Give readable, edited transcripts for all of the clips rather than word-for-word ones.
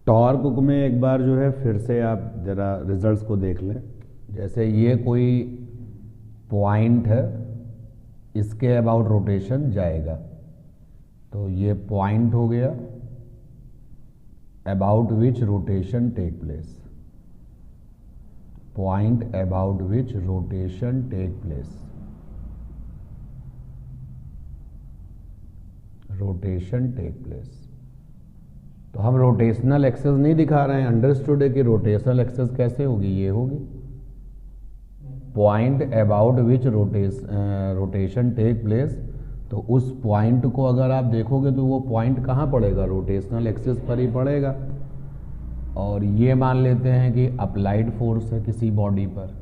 Torque में एक बार जो है फिर से आप ज़रा रिजल्ट्स को देख लें। जैसे ये कोई पॉइंट है, इसके अबाउट रोटेशन जाएगा, तो ये पॉइंट हो गया about which rotation take place, point about which rotation take place, rotation take place. तो हम रोटेशनल एक्सेस नहीं दिखा रहे हैं, अंडरस्टूड है कि रोटेशनल एक्सेस कैसे होगी, ये होगी point about which rotation take place. तो उस पॉइंट को अगर आप देखोगे तो वो पॉइंट कहाँ पड़ेगा, रोटेशनल एक्सेस पर ही पड़ेगा। और ये मान लेते हैं कि अप्लाइड फोर्स है किसी बॉडी पर,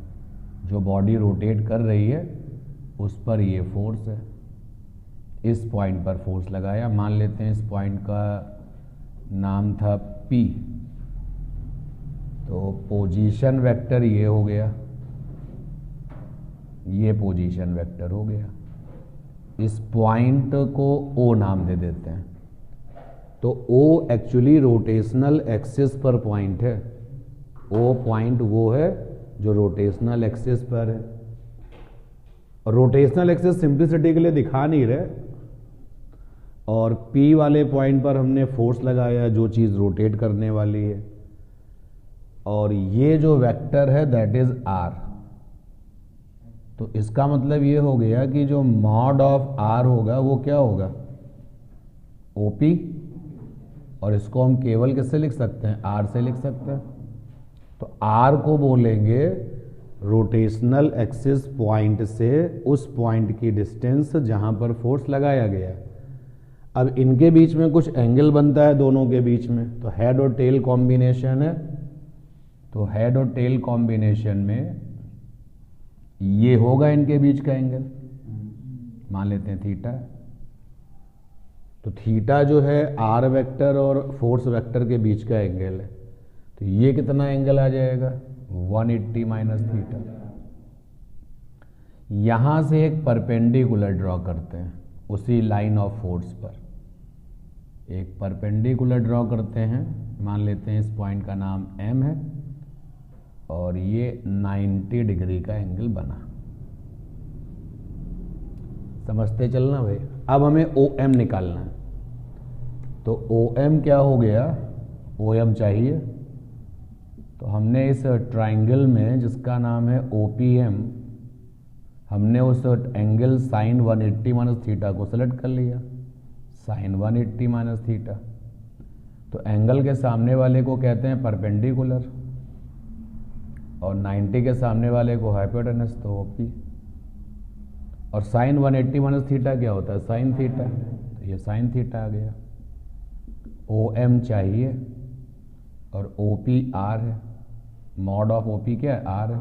जो बॉडी रोटेट कर रही है उस पर ये फोर्स है, इस पॉइंट पर फोर्स लगाया। मान लेते हैं इस पॉइंट का नाम था P, तो पोजीशन वेक्टर ये हो गया, ये पोजीशन वेक्टर हो गया। इस पॉइंट को O नाम दे देते हैं। तो O एक्चुअली रोटेशनल एक्सिस पर पॉइंट है, O पॉइंट वो है जो रोटेशनल एक्सिस पर है। और रोटेशनल एक्सिस सिंप्लिसिटी के लिए दिखा नहीं रहे, और P वाले पॉइंट पर हमने फोर्स लगाया जो चीज़ रोटेट करने वाली है। और ये जो वेक्टर है दैट इज R। तो इसका मतलब ये हो गया कि जो मॉड ऑफ R होगा वो क्या होगा, OP। और इसको हम केवल किससे लिख सकते हैं, R से लिख सकते हैं। तो R को बोलेंगे रोटेशनल एक्सिस पॉइंट से उस पॉइंट की डिस्टेंस जहां पर फोर्स लगाया गया। अब इनके बीच में कुछ एंगल बनता है दोनों के बीच में, तो हेड और टेल कॉम्बिनेशन है, तो हेड और टेल कॉम्बिनेशन में ये होगा इनके बीच का एंगल, मान लेते हैं थीटा। तो थीटा जो है आर वेक्टर और फोर्स वेक्टर के बीच का एंगल है, तो ये कितना एंगल आ जाएगा, 180 माइनस थीटा। यहां से एक परपेंडिकुलर ड्रॉ करते हैं उसी लाइन ऑफ फोर्स पर, एक परपेंडिकुलर ड्रॉ करते हैं। मान लेते हैं इस पॉइंट का नाम M है और ये 90 डिग्री का एंगल बना। समझते चलना भाई। अब हमें OM निकालना है, तो OM क्या हो गया, OM चाहिए। तो हमने इस ट्राइंगल में जिसका नाम है OPM, हमने उस एंगल साइन 180 माइनस थीटा को सेलेक्ट कर लिया, साइन 180 माइनस थीटा। तो एंगल के सामने वाले को कहते हैं परपेंडिकुलर और 90 के सामने वाले को हाइपोटेनस, तो OP। और साइन 180 माइनस थीटा क्या होता है, साइन थीटा, तो ये साइन थीटा आ गया। OM चाहिए और OP R है, मॉड ऑफ OP क्या है, R है।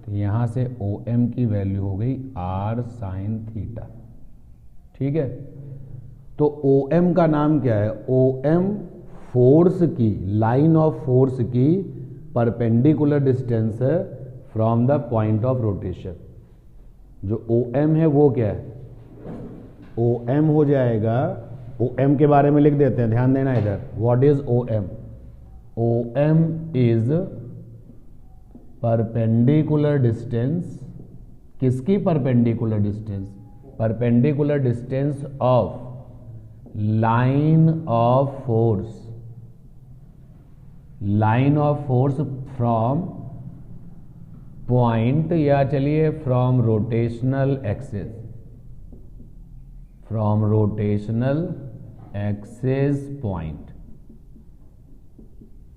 तो यहाँ से OM की वैल्यू हो गई R साइन थीटा, ठीक है। तो OM का नाम क्या है, OM फोर्स की, लाइन ऑफ फोर्स की परपेंडिकुलर डिस्टेंस है from the point of rotation. जो OM है वो क्या है, OM हो जाएगा, OM के बारे में लिख देते हैं, ध्यान देना इधर। What is OM, OM is perpendicular distance, किसकी perpendicular distance, perpendicular distance of line of force, line of force from point, या चलिए from rotational axis, from rotational axis point.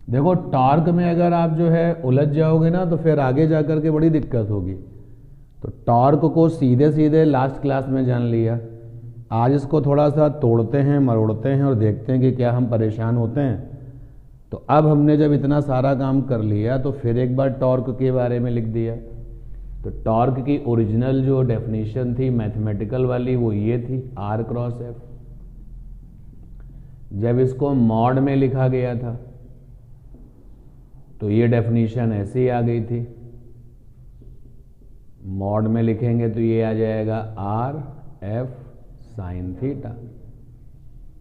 देखो टॉर्क में अगर आप जो है उलझ जाओगे ना तो फिर आगे जाकर के बड़ी दिक्कत होगी। तो टॉर्क को सीधे सीधे लास्ट क्लास में जान लिया, आज इसको थोड़ा सा तोड़ते हैं, मरोड़ते हैं और देखते हैं कि क्या हम परेशान होते हैं। तो अब हमने जब इतना सारा काम कर लिया तो फिर एक बार टॉर्क के बारे में लिख दिया। तो टॉर्क की ओरिजिनल जो डेफिनेशन थी मैथमेटिकल वाली वो ये थी, R क्रॉस F। जब इसको मॉड में लिखा गया था तो ये डेफिनेशन ऐसे ही आ गई थी, मॉड में लिखेंगे तो ये आ जाएगा R F साइन थीटा।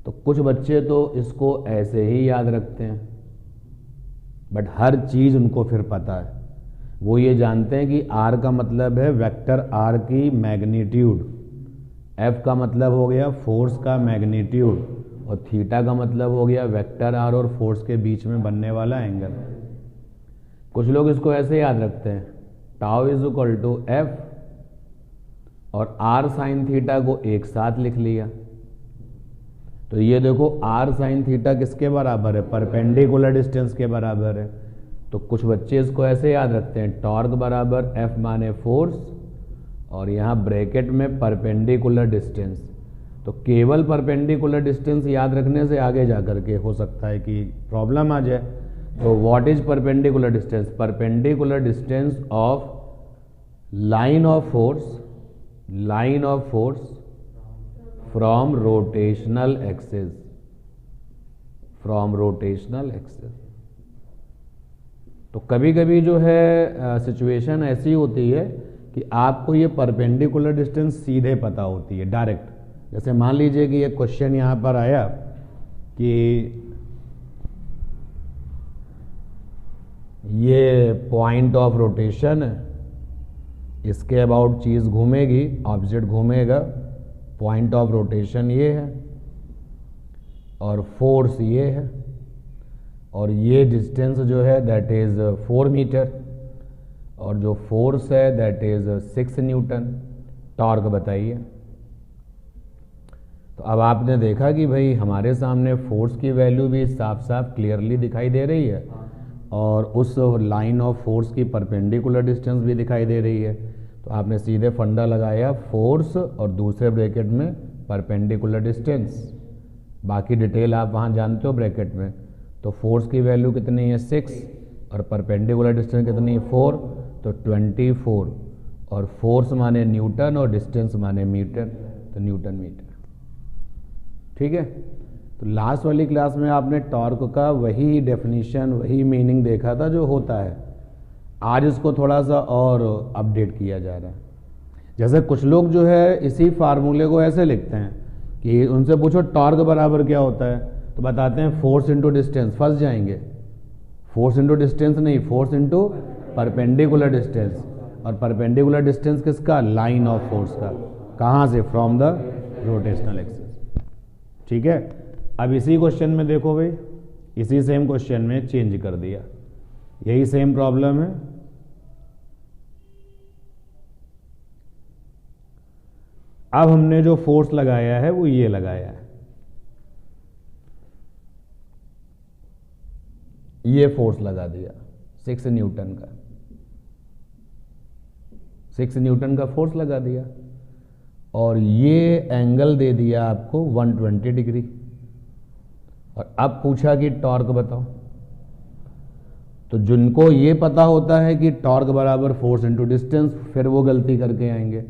तो कुछ बच्चे तो इसको ऐसे ही याद रखते हैं, बट हर चीज़ उनको फिर पता है। वो ये जानते हैं कि आर का मतलब है वेक्टर आर की मैग्नीट्यूड, एफ का मतलब हो गया फोर्स का मैग्नीट्यूड, और थीटा का मतलब हो गया वेक्टर आर और फोर्स के बीच में बनने वाला एंगल। कुछ लोग इसको ऐसे याद रखते हैं, tau is equal to F और आर साइन थीटा को एक साथ लिख लिया। तो ये देखो आर साइन थीटा किसके बराबर है, परपेंडिकुलर डिस्टेंस के बराबर है। तो कुछ बच्चे इसको ऐसे याद रखते हैं, टॉर्क बराबर एफ माने फोर्स और यहाँ ब्रैकेट में परपेंडिकुलर डिस्टेंस। तो केवल परपेंडिकुलर डिस्टेंस याद रखने से आगे जाकर के हो सकता है कि प्रॉब्लम आ जाए। तो what is perpendicular distance? Perpendicular distance of line of force from rotational axis, तो कभी कभी जो है सिचुएशन ऐसी होती है कि आपको ये परपेंडिकुलर डिस्टेंस सीधे पता होती है, डायरेक्ट। जैसे मान लीजिए कि एक क्वेश्चन यहां पर आया कि ये पॉइंट ऑफ रोटेशन है, इसके अबाउट चीज घूमेगी, ऑब्जेक्ट घूमेगा, पॉइंट ऑफ रोटेशन ये है और फोर्स ये है, और ये डिस्टेंस जो है दैट इज 4 मीटर, और जो फोर्स है दैट इज 6 न्यूटन। टॉर्क बताइए। तो अब आपने देखा कि भाई हमारे सामने फोर्स की वैल्यू भी साफ साफ क्लियरली दिखाई दे रही है और उस लाइन ऑफ फोर्स की परपेंडिकुलर डिस्टेंस भी दिखाई दे रही है। तो आपने सीधे फंडा लगाया फोर्स और दूसरे ब्रैकेट में परपेंडिकुलर डिस्टेंस, बाकी डिटेल आप वहाँ जानते हो ब्रैकेट में। तो फोर्स की वैल्यू कितनी है 6 और परपेंडिकुलर डिस्टेंस कितनी है 4, तो 24, और फोर्स माने न्यूटन और डिस्टेंस माने मीटर, तो न्यूटन मीटर। ठीक है। तो लास्ट वाली क्लास में आपने टॉर्क का वही डेफिनेशन, वही मीनिंग देखा था जो होता है। आज इसको थोड़ा सा और अपडेट किया जा रहा है। जैसे कुछ लोग जो है इसी फार्मूले को ऐसे लिखते हैं कि उनसे पूछो टॉर्क बराबर क्या होता है, तो बताते हैं फोर्स इंटू डिस्टेंस। फंस जाएंगे। फोर्स इंटू डिस्टेंस नहीं, फोर्स इंटू परपेंडिकुलर डिस्टेंस, और परपेंडिकुलर डिस्टेंस किसका? लाइन ऑफ फोर्स का। कहाँ से? From the rotational axis. ठीक है। अब इसी क्वेश्चन में देखो भाई, इसी सेम क्वेश्चन में चेंज कर दिया, यही सेम प्रॉब्लम है। अब हमने जो फोर्स लगाया है वो ये लगाया है, ये फोर्स लगा दिया 6 न्यूटन का, 6 न्यूटन का फोर्स लगा दिया, और ये एंगल दे दिया आपको 120 डिग्री। और अब पूछा कि टॉर्क बताओ। तो जिनको ये पता होता है कि टॉर्क बराबर फोर्स इंटू डिस्टेंस, फिर वो गलती करके आएंगे।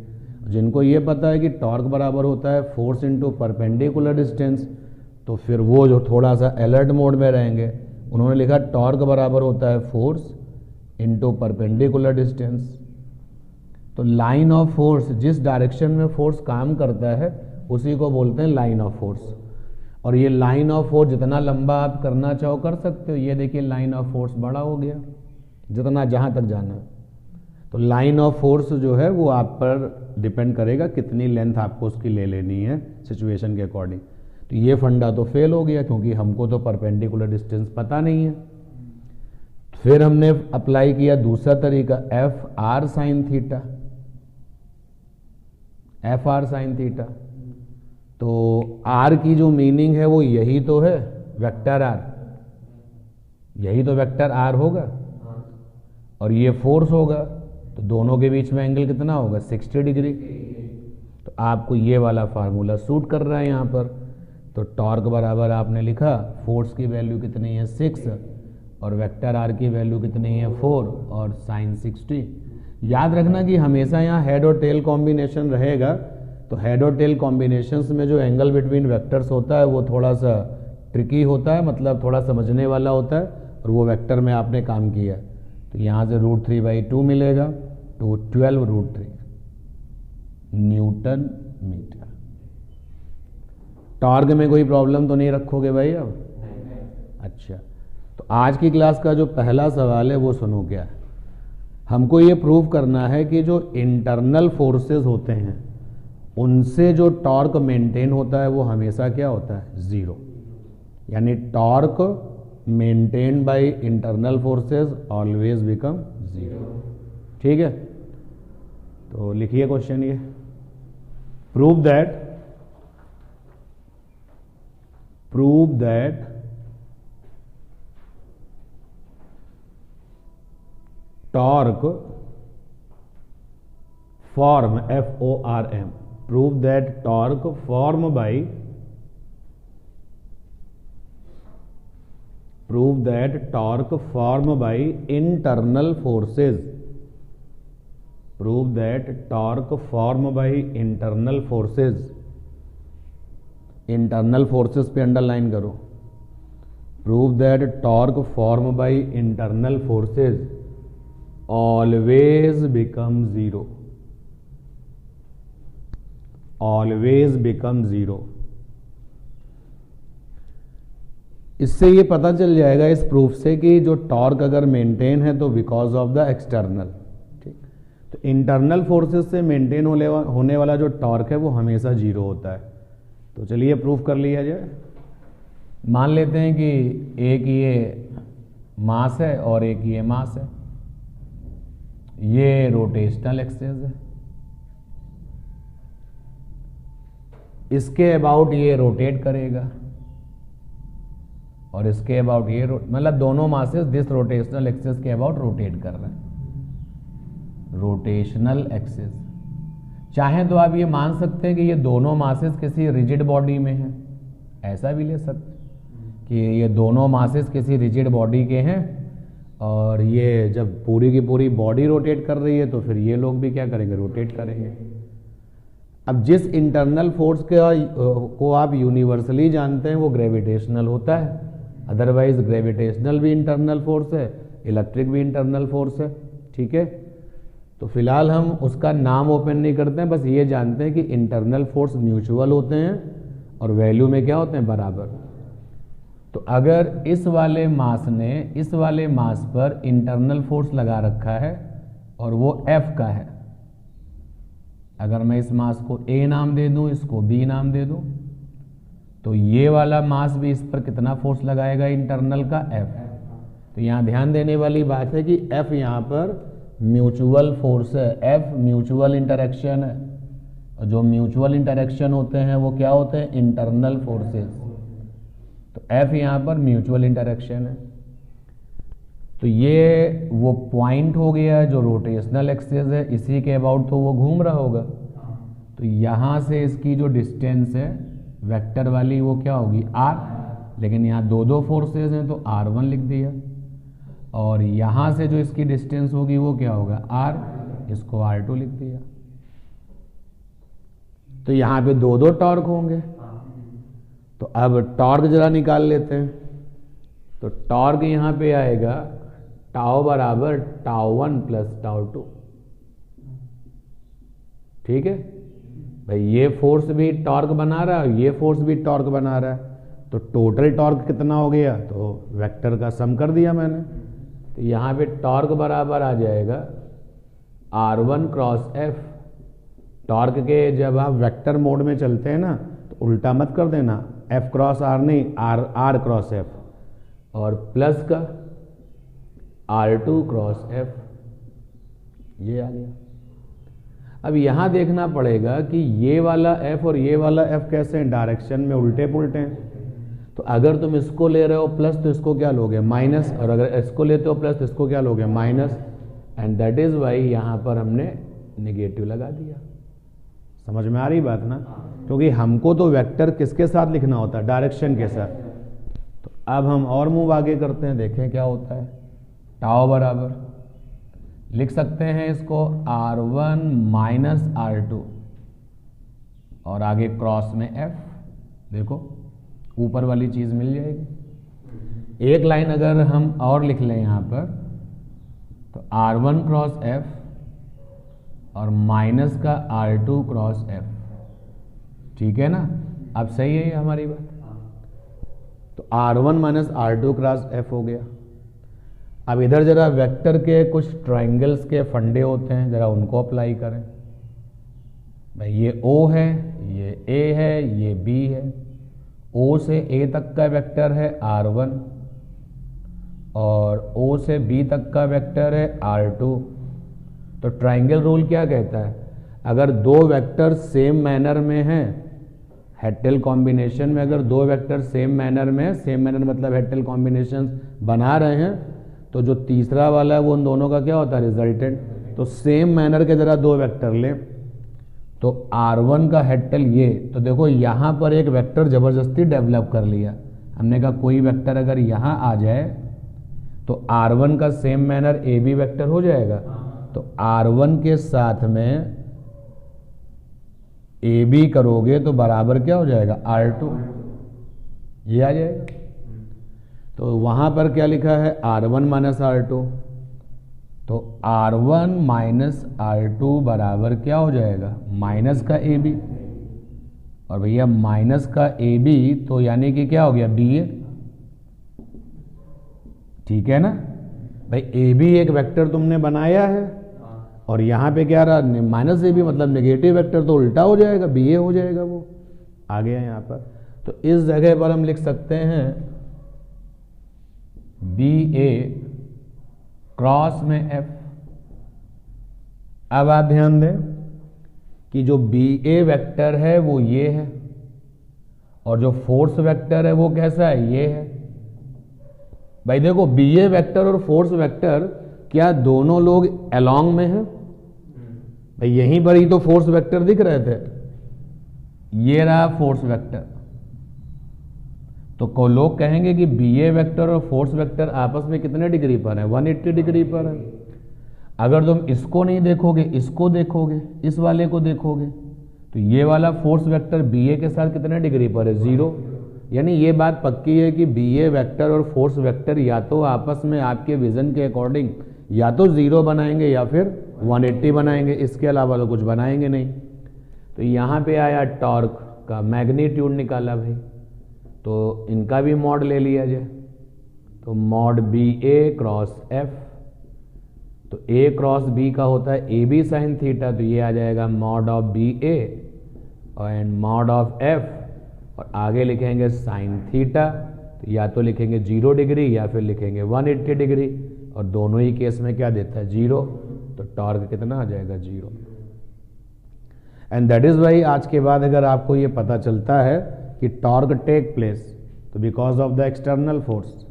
जिनको ये पता है कि टॉर्क बराबर होता है फोर्स इंटू परपेंडिकुलर डिस्टेंस, तो फिर वो जो थोड़ा सा अलर्ट मोड में रहेंगे, उन्होंने लिखा टॉर्क बराबर होता है फोर्स इंटू परपेंडिकुलर डिस्टेंस। तो लाइन ऑफ फोर्स, जिस डायरेक्शन में फोर्स काम करता है उसी को बोलते हैं लाइन ऑफ फोर्स। और ये लाइन ऑफ फोर्स जितना लंबा आप करना चाहो कर सकते हो। ये देखिए लाइन ऑफ फोर्स बड़ा हो गया, जितना जहां तक जाना है। तो लाइन ऑफ फोर्स जो है वो आप पर डिपेंड करेगा कितनी लेंथ आपको उसकी ले लेनी है सिचुएशन के अकॉर्डिंग। तो ये फंडा तो फेल हो गया क्योंकि हमको तो परपेंडिकुलर डिस्टेंस पता नहीं है। फिर हमने अप्लाई किया दूसरा तरीका, F R sine theta, F R sine theta. तो आर की जो मीनिंग है वो यही तो है, वेक्टर आर, यही तो वेक्टर आर होगा, और ये फोर्स होगा। तो दोनों के बीच में एंगल कितना होगा? 60 डिग्री। तो आपको ये वाला फार्मूला सूट कर रहा है यहाँ पर। तो टॉर्क बराबर आपने लिखा, फोर्स की वैल्यू कितनी है 6 और वेक्टर आर की वैल्यू कितनी है 4 और साइन 60। याद रखना कि हमेशा यहाँ हेड और टेल कॉम्बिनेशन रहेगा। तो हेड और टेल कॉम्बिनेशंस में जो एंगल बिटवीन वेक्टर्स होता है वो थोड़ा सा ट्रिकी होता है, मतलब थोड़ा समझने वाला होता है, और वो वेक्टर में आपने काम किया। तो यहाँ से √3/2 मिलेगा, तो 12√3 न्यूटन मीटर। टॉर्क में कोई प्रॉब्लम तो नहीं रखोगे भाई अब? अच्छा, तो आज की क्लास का जो पहला सवाल है वो सुनो क्या है। हमको ये प्रूव करना है कि जो इंटरनल फोर्सेस होते हैं उनसे जो टॉर्क मेंटेन होता है वो हमेशा क्या होता है, जीरो। यानी torque maintain by internal forces always become zero. ठीक है, तो लिखिए क्वेश्चन ये, prove that torque form FORM, prove that torque formed by internal forces, prove that torque formed by internal forces, internal forces पे underline करो, prove that torque formed by internal forces always become zero, always become zero। इससे ये पता चल जाएगा इस proof से कि जो टॉर्क अगर मेंटेन है तो बिकॉज ऑफ द एक्सटर्नल। ठीक, तो इंटरनल फोर्सेस से मेंटेन होने वाला जो टॉर्क है वो हमेशा जीरो होता है। तो चलिए प्रूफ कर लिया जाए। मान लेते हैं कि एक ये मास है और एक ये मास है, ये रोटेशनल एक्सिस है, इसके अबाउट ये रोटेट करेगा और इसके अबाउट ये मतलब दोनों मासेस दिस रोटेशनल एक्सिस के अबाउट रोटेट कर रहे हैं, रोटेशनल एक्सिस। चाहे तो आप ये मान सकते हैं कि ये दोनों मासेस किसी रिजिड बॉडी में हैं, ऐसा भी ले सकते हैं कि ये दोनों मासेस किसी रिजिड बॉडी के हैं और ये जब पूरी की पूरी बॉडी रोटेट कर रही है तो फिर ये लोग भी क्या करेंगे, रोटेट करेंगे। अब जिस इंटरनल फोर्स को आप यूनिवर्सली जानते हैं वो ग्रेविटेशनल होता है, अदरवाइज ग्रेविटेशनल भी इंटरनल फोर्स है, इलेक्ट्रिक भी इंटरनल फोर्स है। ठीक है, तो फिलहाल हम उसका नाम ओपन नहीं करते हैं, बस ये जानते हैं कि इंटरनल फोर्स म्यूचुअल होते हैं और वैल्यू में क्या होते हैं, बराबर। तो अगर इस वाले मास ने इस वाले मास पर इंटरनल फोर्स लगा रखा है और वो F का है, अगर मैं इस मास को A नाम दे दूं, इसको B नाम दे दूं, तो ये वाला मास भी इस पर कितना फोर्स लगाएगा, इंटरनल का F। तो यहां ध्यान देने वाली बात है कि F यहां पर म्यूचुअल फोर्स है, F म्यूचुअल इंटरेक्शन है, और जो म्यूचुअल इंटरेक्शन होते हैं वो क्या होते हैं, इंटरनल फोर्सेस। तो F यहां पर म्यूचुअल इंटरेक्शन है। तो ये वो पॉइंट हो गया जो रोटेशनल एक्सिस है, इसी के अबाउट तो वो घूम रहा होगा। तो यहां से इसकी जो डिस्टेंस है वेक्टर वाली वो क्या होगी, R, लेकिन यहाँ दो फोर्सेस हैं तो R1 लिख दिया, और यहां से जो इसकी डिस्टेंस होगी वो क्या होगा, R, इसको R2 लिख दिया। तो यहां पे दो टॉर्क होंगे। तो अब टॉर्क जरा निकाल लेते हैं। तो टॉर्क यहां पे आएगा टाउ बराबर टाउ1 प्लस टाउ2। ठीक है भाई, ये फोर्स भी टॉर्क बना रहा है, ये फोर्स भी टॉर्क बना रहा है, तो टोटल टॉर्क कितना हो गया, तो वेक्टर का सम कर दिया मैंने। तो यहां पे टॉर्क बराबर आ जाएगा R1 क्रॉस F। टॉर्क के जब आप वेक्टर मोड में चलते हैं ना तो उल्टा मत कर देना, F क्रॉस R नहीं, R क्रॉस F, और प्लस का R2 क्रॉस F, ये आ गया। अब यहां देखना पड़ेगा कि ये वाला F और ये वाला F कैसे हैं, डायरेक्शन में उल्टे पुल्टे हैं। तो अगर तुम इसको ले रहे हो प्लस तो इसको क्या लोगे, माइनस, और अगर इसको लेते हो प्लस तो इसको क्या लोगे, minus, and that is Y यहां पर हमने नेगेटिव लगा दिया। समझ में आ रही बात ना, क्योंकि हमको तो वेक्टर किसके साथ लिखना होता है, डायरेक्शन के साथ। तो अब हम और मूव आगे करते हैं, देखें क्या होता है। टाउ बराबर लिख सकते हैं इसको R1 माइनस R2 और आगे क्रॉस में F, देखो ऊपर वाली चीज मिल जाएगी। एक लाइन अगर हम और लिख लें यहां पर, तो R1 क्रॉस F और माइनस का R2 क्रॉस F, ठीक है ना। अब सही है ये हमारी बात। तो R1 minus R2 cross F हो गया। अब इधर जरा वेक्टर के कुछ ट्राइंगल्स के फंडे होते हैं, जरा उनको अप्लाई करें। भाई ये O है, ये A है, ये B है। O से A तक का वेक्टर है R1 और O से B तक का वेक्टर है R2। तो ट्राइंगल रूल क्या कहता है, अगर दो वेक्टर सेम मैनर में हैं, हेटेल कॉम्बिनेशन में अगर दो वेक्टर सेम मैनर में, सेम मैनर मतलब हेटेल कॉम्बिनेशन बना रहे हैं, तो जो तीसरा वाला है वो उन दोनों का क्या होता है, रिजल्टेंट। तो सेम मैनर के जरा दो वेक्टर लें, तो R1 का हेटेल ये, तो देखो यहां पर एक वेक्टर जबरदस्ती डेवलप कर लिया। हमने कहा कोई वेक्टर अगर यहां आ जाए तो R1 का सेम मैनर AB वेक्टर हो जाएगा। तो R1 के साथ में AB करोगे तो बराबर क्या हो जाएगा, R2, ये आ जाएगा। तो वहां पर क्या लिखा है, R1 माइनस R2, तो R1 माइनस R2 बराबर क्या हो जाएगा, माइनस का AB। और भैया माइनस का AB तो यानी कि क्या हो गया, BA। ठीक है ना भाई, AB एक वेक्टर तुमने बनाया है और यहां पे क्या रहा, माइनस AB मतलब नेगेटिव वेक्टर, तो उल्टा हो जाएगा, BA हो जाएगा, वो आ गया यहां पर। तो इस जगह पर हम लिख सकते हैं BA क्रॉस में F। अब आप ध्यान दें कि जो BA वेक्टर है वो ये है और जो फोर्स वेक्टर है वो कैसा है, ये है। भाई देखो BA वेक्टर और फोर्स वेक्टर क्या दोनों लोग अलोंग में हैं, भाई यहीं पर ही तो फोर्स वेक्टर दिख रहे थे, ये रहा फोर्स वेक्टर। तो को लोग कहेंगे कि BA वेक्टर और फोर्स वेक्टर आपस में कितने डिग्री पर है, 180 डिग्री पर है। अगर तुम इसको नहीं देखोगे, इसको देखोगे, इस वाले को देखोगे, तो ये वाला फोर्स वेक्टर BA के साथ कितने डिग्री पर है, 0। यानी ये बात पक्की है कि BA वेक्टर और फोर्स वेक्टर या तो आपस में आपके विजन के अकॉर्डिंग या तो 0 बनाएंगे या फिर 180 बनाएंगे, इसके अलावा तो कुछ बनाएंगे नहीं। तो यहां पे आया टॉर्क का मैग्नीट्यूड निकाला भाई, तो इनका भी मॉड ले लिया जाए। तो मॉड BA क्रॉस F, तो A क्रॉस B का होता है AB साइन थीटा, तो ये आ जाएगा mod of BA and mod of F, और आगे लिखेंगे साइन थीटा, तो या तो लिखेंगे 0 डिग्री या फिर लिखेंगे 180 डिग्री, और दोनों ही केस में क्या देता है, 0। तो टॉर्क कितना आ जाएगा, 0। एंड दैट इज वाई आज के बाद अगर आपको ये पता चलता है कि टॉर्क टेक प्लेस तो because of the external force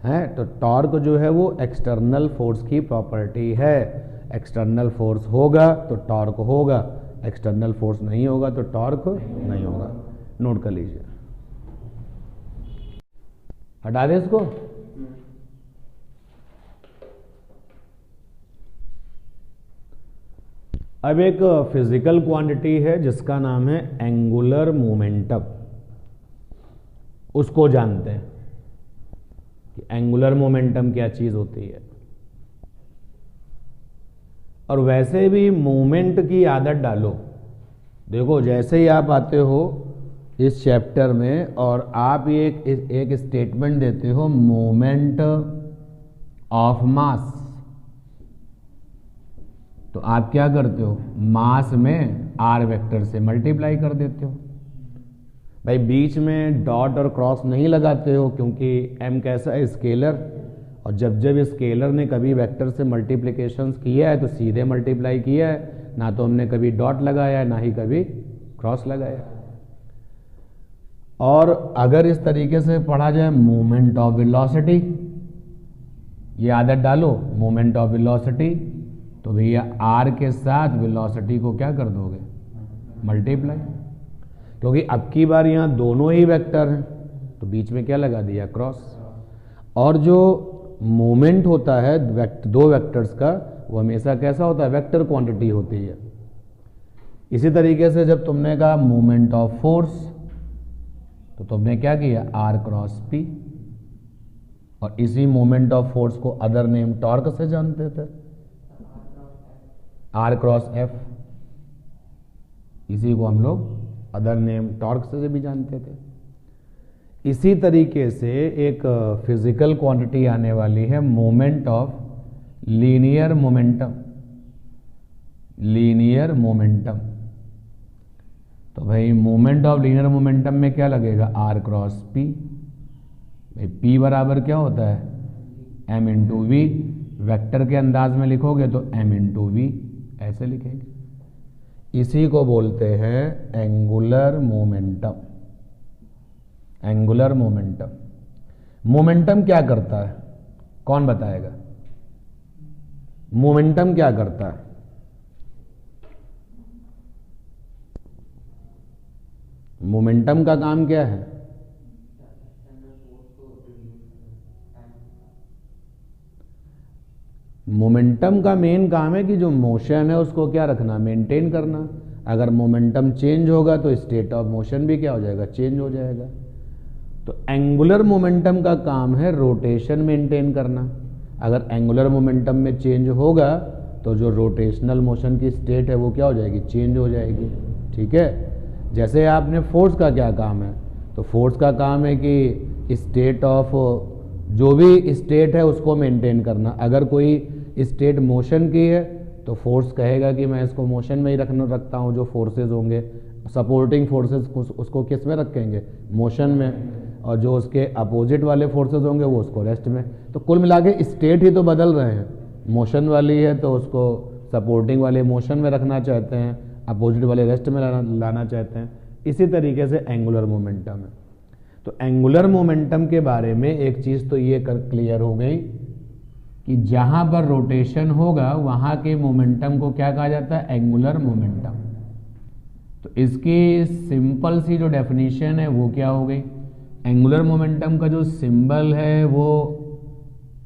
है, तो टॉर्क जो है वो एक्सटर्नल फोर्स की प्रॉपर्टी है। एक्सटर्नल फोर्स होगा तो टॉर्क होगा, एक्सटर्नल फोर्स नहीं होगा तो टॉर्क नहीं होगा। नोट कर लीजिए, हटा दे इसको। अब एक फिजिकल क्वांटिटी है जिसका नाम है एंगुलर मोमेंटम, उसको जानते हैं कि एंगुलर मोमेंटम क्या चीज होती है। और वैसे भी मोमेंट की आदत डालो। देखो जैसे ही आप आते हो इस चैप्टर में और आप ये एक स्टेटमेंट देते हो, मोमेंट ऑफ मास, तो आप क्या करते हो, मास में r वेक्टर से मल्टीप्लाई कर देते हो। भाई बीच में डॉट और क्रॉस नहीं लगाते हो क्योंकि m कैसा है, स्केलर, और जब जब स्केलर ने कभी वेक्टर से मल्टीप्लिकेशंस किया है तो सीधे मल्टीप्लाई किया है, ना तो हमने कभी डॉट लगाया है ना ही कभी क्रॉस लगाया। और अगर इस तरीके से पढ़ा जाए मोमेंट ऑफ वेलोसिटी, ये आदत डालो, मोमेंट ऑफ वेलोसिटी, तो भैया r के साथ वेलोसिटी को क्या कर दोगे, मल्टीप्लाई, क्योंकि अब की बार यहां दोनों ही वेक्टर हैं तो बीच में क्या लगा दिया, क्रॉस। और जो मोमेंट होता है दो वेक्टर्स का, वो हमेशा कैसा होता है, वेक्टर क्वांटिटी होती है। इसी तरीके से जब तुमने कहा मोमेंट ऑफ फोर्स, तो तुमने क्या किया, r क्रॉस p, और इसी मोमेंट ऑफ फोर्स को अदर नेम टॉर्क से जानते थे, r क्रॉस f, इसी को हम लोग अदर नेम टॉर्क से भी जानते थे। इसी तरीके से एक फिजिकल क्वांटिटी आने वाली है moment of linear momentum. Linear momentum, तो भाई मोमेंट ऑफ लीनियर मोमेंटम में क्या लगेगा, आर क्रॉस पी। भाई पी बराबर क्या होता है, एम इंटू वी। वैक्टर के अंदाज में लिखोगे तो एम इंटू वी ऐसे लिखेंगे। इसी को बोलते हैं angular momentum. Angular momentum. Momentum क्या करता है, कौन बताएगा? मोमेंटम क्या करता है? मोमेंटम का काम क्या है? मोमेंटम का मेन काम है कि जो मोशन है उसको क्या रखना, मेंटेन करना। अगर मोमेंटम चेंज होगा तो स्टेट ऑफ मोशन भी क्या हो जाएगा, चेंज हो जाएगा। तो एंगुलर मोमेंटम का काम है रोटेशन मेंटेन करना। अगर एंगुलर मोमेंटम में चेंज होगा तो जो रोटेशनल मोशन की स्टेट है वो क्या हो जाएगी, चेंज हो जाएगी। ठीक है। जैसे आपने फोर्स का क्या काम है, तो फोर्स का काम है कि स्टेट ऑफ जो भी स्टेट है उसको मेंटेन करना। अगर कोई स्टेट मोशन की है तो फोर्स कहेगा कि मैं इसको मोशन में ही रखता हूँ। जो फोर्सेस होंगे सपोर्टिंग फोर्सेस उसको किस में रखेंगे, मोशन में, और जो उसके अपोजिट वाले फोर्सेस होंगे वो उसको रेस्ट में। तो कुल मिला के स्टेट ही तो बदल रहे हैं। मोशन वाली है तो उसको सपोर्टिंग वाले मोशन में रखना चाहते हैं, अपोजिट वाले रेस्ट में लाना चाहते हैं। इसी तरीके से एंगुलर मोमेंटम है। तो एंगुलर मोमेंटम के बारे में एक चीज तो ये क्लियर हो गई कि जहां पर रोटेशन होगा वहां के मोमेंटम को क्या कहा जाता है, एंगुलर मोमेंटम। तो इसकी सिंपल सी जो डेफिनेशन है वो क्या हो गई, एंगुलर मोमेंटम का जो सिंबल है वो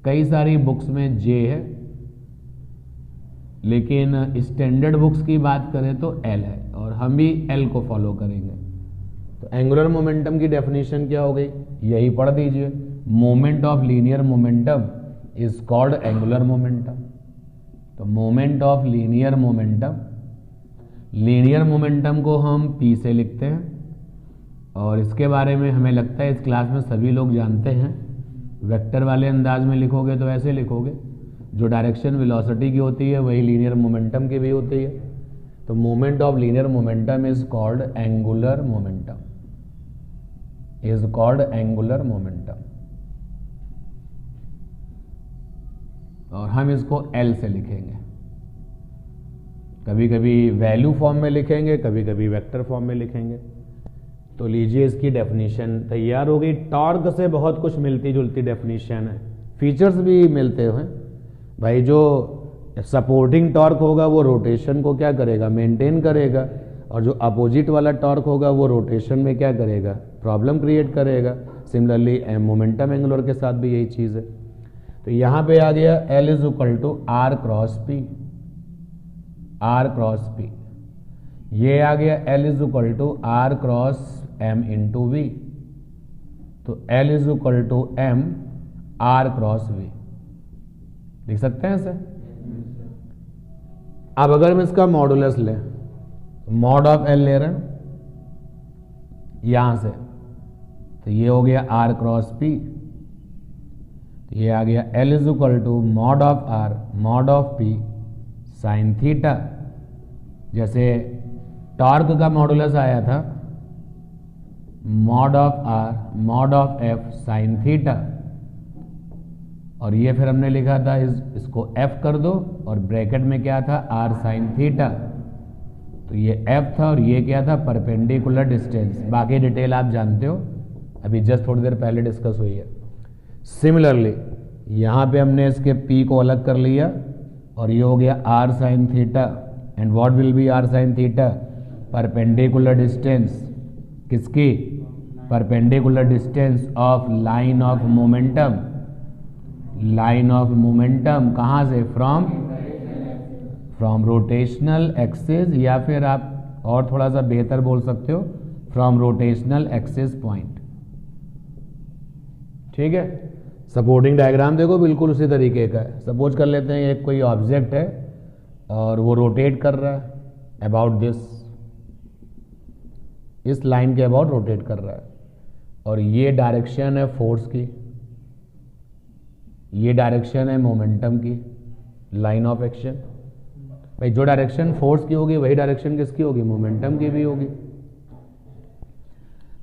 कई सारी बुक्स में जे है, लेकिन स्टैंडर्ड बुक्स की बात करें तो एल है, और हम भी एल को फॉलो करेंगे। तो एंगुलर मोमेंटम की डेफिनेशन क्या हो गई, यही पढ़ दीजिए। Moment of linear momentum is called angular momentum. तो moment of linear momentum, linear momentum को हम पी से लिखते हैं, और इसके बारे में हमें लगता है इस क्लास में सभी लोग जानते हैं। वेक्टर वाले अंदाज में लिखोगे तो ऐसे लिखोगे, जो डायरेक्शन वेलोसिटी की होती है वही लीनियर मोमेंटम की भी होती है। तो moment of linear momentum is called angular momentum, is called angular momentum. और हम इसको एल से लिखेंगे, कभी कभी वैल्यू फॉर्म में लिखेंगे, कभी कभी वेक्टर फॉर्म में लिखेंगे। तो लीजिए इसकी डेफिनेशन तैयार हो गई। टॉर्क से बहुत कुछ मिलती जुलती डेफिनेशन है, फीचर्स भी मिलते हैं भाई। जो सपोर्टिंग टॉर्क होगा वो रोटेशन को क्या करेगा, मेंटेन करेगा, और जो अपोजिट वाला टॉर्क होगा वो रोटेशन में क्या करेगा, प्रॉब्लम क्रिएट करेगा। सिमिलरली मोमेंटम एंगुलर के साथ भी यही चीज़ है। तो यहाँ पे आ गया L is equal to R cross P, R cross P. ये आ गया L is equal to R cross M into V. तो L is equal to M R cross V लिख सकते हैं सर। अब अगर हम इसका मॉडुलस लें, मॉड ऑफ L ले रहे हैं यहां से, तो ये हो गया आर क्रॉस पी। तो ये आ गया L is equal to mod of R mod of P sine theta. जैसे टॉर्क का मॉडुलस आया था mod of R mod of F sine theta, और ये फिर हमने लिखा था इसको एफ कर दो, और ब्रैकेट में क्या था, आर साइन थीटा। तो ये एफ था और ये क्या था, परपेंडिकुलर डिस्टेंस। बाकी डिटेल आप जानते हो, अभी जस्ट थोड़ी देर पहले डिस्कस हुई है। सिमिलरली यहाँ पे हमने इसके पी को अलग कर लिया, और ये हो गया R sine theta. And what will be R sine theta, perpendicular distance किसकी, perpendicular distance of line of momentum. Line of momentum कहाँ से, फ्रॉम रोटेशनल एक्सिस, या फिर आप और थोड़ा सा बेहतर बोल सकते हो फ्रॉम रोटेशनल एक्सिस पॉइंट। ठीक है। सपोर्टिंग डायग्राम देखो बिल्कुल उसी तरीके का है। सपोज कर लेते हैं एक कोई ऑब्जेक्ट है और वो रोटेट कर रहा है अबाउट दिस, इस लाइन के अबाउट रोटेट कर रहा है। और ये डायरेक्शन है फोर्स की, ये डायरेक्शन है मोमेंटम की, लाइन ऑफ एक्शन। भाई जो डायरेक्शन फोर्स की होगी वही डायरेक्शन किसकी होगी, मोमेंटम की भी होगी।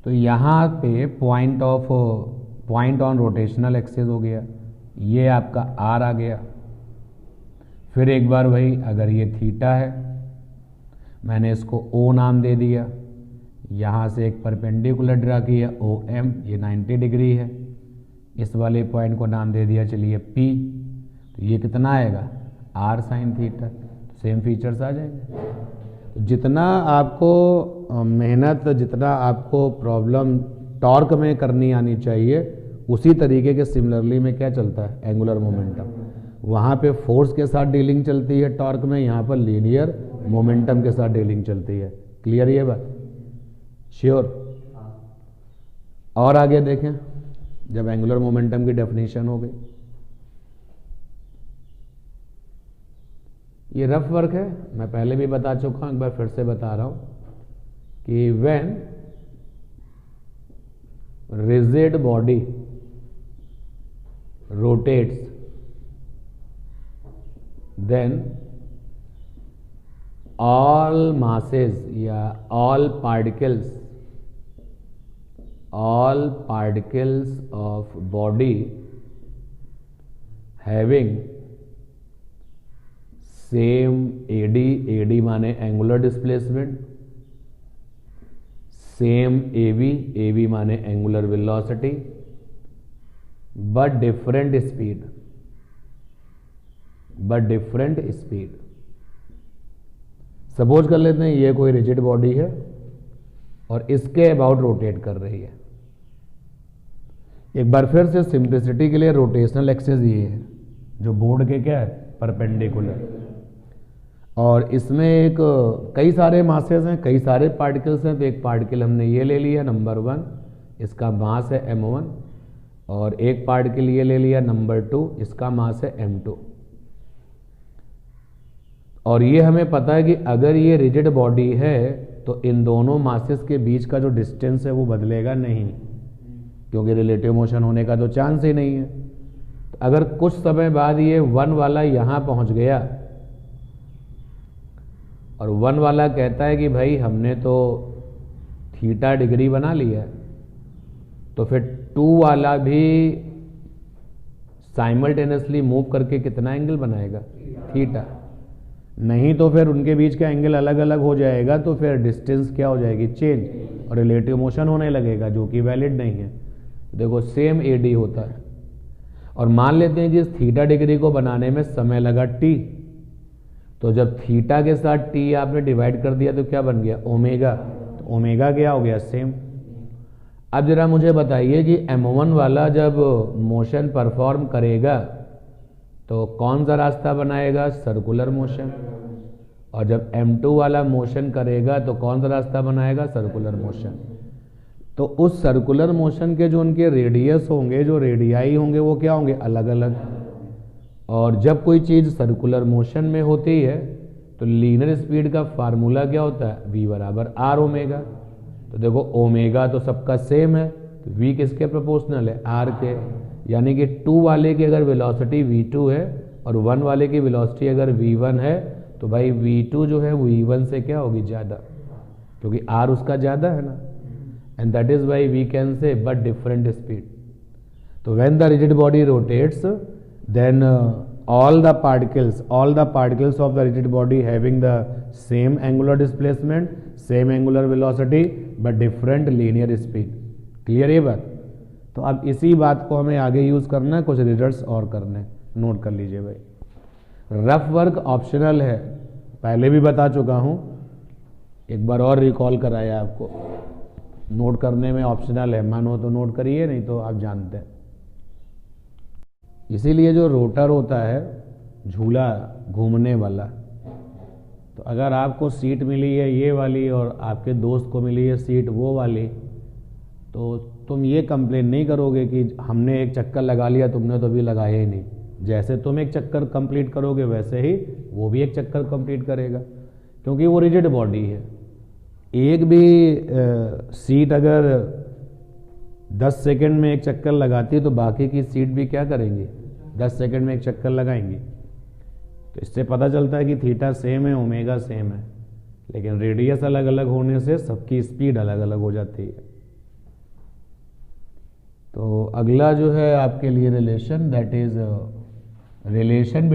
तो यहाँ पे पॉइंट ऑन रोटेशनल एक्सिस हो गया, ये आपका आर आ गया। फिर एक बार वही, अगर ये थीटा है, मैंने इसको ओ नाम दे दिया, यहाँ से एक परपेंडिकुलर ड्रा किया ओ एम, ये 90 डिग्री है, इस वाले पॉइंट को नाम दे दिया चलिए पी, तो ये कितना आएगा R sine theta, same features आ जाएंगे। जितना आपको मेहनत, जितना आपको प्रॉब्लम टॉर्क में करनी आनी चाहिए, उसी तरीके के सिमिलरली में क्या चलता है, एंगुलर मोमेंटम। वहाँ पे फोर्स के साथ डीलिंग चलती है टॉर्क में, यहाँ पर लीनियर मोमेंटम के साथ डीलिंग चलती है। क्लियर ये बात, श्योर। और आगे देखें, जब एंगुलर मोमेंटम की डेफिनेशन हो गई, ये रफ वर्क है, मैं पहले भी बता चुका हूं, एक बार फिर से बता रहा हूं कि when rigid body rotates then all masses या all particles of body having same AD माने angular displacement, same AB माने angular velocity, but different speed। Suppose कर लेते हैं ये कोई रिजिड बॉडी है और इसके अबाउट रोटेट कर रही है। एक बार फिर से सिंप्लिसिटी के लिए रोटेशनल एक्सिस ये है जो बोर्ड के क्या है, परपेंडिकुलर, और इसमें एक कई सारे मासेस हैं, कई सारे पार्टिकल्स हैं। तो एक पार्टिकल हमने ये ले लिया नंबर 1, इसका मास है m1, और एक पार्टिकल ये ले लिया नंबर 2, इसका मास है m2। और ये हमें पता है कि अगर ये रिजिड बॉडी है तो इन दोनों मासेस के बीच का जो डिस्टेंस है वो बदलेगा नहीं, क्योंकि रिलेटिव मोशन होने का तो चांस ही नहीं है। तो अगर कुछ समय बाद ये 1 वाला यहां पहुंच गया और 1 वाला कहता है कि भाई हमने तो थीटा डिग्री बना लिया है, तो फिर 2 वाला भी साइमल्टेनियसली मूव करके कितना एंगल बनाएगा, थीटा। नहीं तो फिर उनके बीच का एंगल अलग अलग हो जाएगा, तो फिर डिस्टेंस क्या हो जाएगी, चेंज, और रिलेटिव मोशन होने लगेगा, जो कि वैलिड नहीं है। देखो सेम AD होता है, और मान लेते हैं कि इस थीटा डिग्री को बनाने में समय लगा t, तो जब थीटा के साथ t आपने डिवाइड कर दिया तो क्या बन गया, ओमेगा। तो ओमेगा क्या हो गया, सेम। अब जरा मुझे बताइए कि m1 वाला जब मोशन परफॉर्म करेगा तो कौन सा रास्ता बनाएगा, सर्कुलर मोशन, और जब m2 वाला मोशन करेगा तो कौन सा रास्ता बनाएगा, सर्कुलर मोशन। तो उस सर्कुलर मोशन के जो उनके रेडियस होंगे, जो रेडियाई होंगे, वो क्या होंगे, अलग अलग। और जब कोई चीज़ सर्कुलर मोशन में होती है तो लीनियर स्पीड का फार्मूला क्या होता है, v बराबर r ओमेगा। तो देखो ओमेगा तो सबका सेम है, तो v किसके प्रोपोर्शनल है, r के। यानी कि 2 वाले की अगर वेलोसिटी v2 है और 1 वाले की वेलोसिटी अगर v1 है, तो भाई v2 जो है वो v1 से क्या होगी, ज़्यादा, क्योंकि r उसका ज़्यादा है ना। And that is why we can say but different speed. तो when the rigid body rotates then all the particles of the rigid body having the same angular displacement, same angular velocity but different linear speed। Clear ये बात। तो अब इसी बात को हमें आगे यूज करना है, कुछ रिजल्ट्स और करने, नोट कर लीजिए भाई। रफ वर्क ऑप्शनल है, पहले भी बता चुका हूं, एक बार और रिकॉल कराया आपको। नोट करने में ऑप्शनल है, मानो तो नोट करिए, नहीं तो आप जानते हैं। इसीलिए जो रोटर होता है, झूला घूमने वाला, तो अगर आपको सीट मिली है ये वाली और आपके दोस्त को मिली है सीट वो वाली, तो तुम ये कंप्लेन नहीं करोगे कि हमने एक चक्कर लगा लिया, तुमने तो अभी लगाया ही नहीं। जैसे तुम एक चक्कर कंप्लीट करोगे वैसे ही वो भी एक चक्कर कंप्लीट करेगा, क्योंकि वो रिजिड बॉडी है। एक भी सीट अगर 10 सेकंड में एक चक्कर लगाती है तो बाकी की सीट भी क्या करेंगी, 10 सेकंड में एक चक्कर लगाएंगी। तो इससे पता चलता है कि थीटा सेम है, ओमेगा सेम है, लेकिन रेडियस अलग अलग होने से सबकी स्पीड अलग अलग हो जाती है। तो अगला जो है आपके लिए relation, that is relation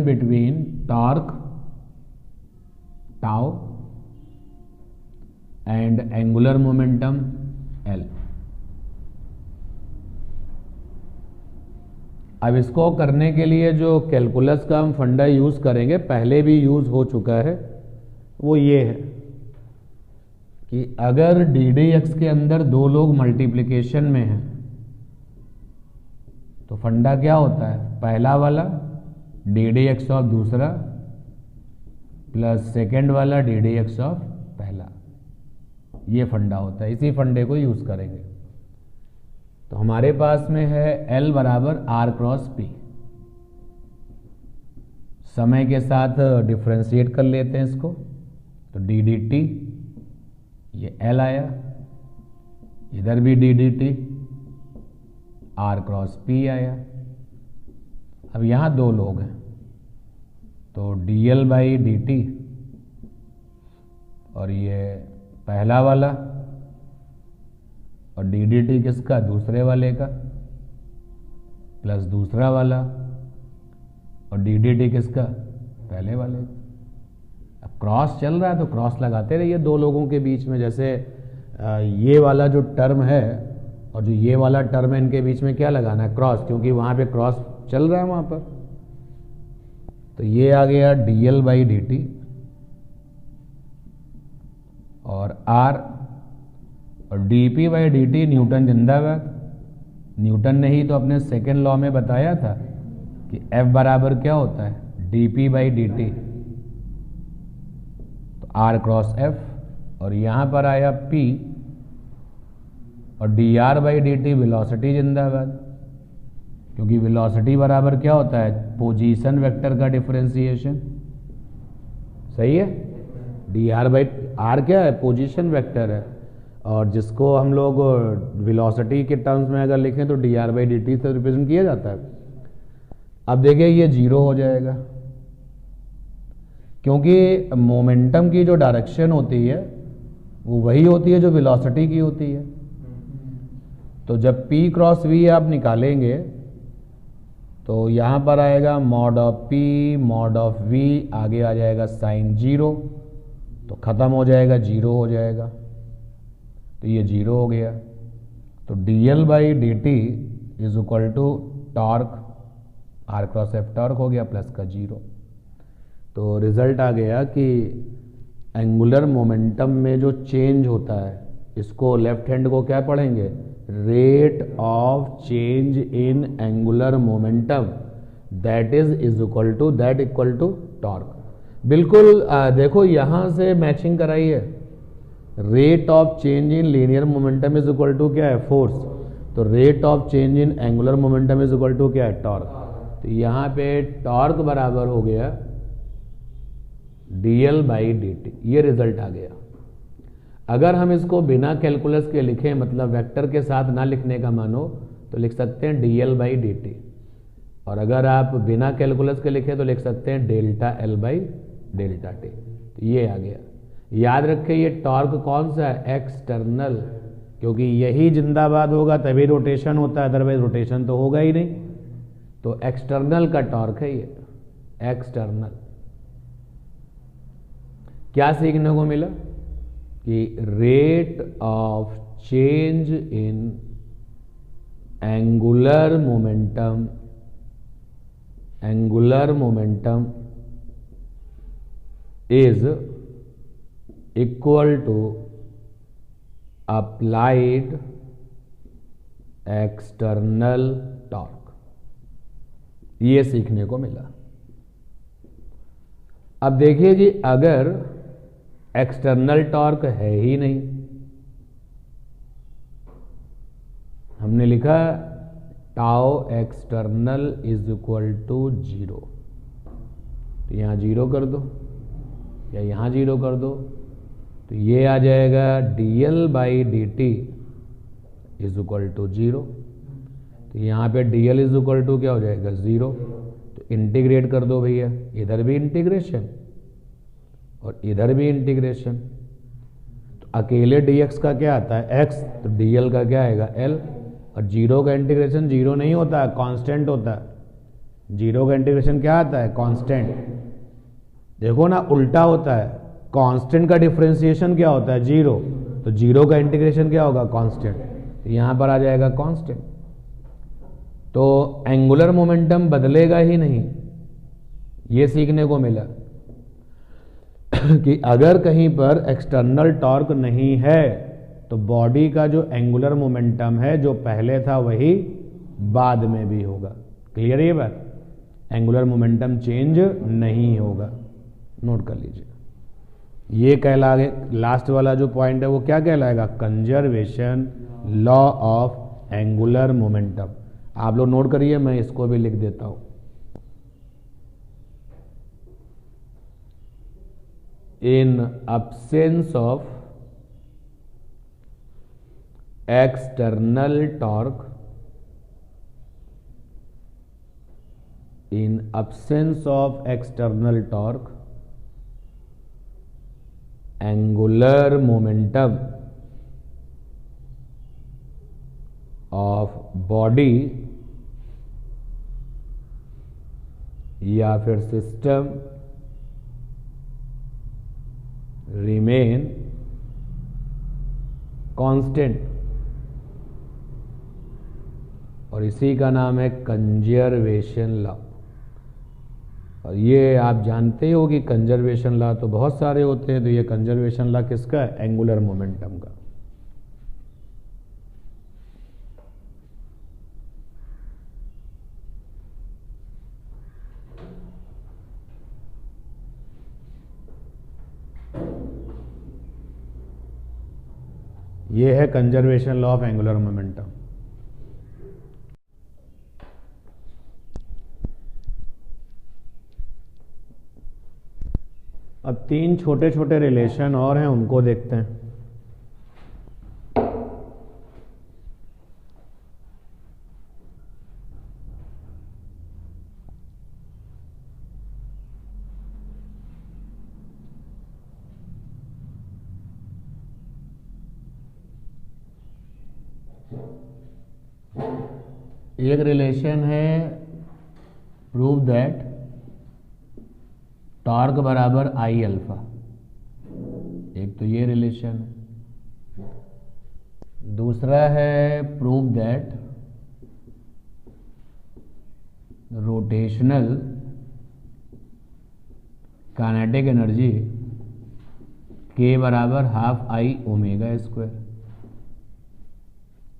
between torque tau and angular momentum L. अब इसको करने के लिए जो कैलकुलस का हम फंडा यूज करेंगे, पहले भी यूज हो चुका है, वो ये है कि अगर डी डी एक्स के अंदर दो लोग मल्टीप्लिकेशन में हैं तो फंडा क्या होता है, पहला वाला डी डी एक्स ऑफ दूसरा प्लस सेकेंड वाला डी डी एक्स ऑफ पहला, ये फंडा होता है। इसी फंडे को यूज करेंगे। तो हमारे पास में है L बराबर R क्रॉस P। समय के साथ डिफ्रेंशिएट कर लेते हैं इसको, तो डी डी टी, ये L आया, इधर भी D D T, R cross P आया। अब यहां दो लोग हैं तो D L by D T, और ये पहला वाला, और डी डी टी किसका, दूसरे वाले का, प्लस दूसरा वाला, और डी डी टी किसका, पहले वाले का। अब क्रॉस चल रहा है तो क्रॉस लगाते रहिए दो लोगों के बीच में। जैसे ये वाला जो टर्म है और जो ये वाला टर्म है, इनके बीच में क्या लगाना है, क्रॉस, क्योंकि वहां पे क्रॉस चल रहा है वहां पर। तो ये आ गया D L by D T और आर, और D P by D T Newton जिंदाबाद। न्यूटन ने ही तो अपने सेकेंड लॉ में बताया था कि F बराबर क्या होता है, D P by D T, तो R क्रॉस F, और यहां पर आया P, और D R by D T velocity जिंदाबाद, क्योंकि वेलोसिटी बराबर क्या होता है, पोजीशन वेक्टर का डिफरेंशिएशन। सही है, डी आर बाई आर क्या है, पोजीशन वेक्टर है, और जिसको हम लोग वेलोसिटी के टर्म्स में अगर लिखें तो D R by D T से रिप्रेजेंट किया जाता है। अब देखिए ये जीरो हो जाएगा, क्योंकि मोमेंटम की जो डायरेक्शन होती है वो वही होती है जो वेलोसिटी की होती है। तो जब P क्रॉस V आप निकालेंगे तो यहां पर आएगा mod of P mod of V, आगे आ जाएगा साइन जीरो, तो खत्म हो जाएगा, जीरो हो जाएगा, तो ये जीरो हो गया। तो D L by D T is equal to torque, R cross F torque हो गया, प्लस का जीरो। तो रिजल्ट आ गया कि एंगुलर मोमेंटम में जो चेंज होता है, इसको लेफ्ट हैंड को क्या पढ़ेंगे, rate of change in angular momentum, that is equal to torque. बिल्कुल देखो यहां से मैचिंग कराई है। Rate of change in linear momentum is equal to क्या है, फोर्स, तो rate of change in angular momentum is equal to क्या है, टॉर्क। तो यहां पे टॉर्क बराबर हो गया D L by D T, ये रिजल्ट आ गया। अगर हम इसको बिना कैलकुलस के लिखें, मतलब वेक्टर के साथ ना लिखने का मानो, तो लिख सकते हैं D L by D T, और अगर आप बिना कैलकुलस के लिखें तो लिख सकते हैं delta L by delta T. तो ये आ गया। याद रखें ये टॉर्क कौन सा है, एक्सटर्नल, क्योंकि यही जिंदाबाद होगा तभी रोटेशन होता है, अदरवाइज रोटेशन तो होगा ही नहीं। तो एक्सटर्नल का टॉर्क है ये, एक्सटर्नल। क्या सीखने को मिला कि rate of change in angular momentum is equal to applied external torque, ये सीखने को मिला। अब देखिए जी, अगर एक्सटर्नल टॉर्क है ही नहीं, हमने लिखा tau external is equal to zero, तो यहां जीरो कर दो या यहां जीरो कर दो, तो ये आ जाएगा dl by D T is equal to 0। तो यहाँ पे dl इज इक्वल टू क्या हो जाएगा 0। तो इंटीग्रेट कर दो भैया, इधर भी इंटीग्रेशन और इधर भी इंटीग्रेशन। तो अकेले dx का क्या आता है x, तो dl का क्या आएगा l। और 0 का इंटीग्रेशन 0 नहीं होता है, कांस्टेंट होता है। 0 का इंटीग्रेशन क्या आता है कांस्टेंट। देखो ना उल्टा होता है, कांस्टेंट का डिफरेंशिएशन क्या होता है 0, तो 0 का इंटीग्रेशन क्या होगा कांस्टेंट। तो यहाँ पर आ जाएगा कांस्टेंट। तो एंगुलर मोमेंटम बदलेगा ही नहीं, ये सीखने को मिला कि अगर कहीं पर एक्सटर्नल टॉर्क नहीं है तो बॉडी का जो एंगुलर मोमेंटम है जो पहले था वही बाद में भी होगा। क्लियर है ये बात, एंगुलर मोमेंटम चेंज नहीं होगा। नोट कर लीजिए, ये कहलाएगा लास्ट वाला जो पॉइंट है वो क्या कहलाएगा, conservation law of angular momentum. आप लोग नोट करिए, मैं इसको भी लिख देता हूं। इन absence of external torque, in absence of external torque, angular momentum of body या फिर सिस्टम रिमेन कांस्टेंट, और इसी का नाम है कंजर्वेशन लॉ। और ये आप जानते हो कि कंजर्वेशन लॉ तो बहुत सारे होते हैं, तो ये कंजर्वेशन लॉ किसका है, एंगुलर मोमेंटम का। ये है conservation law of angular momentum. अब तीन छोटे छोटे रिलेशन और हैं, उनको देखते हैं। एक रिलेशन है प्रूव दैट टॉर्क बराबर आई अल्फा, एक तो ये रिलेशन है। दूसरा है prove that rotational kinetic energy के बराबर हाफ आई ओमेगा स्क्वायर।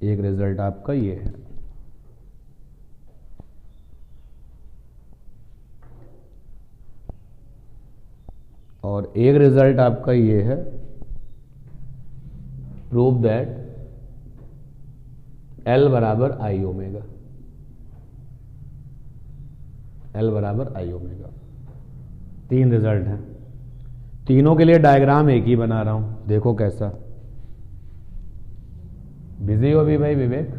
एक रिजल्ट आपका ये है। और एक रिजल्ट आपका ये है प्रूव दैट एल बराबर आई ओमेगा, एल बराबर आई ओमेगा। तीन रिजल्ट हैं, तीनों के लिए डायग्राम एक ही बना रहा हूं, देखो कैसा। बिजी हो भी भाई विवेक?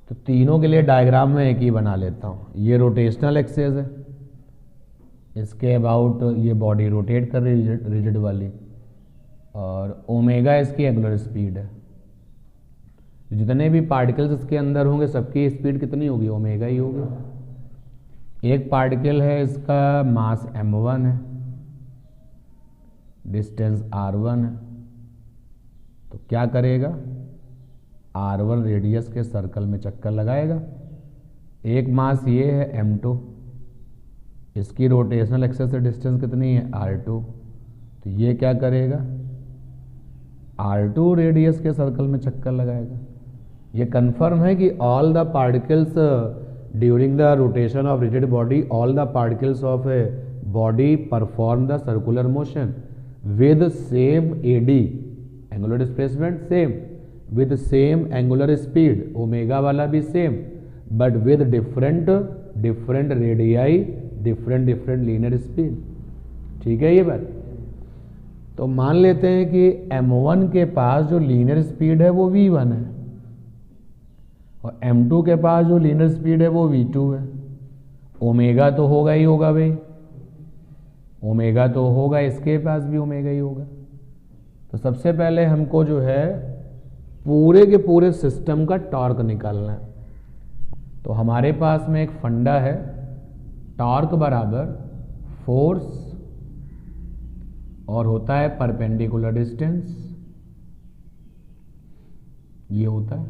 तो तीनों के लिए डायग्राम में एक ही बना लेता हूं। ये रोटेशनल एक्सेस है, इसके अबाउट ये बॉडी रोटेट कर रही है रिजिड वाली, और ओमेगा इसकी एंगुलर स्पीड है। जितने भी पार्टिकल्स इसके अंदर होंगे सबकी स्पीड कितनी होगी, ओमेगा ही होगी। एक पार्टिकल है, इसका मास m1 है, डिस्टेंस r1 है, तो क्या करेगा, r1 रेडियस के सर्कल में चक्कर लगाएगा। एक मास ये है m2, इसकी रोटेशनल एक्सेस से डिस्टेंस कितनी है r2, तो ये क्या करेगा, r2 रेडियस के सर्कल में चक्कर लगाएगा। ये कंफर्म है कि all the particles during the rotation of rigid body, all the particles of a body perform the circular motion with same AD, angular displacement same, with same angular speed, omega वाला भी same, but with different radii different different linear speed. ठीक है ये बात। तो मान लेते हैं कि m1 के पास जो लीनियर स्पीड है वो v1 है और m2 के पास जो लीनियर स्पीड है वो v2 है। ओमेगा तो होगा ही होगा भाई, ओमेगा तो होगा, इसके पास भी ओमेगा ही होगा। तो सबसे पहले हमको जो है पूरे के पूरे सिस्टम का टॉर्क निकालना है। तो हमारे पास में एक फंडा है, टॉर्क बराबर फोर्स और होता है परपेंडिकुलर डिस्टेंस, ये होता है।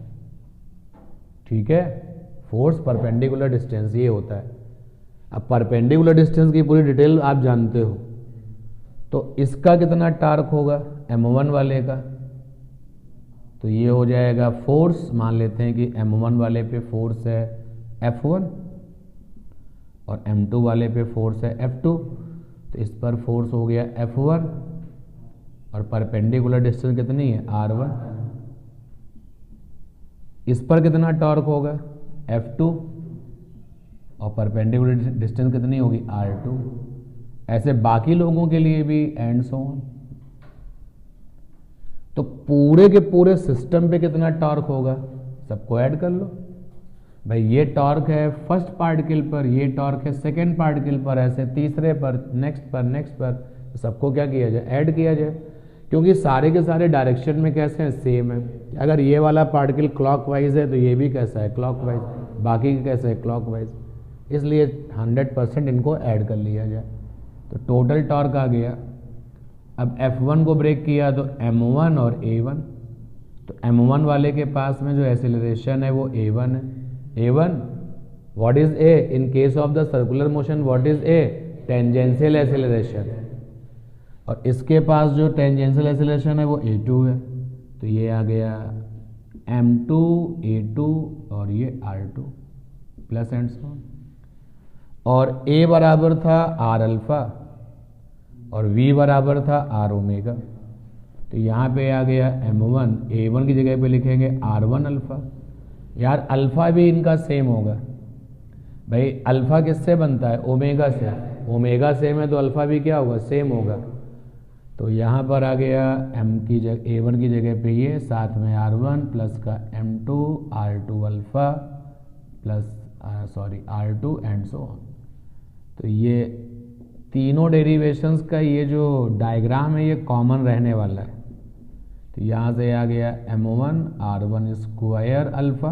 ठीक है, फोर्स परपेंडिकुलर डिस्टेंस ये होता है। अब परपेंडिकुलर डिस्टेंस की पूरी डिटेल आप जानते हो, तो इसका कितना टार्क होगा m1 वाले का, तो ये हो जाएगा फोर्स। मान लेते हैं कि m1 वाले पे फोर्स है F1 और m2 वाले पे फोर्स है F2, तो इस पर फोर्स हो गया F1 और परपेंडिकुलर डिस्टेंस कितनी है R1। इस पर कितना टॉर्क होगा F2 और परपेंडिकुलर डिस्टेंस कितनी होगी R2। ऐसे बाकी लोगों के लिए भी एंड सो ऑन। तो पूरे के पूरे सिस्टम पे कितना टॉर्क होगा, सबको ऐड कर लो भाई। ये टॉर्क है फर्स्ट पार्टिकल पर, ये टॉर्क है सेकेंड पार्टिकल पर, ऐसे तीसरे पर, नेक्स्ट पर, नेक्स्ट पर। तो सबको क्या किया जाए, ऐड किया जाए, क्योंकि सारे के सारे डायरेक्शन में कैसे हैं, सेम है। अगर ये वाला पार्टिकल क्लॉकवाइज है तो ये भी कैसा है, क्लॉकवाइज, बाकी के कैसे है, क्लॉकवाइज। इसलिए 100% इनको ऐड कर लिया जाए। तो टोटल टॉर्क आ गया। अब F1 को ब्रेक किया तो m1 और a1, तो m1 वाले के पास में जो एक्सेलरेशन है वो a1 है। a1 what is a in case of the circular motion, what is a, tangential acceleration. और इसके पास जो टेंजेंशियल एक्सेलरेशन है वो a2 है। तो ये आ गया m2 a2 और ये r2 plus and so on. और a बराबर था r अल्फा और v बराबर था r ओमेगा। तो यहाँ पे आ गया m1, a1 की जगह पे लिखेंगे r1 अल्फा। यार अल्फा भी इनका सेम होगा भाई। अल्फा किससे बनता है, ओमेगा से। ओमेगा सेम है तो अल्फा भी क्या होगा, सेम होगा। तो यहाँ पर आ गया m की जगह a1 की जगह पे ये, साथ में r1 प्लस का m2 r2 alpha plus r2 and so on. तो ये तीनों डेरिवेशंस का ये जो डायग्राम है ये कॉमन रहने वाला है। तो यहाँ से आ गया m1 r1 स्क्वायर अल्फा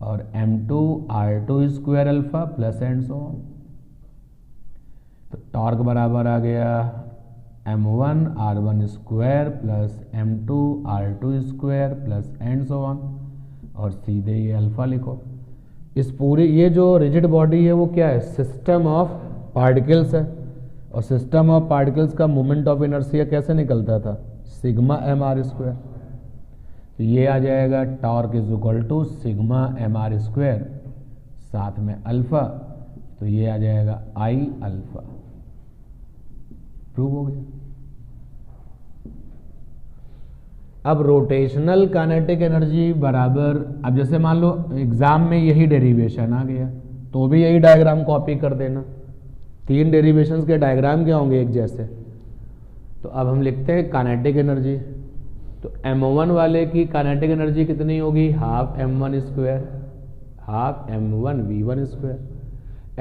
और m2 r2 square alpha plus and so on. तो टॉर्क बराबर आ गया m1 r1 square plus m2 r2 square plus and so on. और सीधे ये अल्फा लिखो। इस पूरी ये जो रिजिड बॉडी है वो क्या है, सिस्टम ऑफ पार्टिकल्स है। और सिस्टम ऑफ पार्टिकल्स का मोमेंट ऑफ इनर्शिया कैसे निकलता था, सिग्मा एम आर स्क्वायर। तो ये आ जाएगा torque is equal to sigma M R square साथ में अल्फा। तो ये आ जाएगा आई अल्फा। प्रूव हो गया। अब रोटेशनल काइनेटिक एनर्जी बराबर, अब जैसे मान लो एग्जाम में यही डेरिवेशन आ गया तो भी यही डायग्राम कॉपी कर देना। तीन डेरिवेशंस के डायग्राम क्या होंगे, एक जैसे। तो अब हम लिखते हैं काइनेटिक एनर्जी। तो m1 वाले की काइनेटिक एनर्जी कितनी होगी, half m1 square, half m1 v1 square.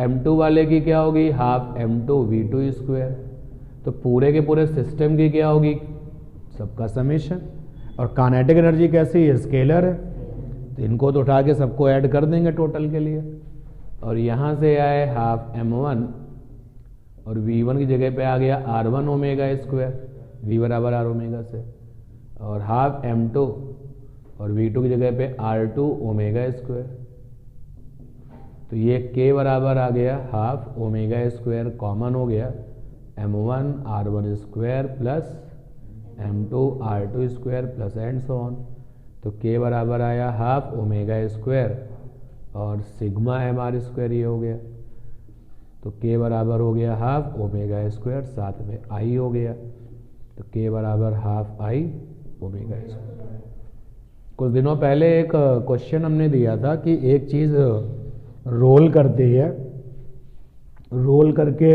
m2 वाले की क्या होगी, हाफ m2 v2 स्क्वायर। तो पूरे के पूरे सिस्टम की क्या होगी, सबका समेशन। और काइनेटिक एनर्जी कैसी है, स्केलर है। तो इनको तो उठा के सबको ऐड कर देंगे टोटल के लिए। और यहाँ से आए हाफ m1 और v1 की जगह पे आ गया r1 ओमेगा स्क्वायर, v बराबर r ओमेगा से। और हाफ m2 और v2 की जगह पे r2 ओमेगा स्क्वायर। तो ये k बराबर आ गया हाफ ओमेगा स्क्वायर, कॉमन हो गया m1 r1 square plus m2 r2 square plus and so on. तो k बराबर आया हाफ ओमेगा स्क्वायर और सिग्मा एम आर स्क्वायर ये हो गया। तो k बराबर हो गया हाफ ओमेगा स्क्वायर, साथ में i हो गया। तो k बराबर हाफ i ओमेगा स्क्वायर। कुछ दिनों पहले एक क्वेश्चन हमने दिया था कि एक चीज़ रोल करती है रोल करके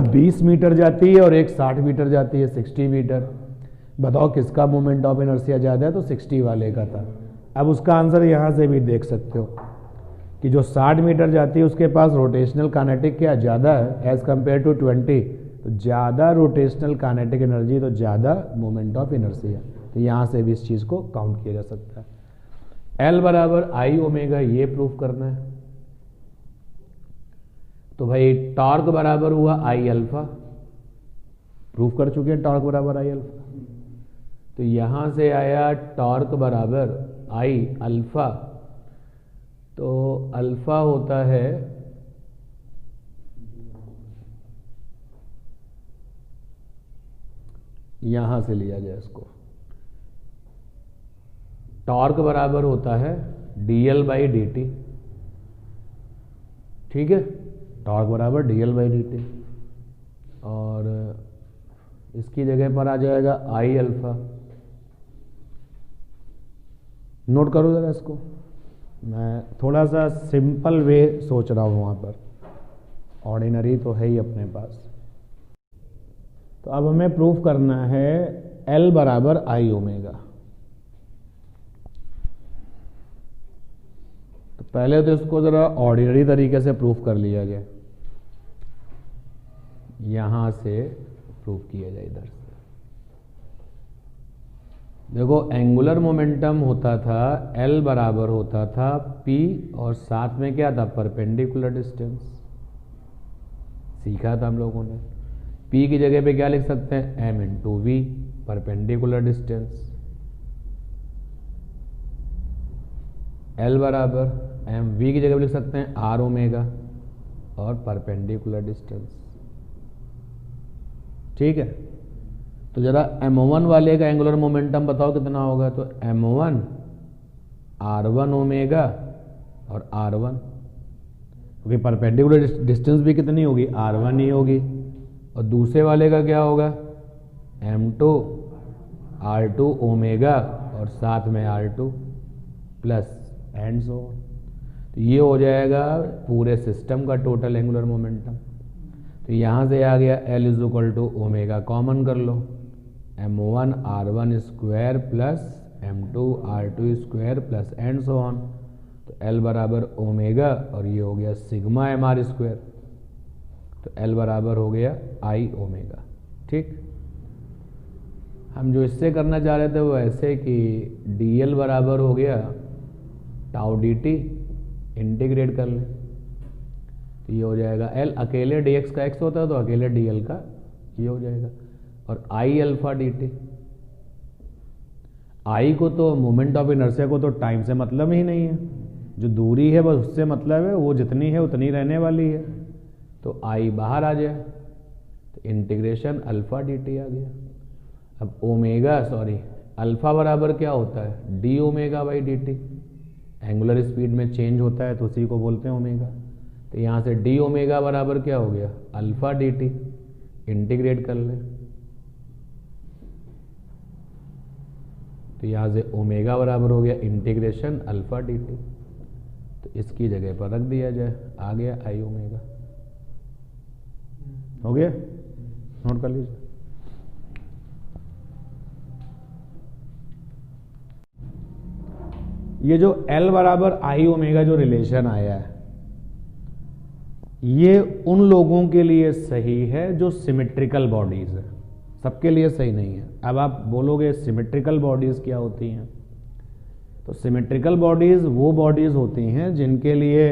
20 मीटर जाती है और एक 60 मीटर जाती है, 60 मीटर। बताओ किसका मोमेंट ऑफ इनर्शिया ज़्यादा है, तो 60 वाले का था। अब उसका आंसर यहाँ से भी देख सकते हो कि जो 60 मीटर जाती है उसके पास रोटेशनल काइनेटिक क्या ज़्यादा है एज़ कम्पेयर टू 20, तो ज़्यादा रोटेशनल काइनेटिक एनर्जी तो ज़्यादा मोमेंट ऑफ इनर्शिया। तो यहाँ से भी इस चीज़ को काउंट किया जा सकता है। एल बराबर आई ओमेगा ये प्रूफ करना है। तो भाई टॉर्क बराबर हुआ आई अल्फा, प्रूफ कर चुके हैं टॉर्क बराबर आई अल्फा। तो यहां से आया टॉर्क बराबर आई अल्फा, तो अल्फा होता है यहां से लिया जाए इसको, टॉर्क बराबर होता है dl बाई डी टी। ठीक है, टॉर्क बराबर dl बाई डी टी, और इसकी जगह पर आ जाएगा आई अल्फा। नोट करो जरा इसको, मैं थोड़ा सा सिंपल वे सोच रहा हूं वहां पर, ऑर्डिनरी तो है ही अपने पास। तो अब हमें प्रूफ करना है L बराबर आई ओमेगा। तो पहले तो इसको जरा ऑर्डिनरी तरीके से प्रूफ कर लिया जाए, यहां से प्रूफ किया जाए। इधर से देखो एंगुलर मोमेंटम होता था L बराबर होता था P, और साथ में क्या था, परपेंडिकुलर डिस्टेंस। सीखा था हम लोगों ने। P की जगह पे क्या लिख सकते हैं, m into V, perpendicular distance. L बराबर m, v की जगह पे लिख सकते हैं r ओमेगा और परपेंडिकुलर डिस्टेंस। ठीक है, तो जरा m1 वाले का एंगुलर मोमेंटम बताओ कितना होगा। तो m1 r1 ओमेगा और r1, क्योंकि परपेंडिकुलर डिस्टेंस भी कितनी होगी, r1 ही होगी। और दूसरे वाले का क्या होगा, m2 r2 ओमेगा और साथ में r2 plus and so on. तो ये हो जाएगा पूरे सिस्टम का टोटल एंगुलर मोमेंटम। तो यहाँ से आ गया L is equal to omega, common कर लो, m1 r1 square plus m2 r2 square plus and so on. तो L बराबर ओमेगा और ये हो गया सिग्मा mr स्क्वायर। तो L बराबर हो गया आई ओमेगा। ठीक, हम जो इससे करना चाह रहे थे वो ऐसे कि dl बराबर हो गया टाउ dt, इंटीग्रेट कर लें। तो ये हो जाएगा L, अकेले dx का x होता है तो अकेले dl का ये हो जाएगा, और आई अल्फा डी टी। आई को तो मोमेंट ऑफ इनर्शिया को तो टाइम से मतलब ही नहीं है, जो दूरी है बस उससे मतलब है, वो जितनी है उतनी रहने वाली है। तो आई बाहर आ जाए, तो इंटीग्रेशन अल्फा डी टी आ गया। अब ओमेगा सॉरी अल्फा बराबर क्या होता है, D omega by D T. Angular speed में चेंज होता है तो उसी को बोलते हैं ओमेगा। तो यहाँ से डी ओमेगा बराबर क्या हो गया, अल्फा डी टी, इंटीग्रेट कर लें। तो यहाँ से ओमेगा बराबर हो गया इंटीग्रेशन अल्फा डी टी। तो इसकी जगह पर रख दिया जाए, आ गया आई ओमेगा। हो गया, नोट कर लीजिए। ये जो L बराबर आई ओमेगा जो रिलेशन आया है, ये उन लोगों के लिए सही है जो सिमेट्रिकल बॉडीज है, सबके लिए सही नहीं है। अब आप बोलोगे सिमेट्रिकल बॉडीज क्या होती हैं, तो सिमेट्रिकल बॉडीज वो बॉडीज होती हैं जिनके लिए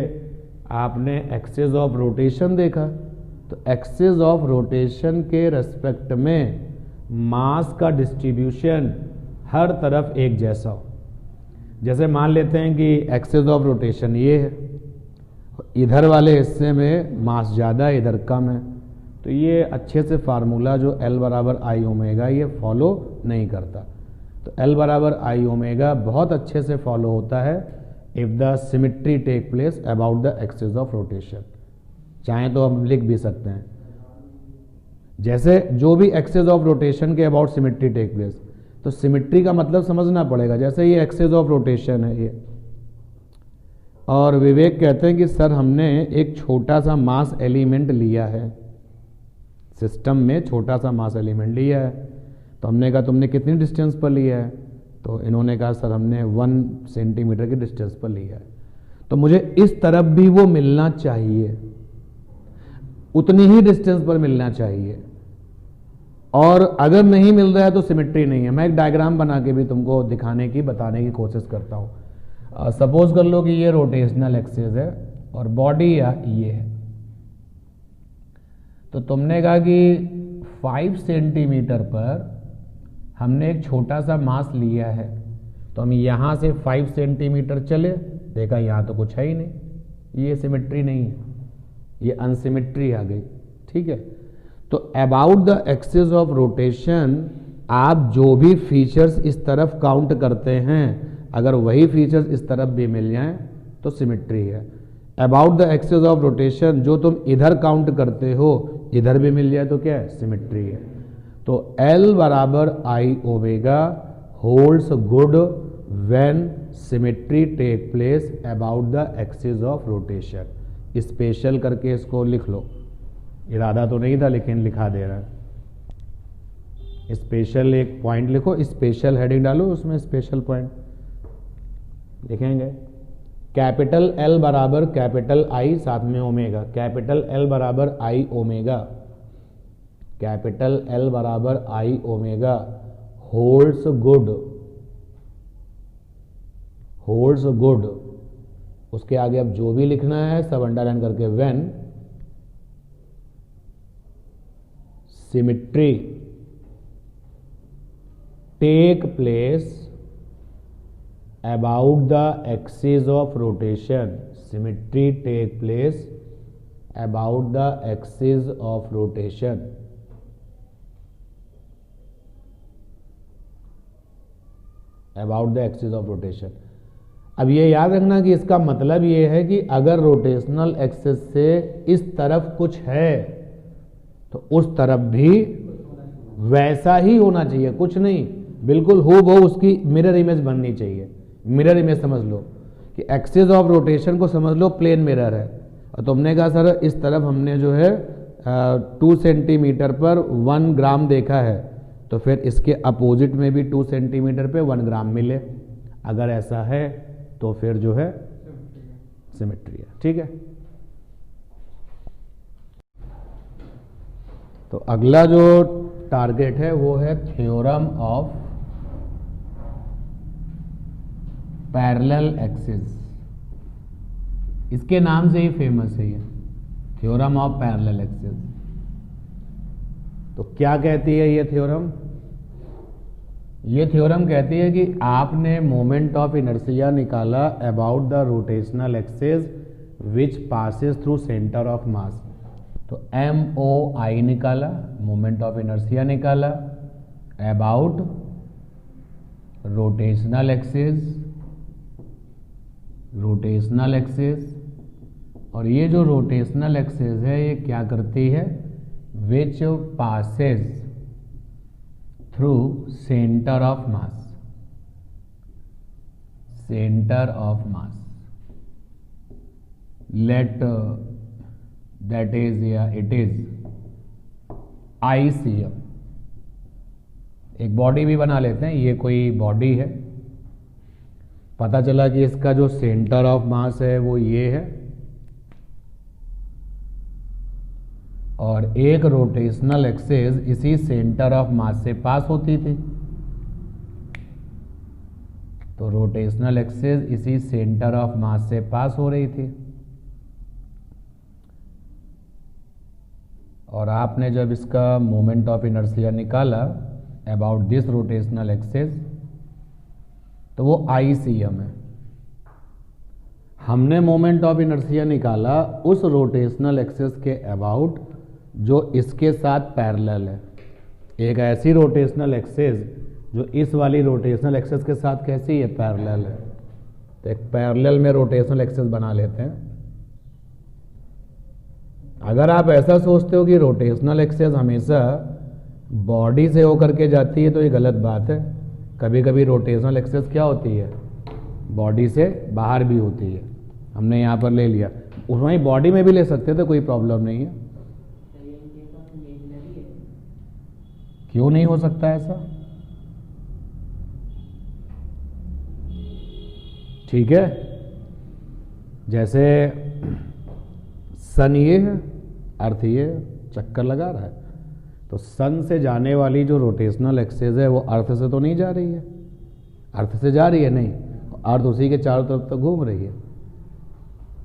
आपने एक्सिस ऑफ रोटेशन देखा। तो एक्सिस ऑफ रोटेशन के रेस्पेक्ट में मास का डिस्ट्रीब्यूशन हर तरफ एक जैसा हो। जैसे मान लेते हैं कि एक्सिस ऑफ रोटेशन ये है, इधर वाले हिस्से में मास ज़्यादा है, इधर कम है, तो ये अच्छे से फार्मूला जो L बराबर आई ओमेगा ये फॉलो नहीं करता। तो L बराबर आई ओमेगा बहुत अच्छे से फॉलो होता है if the symmetry take place about the axis of rotation. चाहे तो हम लिख भी सकते हैं, जैसे जो भी एक्सिस ऑफ रोटेशन के अबाउट सिमेट्री टेक प्लेस, तो सिमेट्री का मतलब समझना पड़ेगा। जैसे ये एक्सिस ऑफ रोटेशन है ये, और विवेक कहते हैं कि सर हमने एक छोटा सा मास एलिमेंट लिया है, सिस्टम में छोटा सा मास एलिमेंट लिया है। तो हमने कहा तुमने कितनी डिस्टेंस पर लिया है? तो इन्होंने कहा सर हमने 1 सेंटीमीटर की डिस्टेंस पर लिया है। तो मुझे इस तरफ भी वो मिलना चाहिए, उतनी ही डिस्टेंस पर मिलना चाहिए, और अगर नहीं मिल रहा है तो सिमेट्री नहीं है। मैं एक डायग्राम बना के भी तुमको दिखाने की बताने की कोशिश करता हूँ। सपोज कर लो कि ये रोटेशनल एक्सिस है और बॉडी ये है। तो तुमने कहा कि 5 सेंटीमीटर पर हमने एक छोटा सा मास लिया है, तो हम यहाँ से 5 सेंटीमीटर चले, देखा यहाँ तो कुछ है ही नहीं, ये सिमेट्री नहीं है, ये अनसिमेट्री आ गई। ठीक है, तो about the axis of rotation आप जो भी फीचर्स इस तरफ काउंट करते हैं, अगर वही फीचर्स इस तरफ भी मिल जाएं तो सिमेट्री है। About the axis of rotation जो तुम इधर काउंट करते हो इधर भी मिल जाए तो क्या है? सिमेट्री है। तो L बराबर I omega holds good when symmetry take place about the axis of rotation. Special करके इसको लिख लो, इरादा तो नहीं था लेकिन लिखा दे रहा है। स्पेशल एक पॉइंट लिखो, स्पेशल हेडिंग डालो, उसमें स्पेशल पॉइंट लिखेंगे। कैपिटल L बराबर कैपिटल I साथ में ओमेगा, कैपिटल L बराबर आई ओमेगा, कैपिटल L बराबर I omega holds good, holds good. उसके आगे अब जो भी लिखना है सब अंडरलाइन करके, when symmetry take place about the axis of rotation, symmetry take place about the axis of rotation. About the axis of rotation. अब ये याद रखना कि इसका मतलब ये है कि अगर रोटेशनल एक्सिस से इस तरफ कुछ है तो उस तरफ भी वैसा ही होना चाहिए, कुछ नहीं, बिल्कुल हूबहू उसकी मिरर इमेज बननी चाहिए। मिरर इमेज समझ लो कि एक्सिस ऑफ रोटेशन को समझ लो प्लेन मिरर है, और तुमने कहा सर इस तरफ हमने जो है 2 सेंटीमीटर पर 1 ग्राम देखा है, तो फिर इसके अपोजिट में भी 2 सेंटीमीटर पे 1 ग्राम मिले। अगर ऐसा है तो फिर जो है सिमेट्री है। ठीक है, तो अगला जो टारगेट है वो है थ्योरम ऑफ पैरेलल एक्सिस। इसके नाम से ही फेमस है ये, थ्योरम ऑफ पैरेलल एक्सिस। तो क्या कहती है ये थ्योरम? ये थ्योरम कहती है कि आपने मोमेंट ऑफ इनर्शिया निकाला about the rotational axis which passes through centre of मास। तो MOI निकाला, मोमेंट ऑफ इनर्शिया निकाला about rotational axis, rotational axis. और ये जो रोटेशनल एक्सिस है ये क्या करती है? विच passes through centre of mass, centre of mass. Let that is या इट इज ICM। एक बॉडी भी बना लेते हैं, ये कोई बॉडी है, पता चला कि इसका जो सेंटर ऑफ मास है वो ये है, और एक रोटेशनल एक्सिस इसी सेंटर ऑफ मास से पास होती थी। तो रोटेशनल एक्सिस इसी सेंटर ऑफ मास से पास हो रही थी, और आपने जब इसका मोमेंट ऑफ इनर्शिया निकाला अबाउट दिस रोटेशनल एक्सिस तो वो ICM है। हमने मोमेंट ऑफ इनर्शिया निकाला उस रोटेशनल एक्सिस के अबाउट जो इसके साथ पैरेलल है। एक ऐसी रोटेशनल एक्सिस जो इस वाली रोटेशनल एक्सिस के साथ कैसी है? पैरेलल है। तो एक पैरेलल में रोटेशनल एक्सिस बना लेते हैं। अगर आप ऐसा सोचते हो कि रोटेशनल एक्सिस हमेशा बॉडी से होकर के जाती है तो ये गलत बात है। कभी कभी रोटेशनल एक्सिस क्या होती है? बॉडी से बाहर भी होती है। हमने यहाँ पर ले लिया, वहीं बॉडी में भी ले सकते थे, कोई प्रॉब्लम नहीं है। क्यों नहीं हो सकता ऐसा? ठीक है, जैसे सन ये है, अर्थ ये चक्कर लगा रहा है, तो सन से जाने वाली जो रोटेशनल एक्सेस है वो अर्थ से तो नहीं जा रही है, अर्थ से जा रही है नहीं, अर्थ उसी के चारों तरफ तक घूम रही है।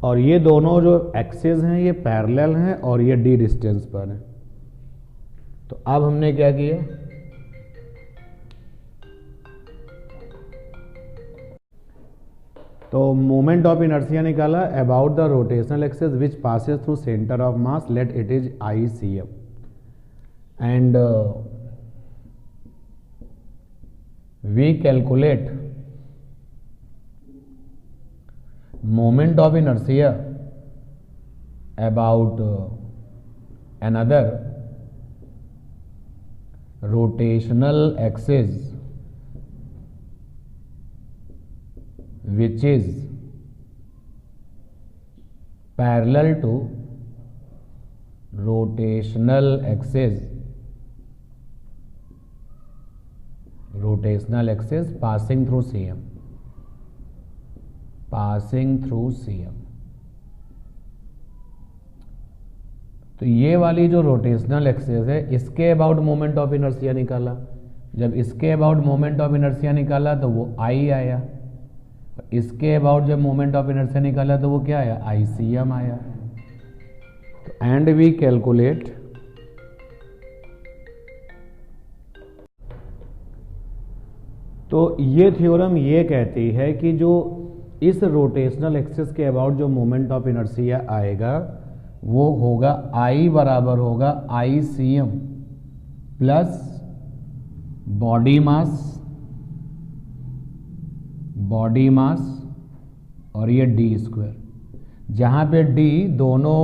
और ये दोनों जो एक्सेस हैं ये पैरेलल हैं और ये डी डिस्टेंस पर हैं। तो अब हमने क्या किया, तो मोमेंट ऑफ इनर्शिया निकाला about the rotational axes which passes through centre of mass, let it is ICM, and we calculate moment of inertia about another rotational axis which is parallel to rotational axis passing through CM, passing through CM। तो ये वाली जो rotational access है इसके about moment of inertia निकाला, जब इसके about moment of inertia निकाला तो वो I आया, इसके अबाउट जब मोमेंट ऑफ इनर्शिया निकाला तो वो क्या आया, ICM आया। तो एंड वी कैलकुलेट तो ये थ्योरम ये कहती है कि जो इस रोटेशनल एक्सिस के अबाउट जो मोमेंट ऑफ इनर्शिया आएगा वो होगा I बराबर होगा ICM प्लस बॉडी मास और ये d², जहां पे d दोनों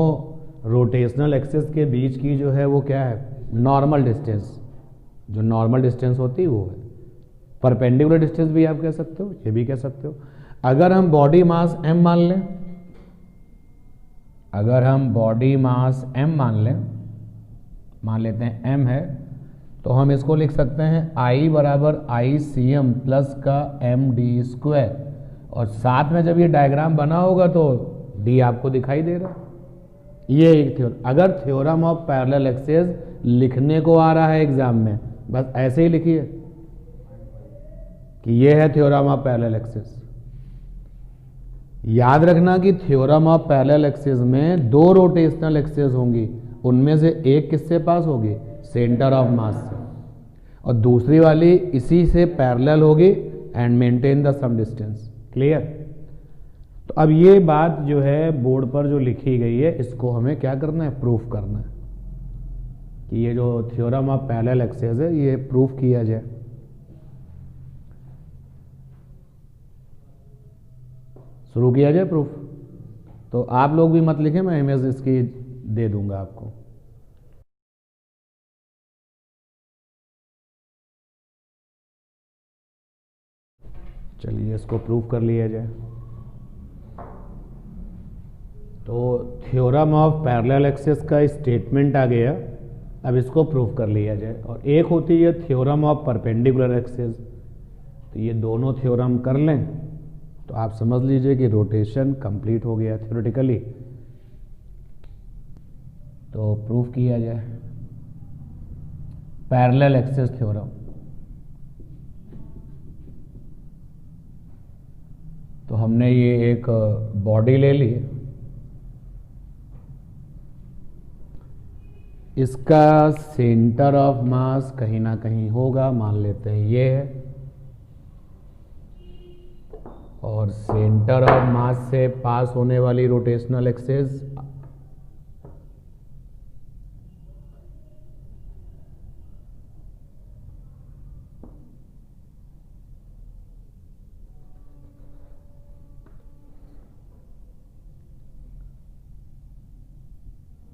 रोटेशनल एक्सिस के बीच की जो है वो क्या है, नॉर्मल डिस्टेंस, जो नॉर्मल डिस्टेंस होती है वो है। परपेंडिकुलर डिस्टेंस भी आप कह सकते हो, ये भी कह सकते हो। अगर हम बॉडी मास m मान लें, अगर हम बॉडी मास m मान लेते हैं m है, तो हम इसको लिख सकते हैं I बराबर ICM प्लस का md², और साथ में जब ये डायग्राम बना होगा तो d आपको दिखाई दे रहा है। ये एक थ्योरम, अगर थ्योरम ऑफ पैरेलल एक्सेस लिखने को आ रहा है एग्जाम में, बस ऐसे ही लिखिए कि ये है थ्योरम ऑफ पैरेलल एक्सेस। याद रखना कि थ्योरम ऑफ पैरेलल एक्सेस में दो रोटेशनल एक्सेस होंगी, उनमें से एक किससे पास होगी, सेंटर ऑफ मास से, और दूसरी वाली इसी से पैरेलल होगी and maintain the same distance. Clear? तो अब ये बात जो है बोर्ड पर जो लिखी गई है इसको हमें क्या करना है, प्रूफ करना है कि ये जो थ्योरम ऑफ पैरेलल एक्सेस है ये प्रूफ किया जाए। शुरू किया जाए प्रूफ। तो आप लोग भी मत लिखें, मैं इमेज इसकी दे दूंगा आपको। चलिए इसको प्रूफ कर लिया जाए। तो थ्योरम ऑफ पैरेलल एक्सेस का स्टेटमेंट आ गया, अब इसको प्रूफ कर लिया जाए। और एक होती है थ्योरम ऑफ परपेंडिकुलर एक्सेस, तो ये दोनों थ्योरम कर लें तो आप समझ लीजिए कि रोटेशन कंप्लीट हो गया थ्योरेटिकली। तो प्रूफ किया जाए पैरेलल एक्सेस थ्योरम। तो हमने ये एक बॉडी ले ली, इसका सेंटर ऑफ मास कहीं ना कहीं होगा, मान लेते हैं ये है, और सेंटर ऑफ मास से पास होने वाली रोटेशनल एक्सेस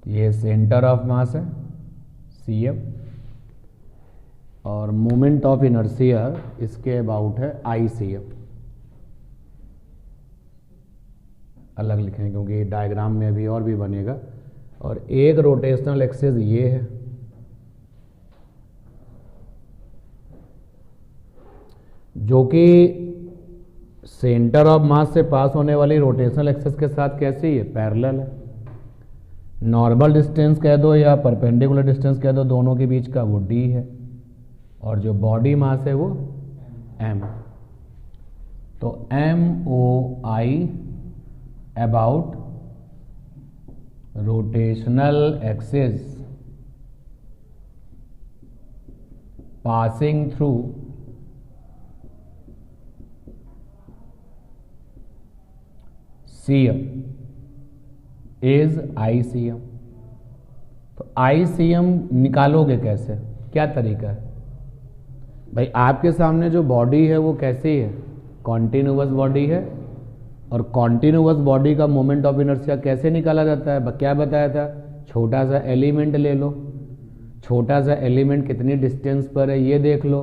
ये सेंटर ऑफ मास है CM, और मोमेंट ऑफ इनर्शिया इसके अबाउट है ICM। अलग लिखें क्योंकि डायग्राम में अभी और भी बनेगा। और एक रोटेशनल एक्सिस ये है, जो कि सेंटर ऑफ मास से पास होने वाली रोटेशनल एक्सिस के साथ कैसी है, पैरेलल है। नॉर्मल डिस्टेंस कह दो या परपेंडिकुलर डिस्टेंस कह दो, दोनों के बीच का वो d है, और जो बॉडी मास है वो m। तो MOI about rotational axis passing through CM is ICM। तो ICM निकालोगे कैसे, क्या तरीका है भाई? आपके सामने जो बॉडी है वो कैसी है, कॉन्टिन्यूअस बॉडी है, और कॉन्टिन्यूअस बॉडी का मोमेंट ऑफ इनर्शिया कैसे निकाला जाता है, क्या बताया था? छोटा सा एलिमेंट ले लो, छोटा सा एलिमेंट कितनी डिस्टेंस पर है ये देख लो,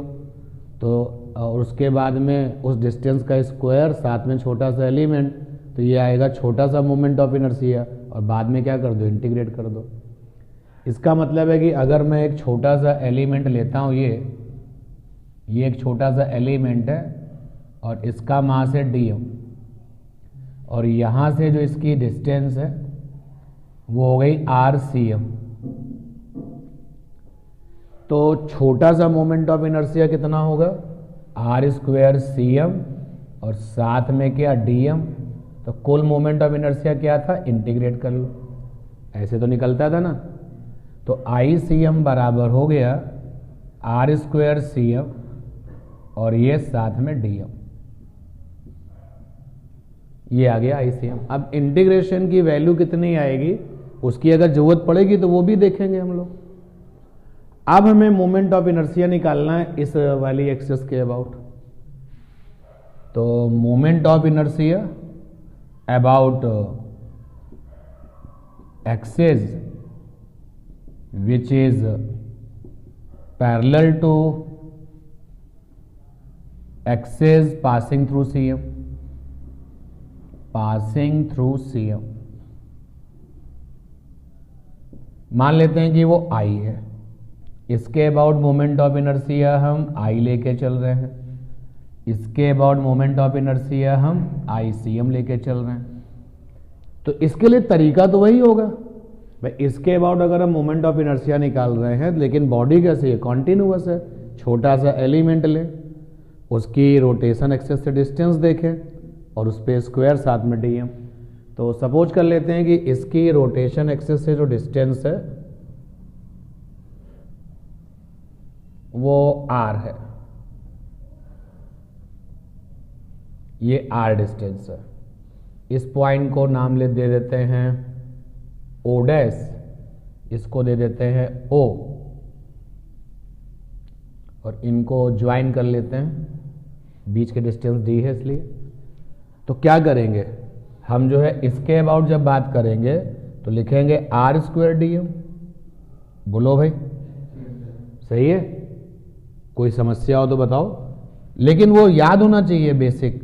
तो और उसके बाद में उस डिस्टेंस का स्क्वायर साथ में छोटा सा एलिमेंट, तो ये आएगा छोटा सा मोमेंट ऑफ इनर्शिया, और बाद में क्या कर दो, इंटीग्रेट कर दो। इसका मतलब है कि अगर मैं एक छोटा सा एलिमेंट लेता हूँ, ये एक छोटा सा एलिमेंट है और इसका मास है dm, और यहाँ से जो इसकी डिस्टेंस है वो हो गई RCM। तो छोटा सा मोमेंट ऑफ इनर्शिया कितना होगा, R² CM, और साथ में क्या dm। तो कुल मोमेंट ऑफ इनर्शिया क्या था, इंटीग्रेट कर लो, ऐसे तो निकलता था ना। तो ICM बराबर हो गया R² CM और ये साथ में dm, ये आ गया ICM। अब इंटीग्रेशन की वैल्यू कितनी आएगी उसकी अगर जरूरत पड़ेगी तो वो भी देखेंगे हम लोग। अब हमें मोमेंट ऑफ इनर्शिया निकालना है इस वाली एक्सिस के अबाउट। तो moment of inertia about axis which is parallel to axis passing through CM, passing through CM। मान लेते हैं कि वो I है, इसके अबाउट मोमेंट ऑफ इनर्शिया हम I लेके चल रहे हैं, इसके अबाउट मोमेंट ऑफ इनर्शिया हम ICM लेके चल रहे हैं। तो इसके लिए तरीका तो वही होगा भाई, इसके अबाउट अगर हम मोमेंट ऑफ इनर्शिया निकाल रहे हैं, लेकिन बॉडी कैसी है, कॉन्टिन्यूअस है, छोटा सा एलिमेंट लें, उसकी रोटेशन एक्सिस से डिस्टेंस देखें और उस पर स्क्वायर साथ में dm। तो सपोज कर लेते हैं कि इसकी रोटेशन एक्सिस से जो डिस्टेंस है वो r है, ये r डिस्टेंस है। इस पॉइंट को नाम दे देते हैं O डैश, इसको दे देते हैं O, और इनको ज्वाइन कर लेते हैं, बीच के डिस्टेंस d है इसलिए। तो क्या करेंगे हम, जो है इसके अबाउट जब बात करेंगे तो लिखेंगे R² dm। बोलो भाई, सही है? कोई समस्या हो तो बताओ। लेकिन वो याद होना चाहिए बेसिक,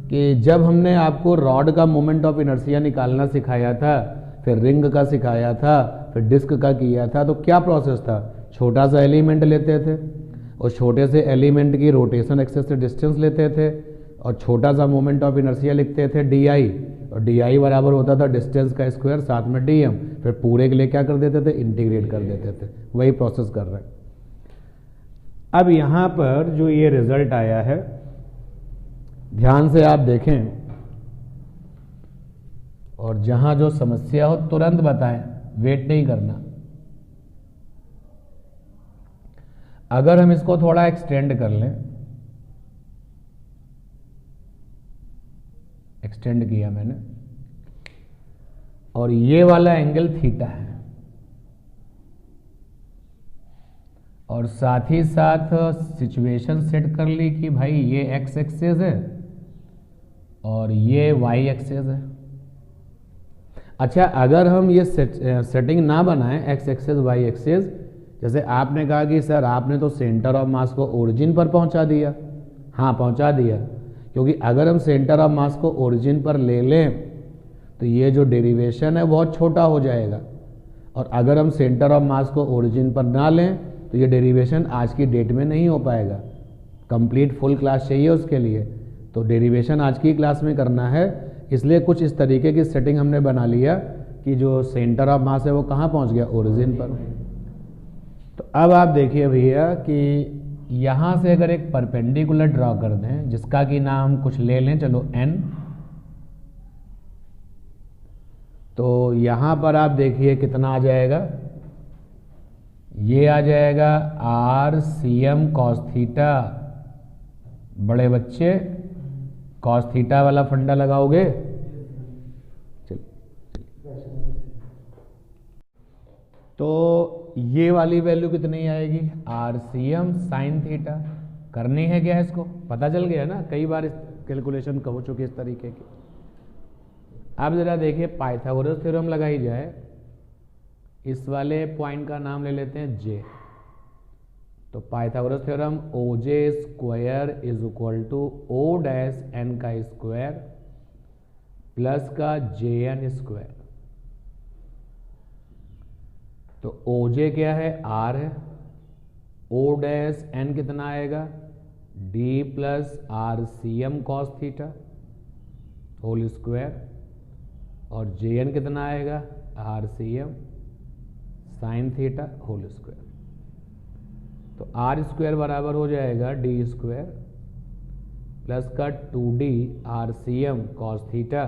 कि जब हमने आपको रॉड का मोमेंट ऑफ इनर्शिया निकालना सिखाया था, फिर रिंग का सिखाया था, फिर डिस्क का किया था, तो क्या प्रोसेस था, छोटा सा एलिमेंट लेते थे और छोटे से एलिमेंट की रोटेशन एक्सिस से डिस्टेंस लेते थे और छोटा सा मोमेंट ऑफ इनर्शिया लिखते थे DI, और DI बराबर होता था डिस्टेंस का स्क्वायर साथ में dm, फिर पूरे के लिए क्या कर देते थे, इंटीग्रेट कर देते थे। वही प्रोसेस कर रहे हैं। अब यहाँ पर जो ये रिजल्ट आया है, ध्यान से आप देखें और जहां जो समस्या हो तुरंत बताएं, वेट नहीं करना। अगर हम इसको थोड़ा एक्सटेंड कर लें, एक्सटेंड किया मैंने, और ये वाला एंगल थीटा है, और साथ ही साथ सिचुएशन सेट कर ली कि भाई ये एक्स एक्सिस है और ये वाई एक्सिस है। अच्छा, अगर हम ये सेटिंग ना बनाएं एक्स एक्सिस वाई एक्सिस, जैसे आपने कहा कि सर आपने तो सेंटर ऑफ मास को ओरिजिन पर पहुंचा दिया। हाँ, पहुंचा दिया, क्योंकि अगर हम सेंटर ऑफ मास को ओरिजिन पर ले लें तो ये जो डेरिवेशन है बहुत छोटा हो जाएगा। और अगर हम सेंटर ऑफ मास को ओरिजिन पर ना लें तो ये डेरिवेशन आज की डेट में नहीं हो पाएगा। कंप्लीट फुल क्लास चाहिए उसके लिए, तो डेरिवेशन आज की क्लास में करना है। इसलिए कुछ इस तरीके की सेटिंग हमने बना लिया कि जो सेंटर ऑफ मास है वो कहाँ पहुँच गया, ओरिजिन पर। तो अब आप देखिए भैया कि यहाँ से अगर एक परपेंडिकुलर ड्रॉ कर दें जिसका कि नाम कुछ ले लें, चलो n, तो यहाँ पर आप देखिए कितना आ जाएगा, ये आ जाएगा R C M cos theta. बड़े बच्चे कॉस थीटा वाला फंडा लगाओगे? तो ये वाली वैल्यू कितनी आएगी, R C M sine theta. करनी है क्या इसको, पता चल गया ना, कई बार इस कैलकुलेशन हो चुकी इस तरीके की। अब जरा देखिए पाइथागोरस थ्योरम लगाई जाए, इस वाले पॉइंट का नाम ले लेते हैं जे। तो Pythagoras theorem O J square is equal to O dash N का स्क्वायर प्लस का जे एन स्क्वायर। तो ओ जे क्या है, आर है, ओ डैश एन कितना आएगा, D plus R C M cos theta whole square, और जे एन कितना आएगा, R C M sine theta whole square. तो आर स्क्वायर बराबर हो जाएगा डी स्क्वायर प्लस का 2d R C M cos theta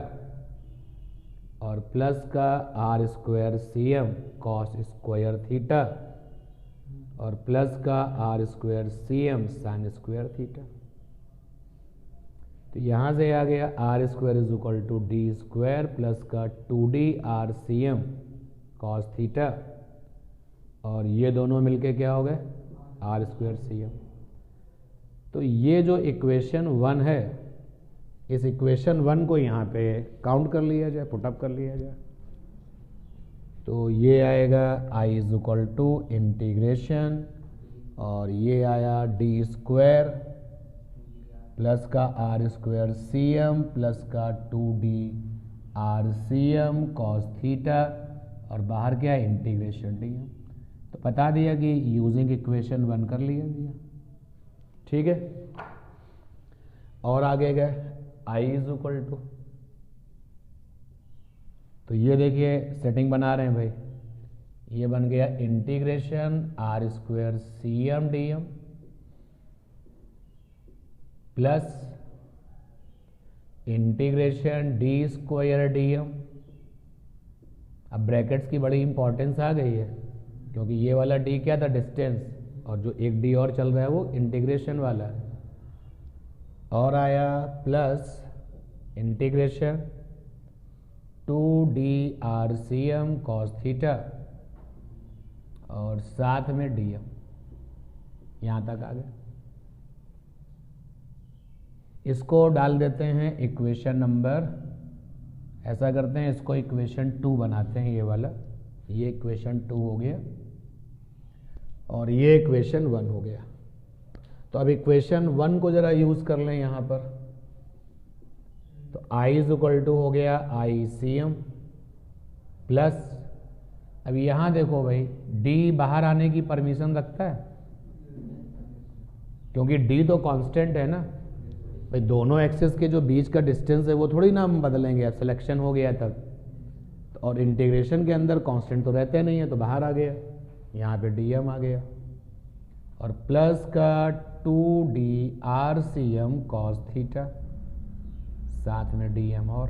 और प्लस का R square C M cos square theta और प्लस का R square C M sine square theta. तो यहाँ से आ गया R square is equal to D square plus का 2d R C M cos theta और ये दोनों मिलके क्या हो गए, आर स्क्वायर सी एम। तो ये जो इक्वेशन 1 है, इस इक्वेशन 1 को यहाँ पे काउंट कर लिया जाए, पुटअप कर लिया जाए। तो ये आएगा I is equal to integration और ये आया डी स्क्वायर प्लस का R square C M plus का 2d R C M cos theta और बाहर क्या है, इंटीग्रेशन डी एम। तो बता दिया कि यूजिंग इक्वेशन 1 कर लिया भैया, ठीक है। और आगे गए आई इज इक्वल टू, तो ये देखिए सेटिंग बना रहे हैं भाई, ये बन गया integration R square C M D M plus integration D square D M. अब ब्रैकेट्स की बड़ी इंपॉर्टेंस आ गई है क्योंकि ये वाला डी क्या था, डिस्टेंस, और जो एक डी और चल रहा है वो इंटीग्रेशन वाला है। और आया plus integration 2d R C M cos theta और साथ में डी एम, यहाँ तक आ गया। इसको डाल देते हैं इक्वेशन नंबर, ऐसा करते हैं इसको इक्वेशन 2 बनाते हैं, ये वाला, ये इक्वेशन 2 हो गया और ये इक्वेशन 1 हो गया। तो अब इक्वेशन 1 को जरा यूज कर लें यहाँ पर, तो आई इज इक्वल टू हो गया आई सी एम प्लस, अब यहाँ देखो भाई डी बाहर आने की परमिशन रखता है क्योंकि डी तो कांस्टेंट है ना भाई, दोनों एक्सिस के जो बीच का डिस्टेंस है वो थोड़ी ना हम बदलेंगे, अब सिलेक्शन हो गया तब। और इंटीग्रेशन के अंदर कांस्टेंट तो रहते नहीं है, तो बाहर आ गया, यहाँ पे डी एम आ गया और प्लस का 2d R C M cos theta साथ में डी एम। और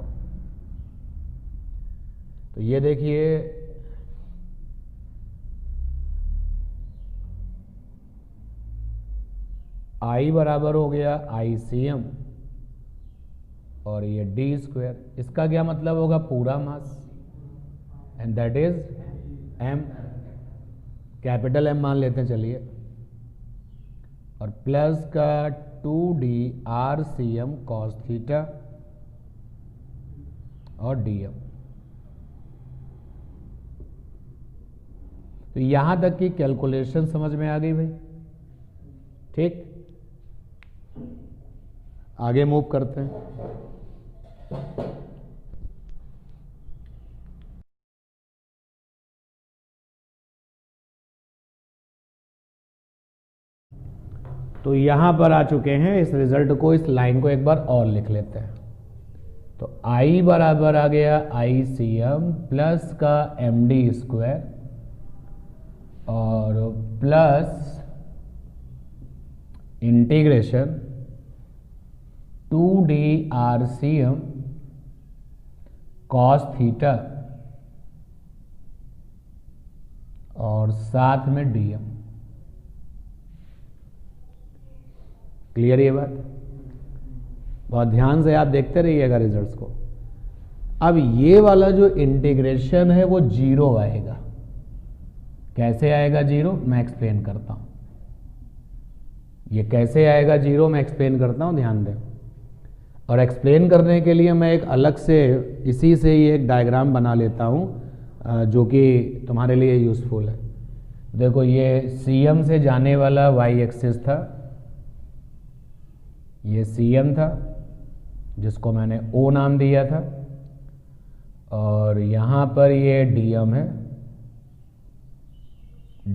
तो ये देखिए आई बराबर हो गया आई सी एम और ये डी स्क्वायर, इसका क्या मतलब होगा, पूरा mass, and that is M, capital M मान लेते हैं चलिए, और प्लस का 2d R C M cos theta और डी एम। तो यहां तक की कैलकुलेशन समझ में आ गई भाई, ठीक। आगे मूव करते हैं। तो यहां पर आ चुके हैं। इस रिजल्ट को, इस लाइन को एक बार और लिख लेते हैं। तो I बराबर आ गया ICM प्लस का MD स्क्वायर और plus integration 2D RCM cos theta और साथ में DM। क्लियर ये बात? बहुत ध्यान से आप देखते रहिएगा रिजल्ट्स को। अब ये वाला जो इंटीग्रेशन है वो जीरो आएगा। कैसे आएगा जीरो, मैं एक्सप्लेन करता हूं। ये कैसे आएगा जीरो, मैं एक्सप्लेन करता हूं, ध्यान दें। और एक्सप्लेन करने के लिए मैं एक अलग से इसी से ही एक डायग्राम बना लेता हूं जो कि तुम्हारे लिए यूजफुल है। देखो, ये CM से जाने वाला y एक्सिस था, ये CM था जिसको मैंने O नाम दिया था, और यहां पर ये DM है,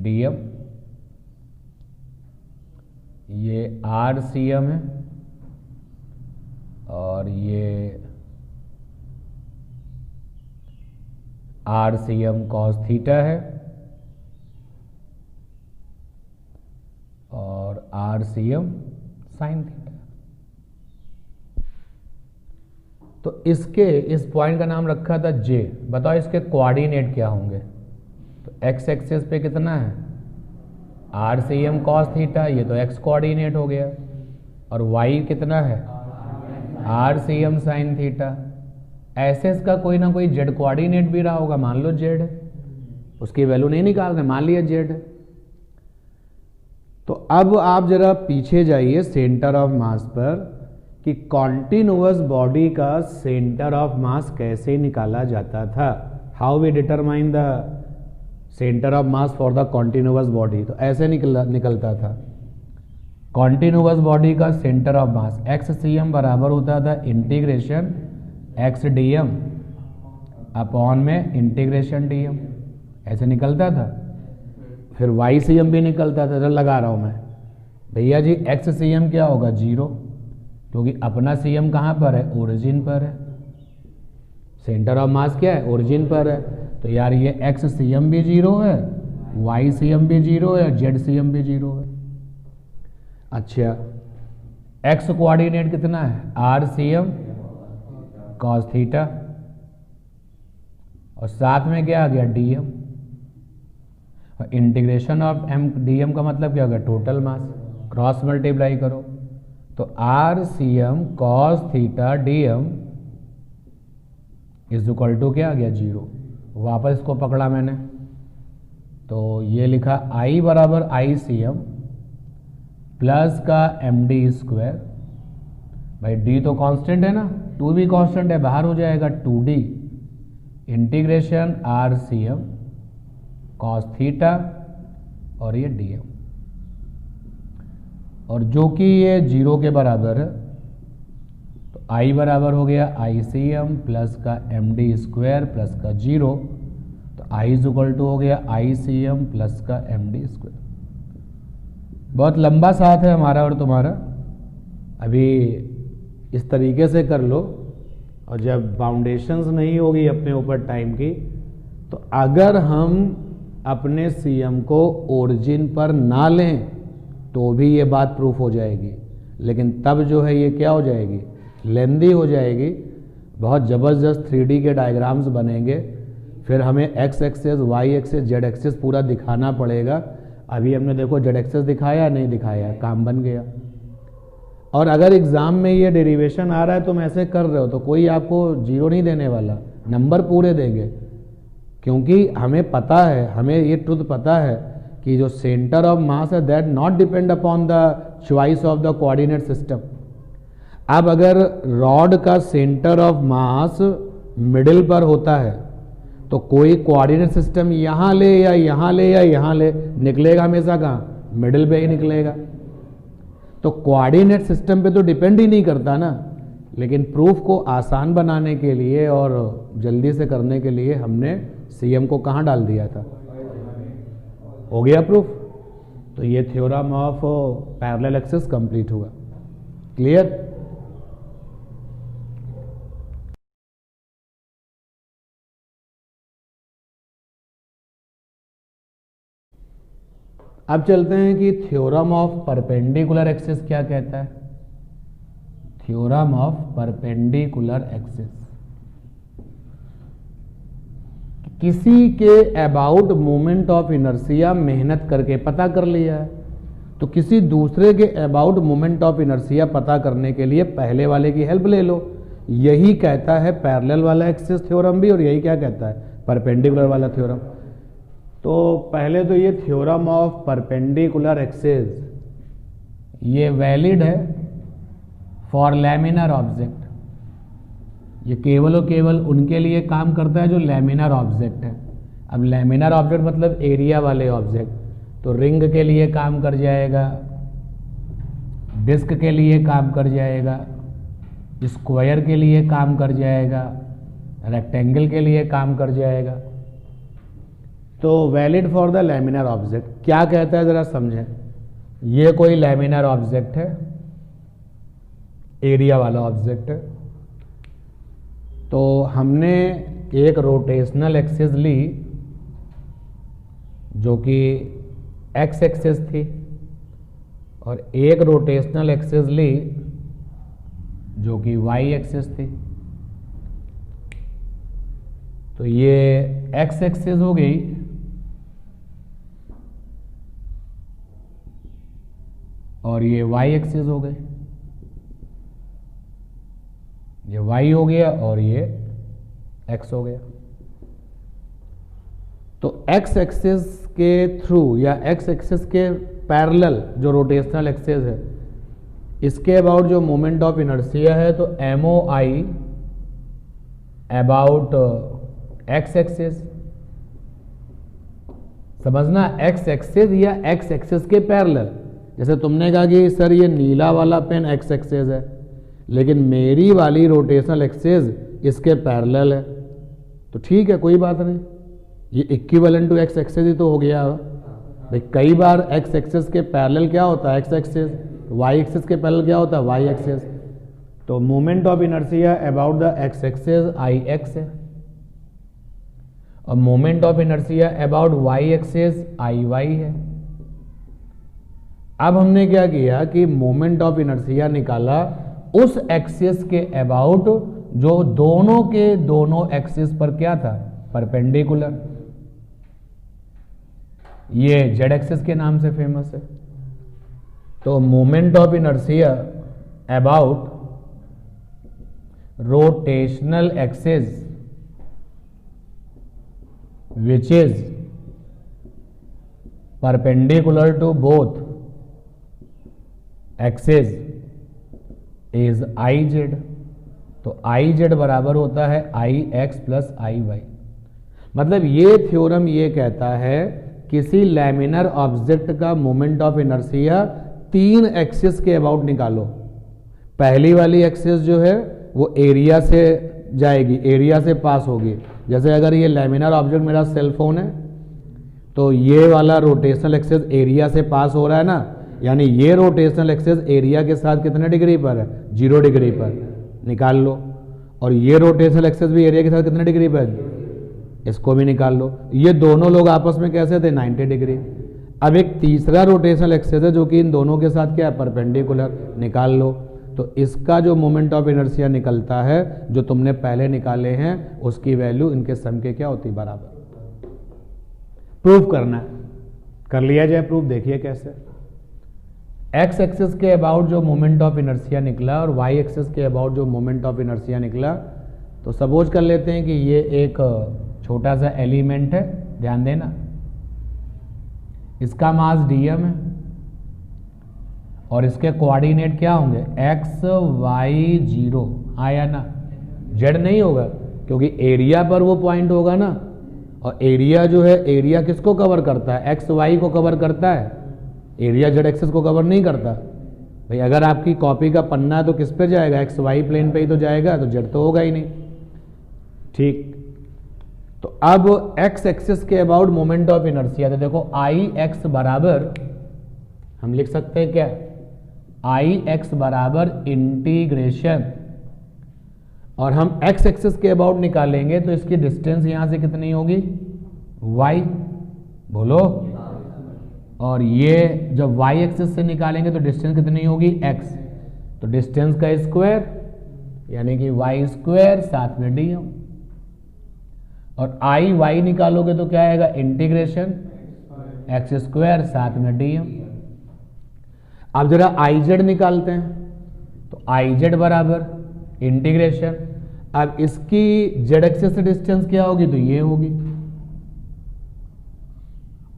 DM, ये RCM है, और ये RCM cos थीटा है, और RCM sin थीटा। तो इसके, इस पॉइंट का नाम रखा था J। बताओ इसके कोऑर्डिनेट क्या होंगे? तो x एक्सिस पे कितना है? RCM cos थीटा, ये तो x कोऑर्डिनेट हो गया, और y कितना है? RCM sin theta. ऐसे इसका कोई ना कोई z कोऑर्डिनेट भी रहा होगा, मान लो z है, उसकी वैल्यू नहीं निकाल रहे, मान लिया z है। तो अब आप जरा पीछे जाइए सेंटर ऑफ मास पर, कि कॉन्टिन्यूअस बॉडी का सेंटर ऑफ मास कैसे निकाला जाता था। How we determine the centre of mass for the continuous body. तो ऐसे निकलता था। कॉन्टिन्यूअस बॉडी का सेंटर ऑफ मास XCM बराबर होता था इंटीग्रेशन XDM अपॉन में इंटीग्रेशन DM। ऐसे निकलता था। फिर YCM भी निकलता था। लगा रहा हूं मैं, भैया जी XCM क्या होगा? जीरो, क्योंकि अपना CM कहां पर है? ओरिजिन पर है। सेंटर ऑफ मास क्या है? ओरिजिन पर है। तो यार ये XCM भी जीरो है, YCM भी जीरो है, ZCM भी जीरो है। अच्छा, x कोऑर्डिनेट कितना है? RCM cos थीटा, और साथ में क्या आ गया? DM। और इंटीग्रेशन ऑफ DM का मतलब क्या होगा? टोटल मास, क्रॉस मल्टीप्लाई करो। तो RCM cos theta DM is equal to क्या आ गया? जीरो। वापस इसको पकड़ा मैंने, तो ये लिखा I बराबर ICM प्लस का MD स्क्वायर। भाई D तो कांस्टेंट है ना, 2 भी कांस्टेंट है, बाहर हो जाएगा 2D integration RCM cos theta और ये DM, और जो कि ये जीरो के बराबर है। तो I बराबर हो गया ICM प्लस का MD स्क्वायर प्लस का जीरो। तो I इज इक्वल टू हो गया ICM प्लस का MD स्क्वायर। बहुत लंबा साथ है हमारा और तुम्हारा, अभी इस तरीके से कर लो। और जब बाउंडेशंस नहीं होगी अपने ऊपर टाइम की, तो अगर हम अपने CM को ओरिजिन पर ना लें तो भी ये बात प्रूफ हो जाएगी, लेकिन तब जो है ये क्या हो जाएगी? लेंदी हो जाएगी। बहुत ज़बरदस्त 3D के डायग्राम्स बनेंगे, फिर हमें x axis, y axis, z axis पूरा दिखाना पड़ेगा। अभी हमने देखो z एक्सिस दिखाया, नहीं दिखाया, काम बन गया। और अगर एग्जाम में ये डेरिवेशन आ रहा है तुम ऐसे कर रहे हो, तो कोई आपको जीरो नहीं देने वाला, नंबर पूरे देंगे, क्योंकि हमें पता है, हमें ये ट्रुथ पता है कि जो सेंटर ऑफ मास है that not depend upon the choice of the coordinate system. अब अगर रॉड का सेंटर ऑफ मास मिडिल पर होता है तो कोई कोऑर्डिनेट सिस्टम यहां ले या यहां ले या यहां ले, निकलेगा हमेशा कहां? मिडिल पे ही निकलेगा। तो कोऑर्डिनेट सिस्टम पे तो डिपेंड ही नहीं करता ना। लेकिन प्रूफ को आसान बनाने के लिए और जल्दी से करने के लिए हमने CM को कहां डाल दिया था? हो गया प्रूफ। तो ये theorem of parallel axis complete हुआ। क्लियर? अब चलते हैं कि थ्योरम ऑफ परपेंडिकुलर एक्सिस क्या कहता है। थ्योरम ऑफ परपेंडिकुलर एक्सिस, किसी के अबाउट मोमेंट ऑफ इनर्शिया मेहनत करके पता कर लिया है, तो किसी दूसरे के अबाउट मोमेंट ऑफ इनर्शिया पता करने के लिए पहले वाले की हेल्प ले लो। यही कहता है पैरेलल वाला एक्सिस थ्योरम भी, और यही क्या कहता है परपेंडिकुलर वाला थ्योरम। तो पहले तो ये थ्योरम ऑफ परपेंडिकुलर एक्सिस ये वैलिड है फॉर लैमिनर ऑब्जेक्ट। ये केवल और केवल उनके लिए काम करता है जो लैमिनर ऑब्जेक्ट है। अब लैमिनर ऑब्जेक्ट मतलब एरिया वाले ऑब्जेक्ट, तो रिंग के लिए काम कर जाएगा, डिस्क के लिए काम कर जाएगा, स्क्वायर के लिए काम कर जाएगा, रेक्टेंगल के लिए काम कर जाएगा। तो valid for the laminar object क्या कहता है जरा समझें। ये कोई लैमिनर ऑब्जेक्ट है, एरिया वाला ऑब्जेक्ट है, तो हमने एक रोटेशनल एक्सिस ली जो कि एक्स एक्सिस थी, और एक रोटेशनल एक्सिस ली जो कि वाई एक्सिस थी। तो ये एक्स एक्सिस हो गई और ये वाई एक्सिस हो गई। ये y हो गया और ये x हो गया। तो x एक्सिस के थ्रू या x एक्सिस के पैरेलल जो रोटेशनल एक्सिस है, इसके अबाउट जो मोमेंट ऑफ इनर्शिया है, तो MOI अबाउट x एक्सिस। समझना, x एक्सिस या x एक्सिस के पैरेलल। जैसे तुमने कहा कि सर ये नीला वाला पेन x एक्सिस है, लेकिन मेरी वाली रोटेशनल एक्सिस इसके पैरेलल है, तो ठीक है कोई बात नहीं, ये इक्विवेलेंट टू एक्स एक्सिस ही तो हो गया। भाई कई बार एक्स एक्सिस के पैरेलल क्या होता है एक्स एक्सिस, वाई एक्सिस के पैरेलल क्या होता है वाई एक्सिस। तो moment of inertia about the X axis I X है, और moment of inertia about Y axis I Y है। अब हमने क्या किया कि मोमेंट ऑफ इनर्शिया निकाला उस एक्सिस के अबाउट जो दोनों के दोनों एक्सिस पर क्या था परपेंडिकुलर। ये जेड एक्सिस के नाम से फेमस है। तो moment of inertia about rotational axis which is perpendicular to both axis is I Z. तो आई जेड बराबर होता है I X plus I Y. मतलब ये थ्योरम ये कहता है किसी लैमिनर ऑब्जेक्ट का मोमेंट ऑफ इनर्शिया 3 एक्सिस के अबाउट निकालो। पहली वाली एक्सिस जो है वो एरिया से जाएगी, एरिया से पास होगी। जैसे अगर ये लैमिनर ऑब्जेक्ट मेरा सेल फोन है, तो ये वाला रोटेशनल एक्सिस एरिया से पास हो रहा है ना, यानी ये रोटेशनल एक्सिस एरिया के साथ कितने डिग्री पर है 0 डिग्री पर, निकाल लो। और ये रोटेशनल एक्सिस भी एरिया के साथ कितने डिग्री पर, इसको भी निकाल लो। ये दोनों लोग आपस में कैसे थे 90 डिग्री। अब एक तीसरा रोटेशनल एक्सिस है जो कि इन दोनों के साथ क्या है परपेंडिकुलर, निकाल लो। तो इसका जो मोमेंट ऑफ इनर्शिया निकलता है जो तुमने पहले निकाले हैं उसकी वैल्यू इनके सम के क्या होती बराबर। प्रूफ करना है, कर लिया जाए प्रूफ। देखिए कैसे। एक्स एक्सिस के अबाउट जो मोमेंट ऑफ इनर्शिया निकला और वाई एक्सिस के अबाउट जो मोमेंट ऑफ इनर्शिया निकला, तो सपोज कर लेते हैं कि ये एक छोटा सा एलिमेंट है, ध्यान देना, इसका मास dm है और इसके कोऑर्डिनेट क्या होंगे x y 0, आया ना, z नहीं होगा क्योंकि एरिया पर वो पॉइंट होगा ना। और एरिया जो है, एरिया किसको कवर करता है x y को कवर करता है, एरिया z एक्सिस को कवर नहीं करता। भाई अगर आपकी कॉपी का पन्ना है तो किस पे जाएगा x y प्लेन पे ही तो जाएगा, तो z तो होगा ही नहीं। ठीक, तो अब x एक्सिस के अबाउट मोमेंट ऑफ इनर्शिया, तो देखो आई एक्स बराबर हम लिख सकते हैं क्या, आई एक्स बराबर इंटीग्रेशन, और हम एक्स एक्सिस के अबाउट निकालेंगे तो इसकी डिस्टेंस यहां से कितनी होगी, वाई, बोलो, और ये जब वाई एक्सिस से निकालेंगे तो डिस्टेंस कितनी होगी, एक्स, तो डिस्टेंस का स्क्वायर यानी कि वाई स्क्वायर साथ में डी एम, और आई वाई निकालोगे तो क्या आएगा, इंटीग्रेशन एक्स स्क्वायर साथ में डी एम। अब जरा आई जेड निकालते हैं, तो आई जेड बराबर इंटीग्रेशन, अब इसकी जेड एक्सिस से डिस्टेंस क्या होगी, तो ये होगी,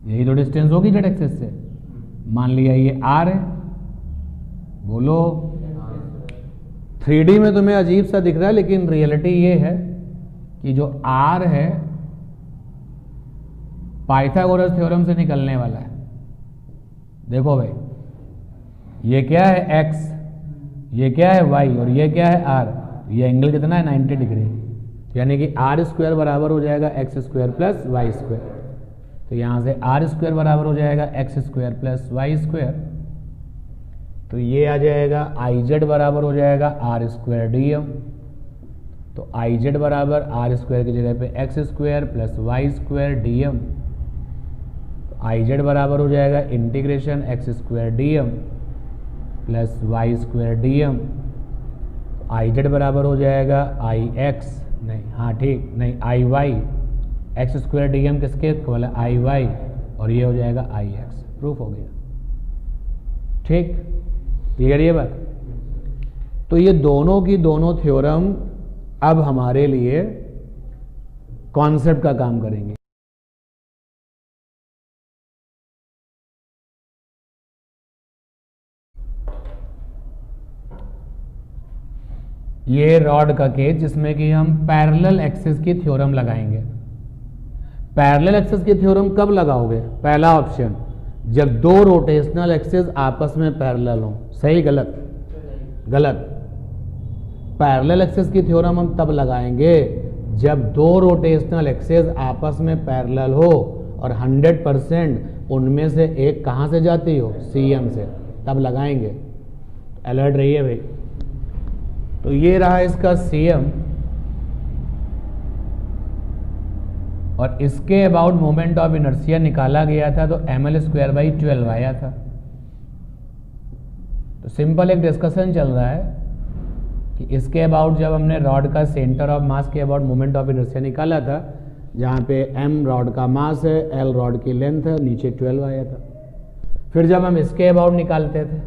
यही तो डिस्टेंस होगी जेड एक्सिस से, मान लिया ये आर है, बोलो। 3D में तुम्हें अजीब सा दिख रहा है लेकिन रियलिटी ये है कि जो आर है पाइथागोरस थ्योरम से निकलने वाला है। देखो भाई, ये क्या है x, ये क्या है y और ये क्या है r, ये एंगल कितना है 90 डिग्री, यानी कि आर स्क्वायर बराबर हो जाएगा X square plus Y square, तो यहां से आर स्क्वायर बराबर हो जाएगा X square plus Y square, तो ये आ जाएगा आई जेड बराबर हो जाएगा आर स्क्वायर डी एम, तो आई जेड बराबर आर स्क्वायर की जगह पे X square plus Y square D M, I Z बराबर हो जाएगा integration X square D M plus Y square D M, I Z बराबर हो जाएगा आई एक्स, नहीं हाँ ठीक, नहीं I Y, X square D M किसके बोला, आई वाई, और ये हो जाएगा आई एक्स, प्रूफ हो गया, ठीक, क्लियर ये बात। तो ये दोनों की दोनों थ्योरम अब हमारे लिए कॉन्सेप्ट का काम करेंगे। ये रॉड का केस जिसमें कि हम पैरेलल एक्सिस की थ्योरम लगाएंगे। पैरेलल एक्सिस की थ्योरम कब लगाओगे, पहला ऑप्शन जब दो रोटेशनल एक्सिस आपस में पैरेलल हो, सही गलत, गलत। पैरेलल एक्सिस की थ्योरम हम तब लगाएंगे जब दो रोटेशनल एक्सिस आपस में पैरेलल हो और 100% उनमें से एक कहां से जाती हो, सीएम से, तब लगाएंगे। अलर्ट रहिए भाई। तो ये रहा इसका सीएम, और इसके अबाउट मोमेंट ऑफ इनर्शिया निकाला गया था तो ml²/12 आया था। तो सिंपल एक डिस्कशन चल रहा है कि इसके अबाउट जब हमने रॉड का सेंटर ऑफ मास के अबाउट मोमेंट ऑफ इनर्शिया निकाला था, जहां पे m रॉड का मास है, l रॉड की लेंथ है, नीचे 12 आया था। फिर जब हम इसके अबाउट निकालते थे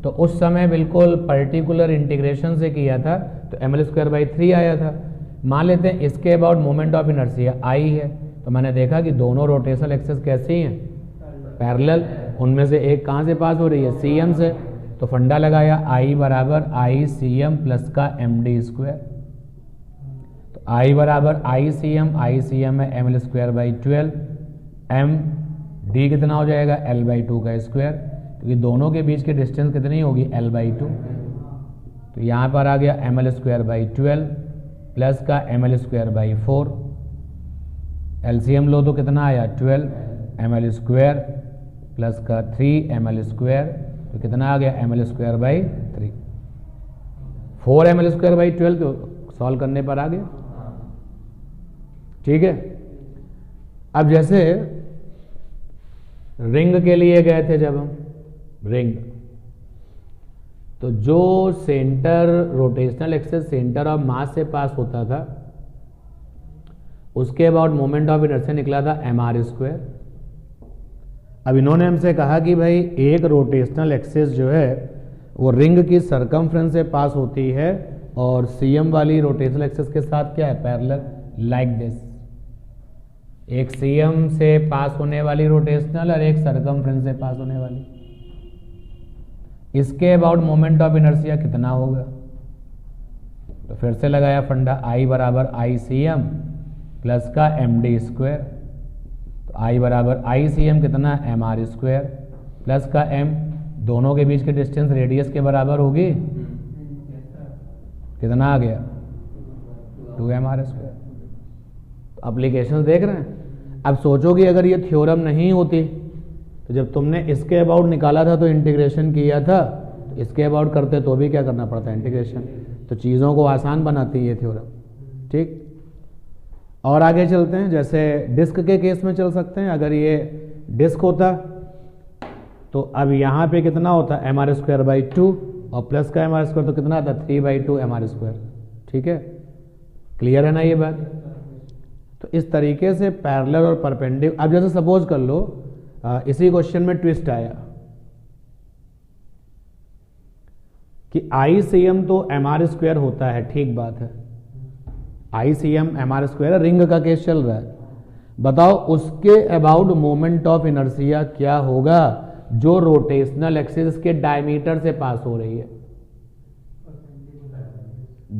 तो उस समय बिल्कुल पर्टिकुलर इंटीग्रेशन से किया था तो ml²/3 आया था। मान लेते हैं इसके about moment of inertia I है, तो मैंने देखा कि दोनों रोटेशनल एक्सिस कैसी हैं, पैरेलल, उनमें से एक कहां से पास हो रही है, सीएम से, तो फंडा लगाया I बराबर आई सी एम प्लस का md²। तो I बराबर आई सी एम है ml²/12, md कितना हो जाएगा l/2 का स्क्वायर, क्योंकि दोनों के बीच की डिस्टेंस कितनी होगी, l/2। तो यहां पर आ गया ml²/12 प्लस का ml²/4, एलसीएम लो तो कितना आया 12, ml² प्लस का 3 ml², तो कितना आ गया ml²/3, 4 ml²/12 तो सॉल्व करने पर आ गया, ठीक है। अब जैसे रिंग के लिए गए थे जब हम, रिंग, तो जो centre rotational axis centre of मास से पास होता था उसके अबाउट मोमेंट ऑफ इनर्शिया निकला था mr²। अब इन्होंने हमसे कहा कि भाई एक रोटेशनल एक्सिस जो है वो रिंग की सरकमफ्रेंस से पास होती है और सीएम वाली रोटेशनल एक्सिस के साथ क्या है, पैरेलल, लाइक दिस। एक सीएम से पास होने वाली रोटेशनल और एक सरकमफ्रेंस से पास होने वाली। इसके अबाउट मोमेंट ऑफ इनर्शिया कितना होगा, तो फिर से लगाया फंडा I बराबर आई सी एम प्लस का md²। तो I बराबर आई सी एम कितना, mr² प्लस का m, दोनों के बीच की डिस्टेंस रेडियस के बराबर होगी, कितना आ गया 2mr²। तो एप्लीकेशन देख रहे हैं। अब सोचो कि अगर ये थ्योरम नहीं होती तो जब तुमने इसके अबाउट निकाला था तो इंटीग्रेशन किया था, तो इसके अबाउट करते तो भी क्या करना पड़ता है, इंटीग्रेशन। तो चीज़ों को आसान बनाती है ये थ्योरम। ठीक, और आगे चलते हैं। जैसे डिस्क के केस में चल सकते हैं। अगर ये डिस्क होता तो अब यहाँ पे कितना होता, mr²/2 और प्लस का mr² तो कितना आता, 3/2 mr²। ठीक है, क्लियर है ना ये बात। तो इस तरीके से पैरेलल और परपेंडिकुलर। अब जैसे सपोज कर लो इसी क्वेश्चन में ट्विस्ट आया कि ICM तो mr² होता है, ठीक बात है, ICM mr², रिंग का केस चल रहा है। बताओ उसके अबाउट मोमेंट ऑफ इनर्शिया क्या होगा जो रोटेशनल एक्सिस के डायमीटर से पास हो रही है,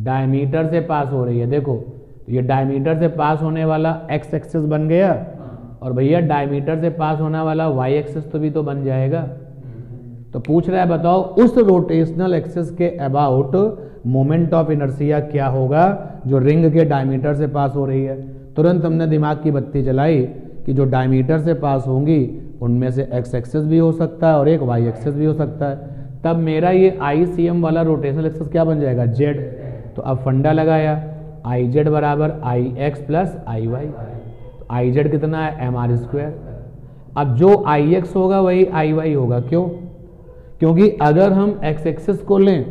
डायमीटर से पास हो रही है। देखो ये डायमीटर से पास होने वाला एक्स एक्सिस बन गया, और भैया डायमीटर से पास होने वाला वाई एक्सिस तो भी तो बन जाएगा। तो पूछ रहा है बताओ उस रोटेशनल एक्सिस के अबाउट मोमेंट ऑफ इनर्शिया क्या होगा जो रिंग के डायमीटर से पास हो रही है। तुरंत हमने दिमाग की बत्ती जलाई कि जो डायमीटर से पास होंगी उनमें से एक्स एक्सिस भी हो सकता है और एक वाई एक्सिस भी हो सकता है। तब मेरा ये ICM वाला रोटेशनल एक्सिस क्या बन जाएगा, जेड। तो अब फंडा लगाया, IZ बराबर IX प्लस IY। IZ कितना है, mr²। अब जो IX होगा वही IY होगा। क्यों? क्योंकि अगर हम एक्स एक्सिस को लें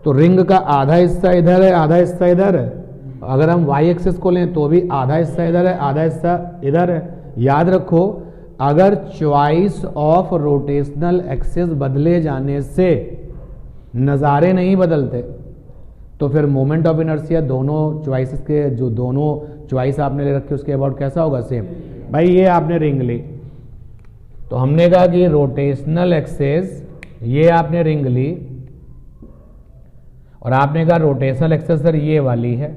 तो रिंग का आधा हिस्सा इधर है, आधा हिस्सा इधर है। अगर हम वाई एक्सिस को लें तो भी आधा हिस्सा इधर है, आधा हिस्सा इधर है। याद रखो अगर चॉइस ऑफ रोटेशनल एक्सिस बदले जाने से नज़ारे नहीं बदलते तो फिर मोमेंट ऑफ इनर्शिया दोनों चॉइसेस के, जो दोनों चॉइस आपने ले रखे उसके अबाउट कैसा होगा, सेम। भाई ये आपने रिंग ली तो हमने कहा कि रोटेशनल एक्सिस, ये आपने रिंग ली और आपने कहा रोटेशनल एक्सिस सर ये वाली है।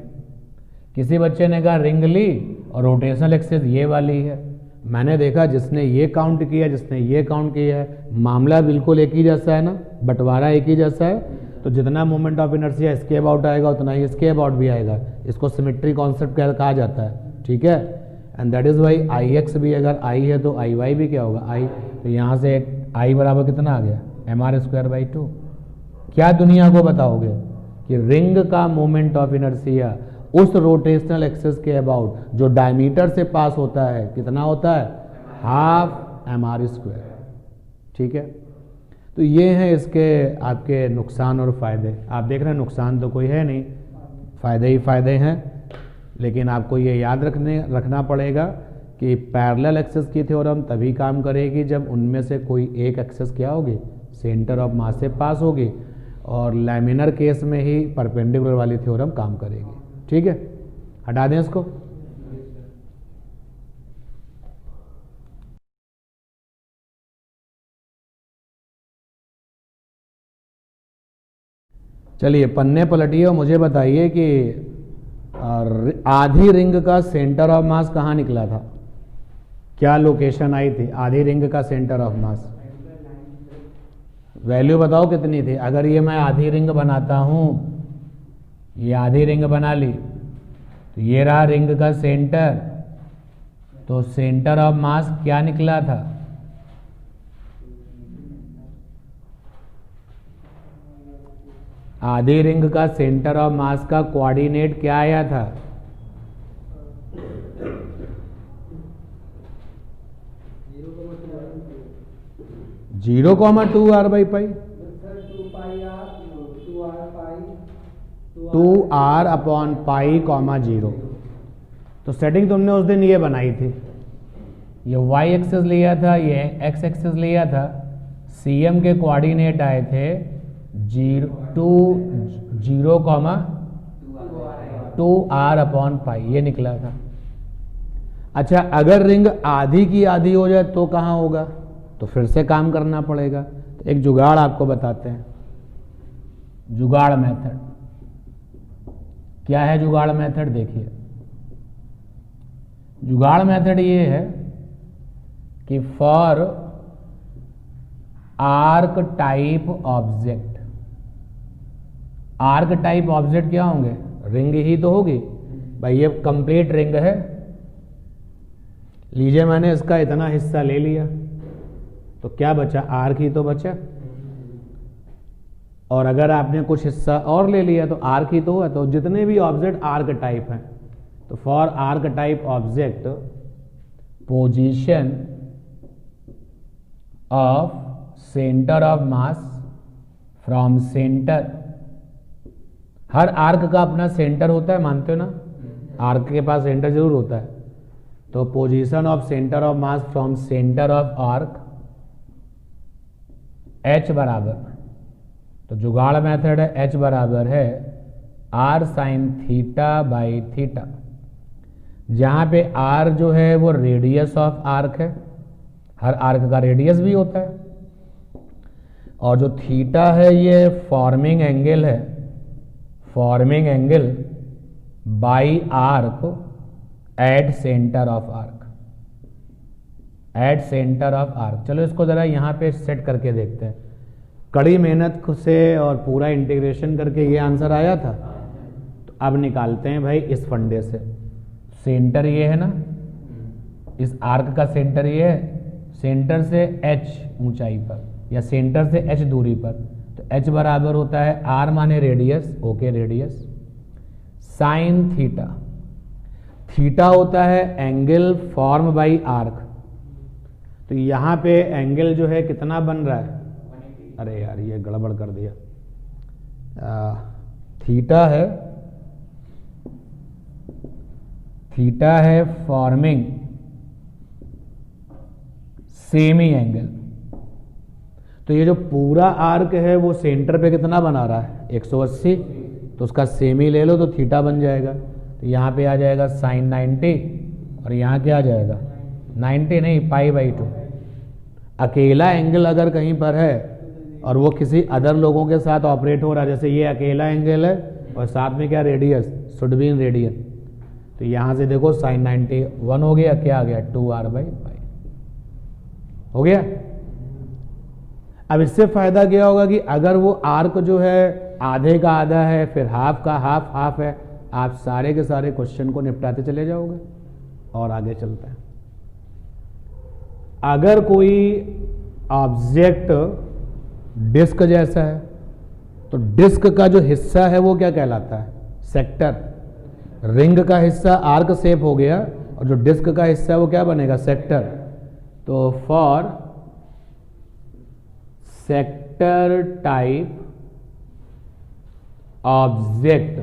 किसी बच्चे ने कहा रिंग ली और रोटेशनल एक्सिस ये वाली है। मैंने देखा जिसने ये काउंट किया जिसने ये काउंट किया है, मामला बिल्कुल एक ही जैसा है ना, बंटवारा एक ही जैसा है। तो जितना मोमेंट ऑफ इनर्शिया इसके अबाउट आएगा उतना ही इसके अबाउट भी आएगा। इसको सिमेट्री कॉन्सेप्ट कहा जाता है। ठीक है, and that is Y IX भी अगर I है तो IY भी क्या होगा, I। तो यहाँ से I बराबर कितना आ गया, mr²/2। क्या दुनिया को बताओगे कि रिंग का मोमेंट ऑफ इनर्शिया उस रोटेशनल एक्सिस के अबाउट जो डायमीटर से पास होता है कितना होता है, हाफ mr²। ठीक है, तो ये हैं इसके आपके नुकसान और फ़ायदे। आप देख रहे हैं नुकसान तो कोई है नहीं, फ़ायदे ही फ़ायदे हैं। लेकिन आपको ये याद रखना पड़ेगा कि पैरेलल एक्सिस की थ्योरम तभी काम करेगी जब उनमें से कोई एक एक्सिस क्या होगी, सेंटर ऑफ मास से पास होगी, और लैमिनर केस में ही परपेंडिकुलर वाली थ्योरम काम करेगी। ठीक है, हटा दें इसको। चलिए पन्ने पलटिए और मुझे बताइए कि आधी रिंग का सेंटर ऑफ मास कहाँ निकला था, क्या लोकेशन आई थी आधी रिंग का सेंटर ऑफ मास, वैल्यू बताओ कितनी थी। अगर ये मैं आधी रिंग बनाता हूँ, ये आधी रिंग बना ली, तो ये रहा रिंग का सेंटर, तो सेंटर ऑफ मास क्या निकला था, आधी रिंग का सेंटर ऑफ मास का कोऑर्डिनेट क्या आया था, जीरो कॉमा 2r/पाई, 2r/पाई, 0। तो सेटिंग तुमने उस दिन ये बनाई थी, ये y एक्सिस लिया था, ये x एक्सिस लिया था, CM के कोऑर्डिनेट आए थे 0,2r/पाई, ये निकला था। अच्छा अगर रिंग आधी की आधी हो जाए तो कहाँ होगा, तो फिर से काम करना पड़ेगा। तो एक जुगाड़ आपको बताते हैं, जुगाड़ मेथड। क्या है जुगाड़ मेथड, देखिए जुगाड़ मेथड ये है कि for arc type object, arc type object क्या होंगे, रिंग ही तो होगी भाई, ये कंप्लीट रिंग है। लीजिए मैंने इसका इतना हिस्सा ले लिया, तो क्या बचा, आर्क ही तो बचा। और अगर आपने कुछ हिस्सा और ले लिया तो आर्क ही तो है। तो जितने भी ऑब्जेक्ट आर्क टाइप हैं, तो for arc type object position of centre of mass from centre, her arc का अपना सेंटर होता है, मानते हो ना, आर्क के पास सेंटर जरूर होता है। तो position of centre of mass from centre of arc h बराबर, तो जुगाड़ मेथड है, h बराबर है r sine theta by theta, जहां पे r जो है वो रेडियस ऑफ आर्क है, हर आर्क का रेडियस भी होता है, और जो थीटा है ये फॉर्मिंग एंगल है, forming angle by arc at centre of arc, at centre of arc. चलो इसको जरा यहाँ पे सेट करके देखते हैं। कड़ी मेहनत से और पूरा इंटीग्रेशन करके ये आंसर आया था। तो अब निकालते हैं भाई इस फंडे से। सेंटर ये है ना, इस आर्क का सेंटर ये है, सेंटर से h ऊंचाई पर या सेंटर से h दूरी पर, तो h बराबर होता है r माने radius, okay radius, sine theta, theta होता है एंगल फॉर्म बाई आर्क। तो यहां पे एंगल जो है कितना बन रहा है, अरे यार ये गड़बड़ कर दिया, थीटा है फॉर्मिंग सेमी एंगल। तो ये जो पूरा आर्क है वो सेंटर पे कितना बना रहा है, 180, तो उसका सेमी ले लो तो थीटा बन जाएगा। तो यहाँ पे आ जाएगा साइन 90, और यहाँ क्या आ जाएगा 90 नहीं, पाई बाई 2। अकेला एंगल अगर कहीं पर है और वो किसी अदर लोगों के साथ ऑपरेट हो रहा है, जैसे ये अकेला एंगल है और साथ में क्या radius, should be in radian, तो यहाँ से देखो साइन 91 हो गया, क्या आ गया 2r बाई पाई हो गया। अब इससे फायदा क्या होगा कि अगर वो आर्क जो है आधे का आधा है, फिर हाफ का हाफ है, आप सारे के सारे क्वेश्चन को निपटाते चले जाओगे। और आगे चलते हैं। अगर कोई ऑब्जेक्ट डिस्क जैसा है, तो डिस्क का जो हिस्सा है वो क्या कहलाता है, सेक्टर। रिंग का हिस्सा आर्क शेप हो गया और जो डिस्क का हिस्सा है वो क्या बनेगा, सेक्टर। तो for sector type object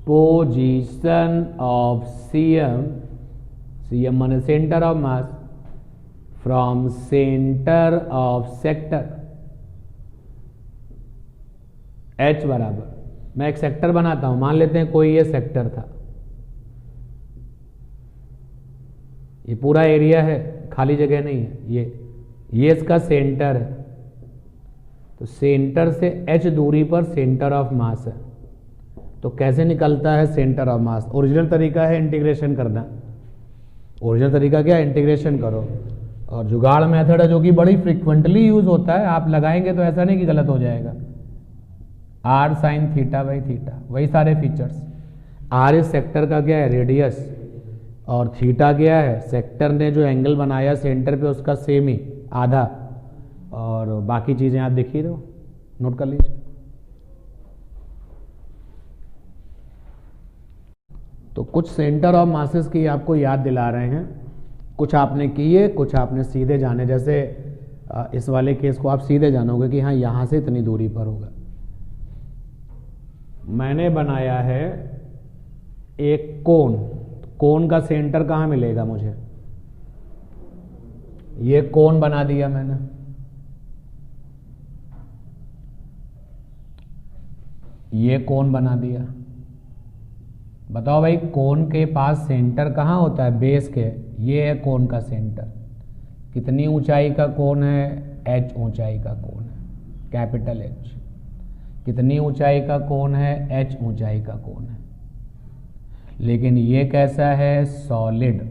position of CM माने centre of mass from centre of sector H बराबर, मैं एक सेक्टर बनाता हूं, मान लेते हैं कोई ये सेक्टर था, ये पूरा एरिया है, खाली जगह नहीं है, ये इसका सेंटर है। तो सेंटर से H दूरी पर सेंटर ऑफ मास है। तो कैसे निकलता है सेंटर ऑफ मास, ओरिजिनल तरीका है इंटीग्रेशन करना। ओरिजिनल तरीका क्या है, इंटीग्रेशन करो। और जुगाड़ मेथड है जो कि बड़ी फ्रिक्वेंटली यूज होता है, आप लगाएंगे तो ऐसा नहीं कि गलत हो जाएगा। r sine theta by theta, वही सारे फीचर्स। r इस सेक्टर का क्या है, रेडियस, और थीटा क्या है, सेक्टर ने जो एंगल बनाया सेंटर पे उसका सेमी, आधा, और बाकी चीजें आप देख ही रहे हो, नोट कर लीजिए। तो कुछ सेंटर ऑफ मासेस की आपको याद दिला रहे हैं, कुछ आपने किए, कुछ आपने सीधे जाने। जैसे इस वाले केस को आप सीधे जानोगे कि हाँ यहां से इतनी दूरी पर होगा। मैंने बनाया है एक कोन, कोन का सेंटर कहां मिलेगा मुझे, ये कोन बना दिया मैंने, ये कोन बना दिया। बताओ भाई कोन के पास सेंटर कहाँ होता है, बेस के, ये है कोन का सेंटर। कितनी ऊंचाई का कोन है, h ऊंचाई का कोन है, कैपिटल H। कितनी ऊंचाई का कोन है, h ऊंचाई का कोन है। लेकिन ये कैसा है, सॉलिड,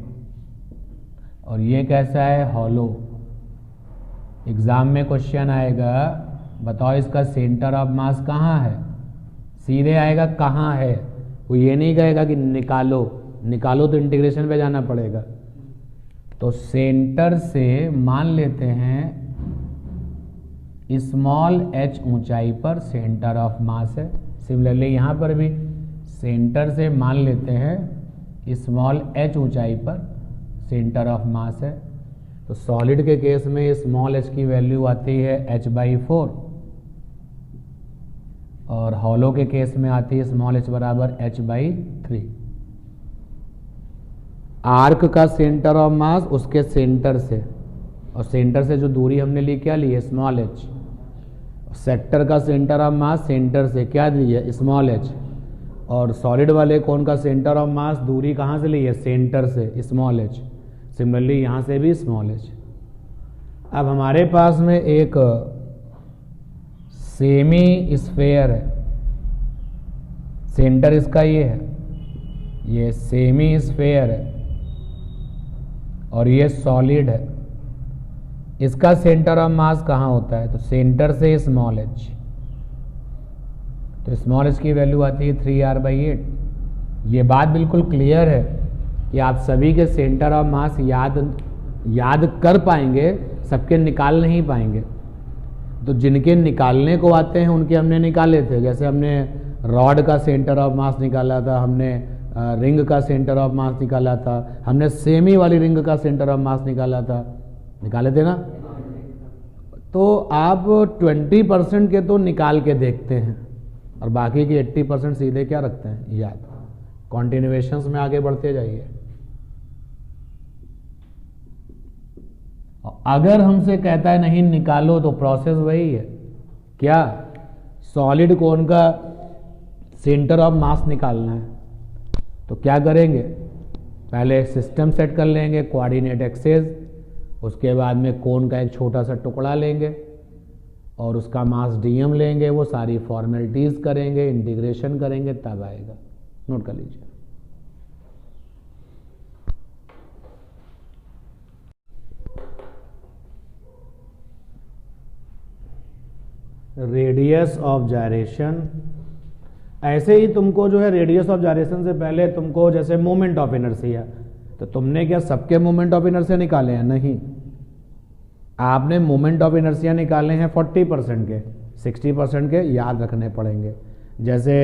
और ये कैसा है, हॉलो। एग्जाम में क्वेश्चन आएगा, बताओ इसका सेंटर ऑफ मास कहाँ है, सीधे आएगा कहाँ है, वो ये नहीं कहेगा कि निकालो, निकालो तो इंटीग्रेशन पे जाना पड़ेगा। तो सेंटर से मान लेते हैं स्मॉल h ऊंचाई पर सेंटर ऑफ मास है। सिमिलरली यहाँ पर भी सेंटर से मान लेते हैं स्मॉल h ऊंचाई पर सेंटर ऑफ मास है। तो सॉलिड के केस में स्मॉल h की वैल्यू आती है h/4 और हॉलो के केस में आती है स्मॉल h बराबर h/3। आर्क का सेंटर ऑफ मास उसके सेंटर से, और सेंटर से जो दूरी हमने ली क्या ली है, स्मॉल h। सेक्टर का सेंटर ऑफ मास सेंटर से क्या ली है, स्मॉल h। और सॉलिड वाले कौन का सेंटर ऑफ मास दूरी कहाँ से ली है, सेंटर से, स्मॉल h। सिमिलरली यहाँ से भी स्मॉल h। अब हमारे पास में एक सेमी स्फेयर है, सेंटर इसका ये है, ये सेमी स्फेयर है और ये सॉलिड है। इसका सेंटर ऑफ मास कहाँ होता है, तो सेंटर से स्मॉल h। तो स्मॉल h की वैल्यू आती है 3r/8। ये बात बिल्कुल क्लियर है कि आप सभी के सेंटर ऑफ मास याद कर पाएंगे, सबके निकाल नहीं पाएंगे। तो जिनके निकालने को आते हैं उनके हमने निकाले थे, जैसे हमने रॉड का सेंटर ऑफ मास निकाला था, हमने रिंग का सेंटर ऑफ मास निकाला था, हमने सेमी वाली रिंग का सेंटर ऑफ मास निकाला था, निकाले थे ना। तो आप 20% के तो निकाल के देखते हैं और बाकी की 80% सीधे क्या रखते हैं, याद। कॉन्टिन्यूएशंस में आगे बढ़ते जाइए। अगर हमसे कहता है नहीं निकालो तो प्रोसेस वही है, क्या, सॉलिड कोन का सेंटर ऑफ मास निकालना है। तो क्या करेंगे, पहले सिस्टम सेट कर लेंगे, कोऑर्डिनेट एक्सेस, उसके बाद में कोन का एक छोटा सा टुकड़ा लेंगे और उसका मास dm लेंगे, वो सारी फॉर्मेलिटीज करेंगे, इंटीग्रेशन करेंगे, तब आएगा। नोट कर लीजिए। रेडियस ऑफ जायरेशन, ऐसे ही तुमको जो है रेडियस ऑफ जायरेशन से पहले तुमको जैसे मोमेंट ऑफ इनर्शिया, तो तुमने क्या सबके मोमेंट ऑफ इनर्शिया निकाले हैं, नहीं। आपने मोमेंट ऑफ इनर्शिया निकाले हैं 40% के, 60% के याद रखने पड़ेंगे। जैसे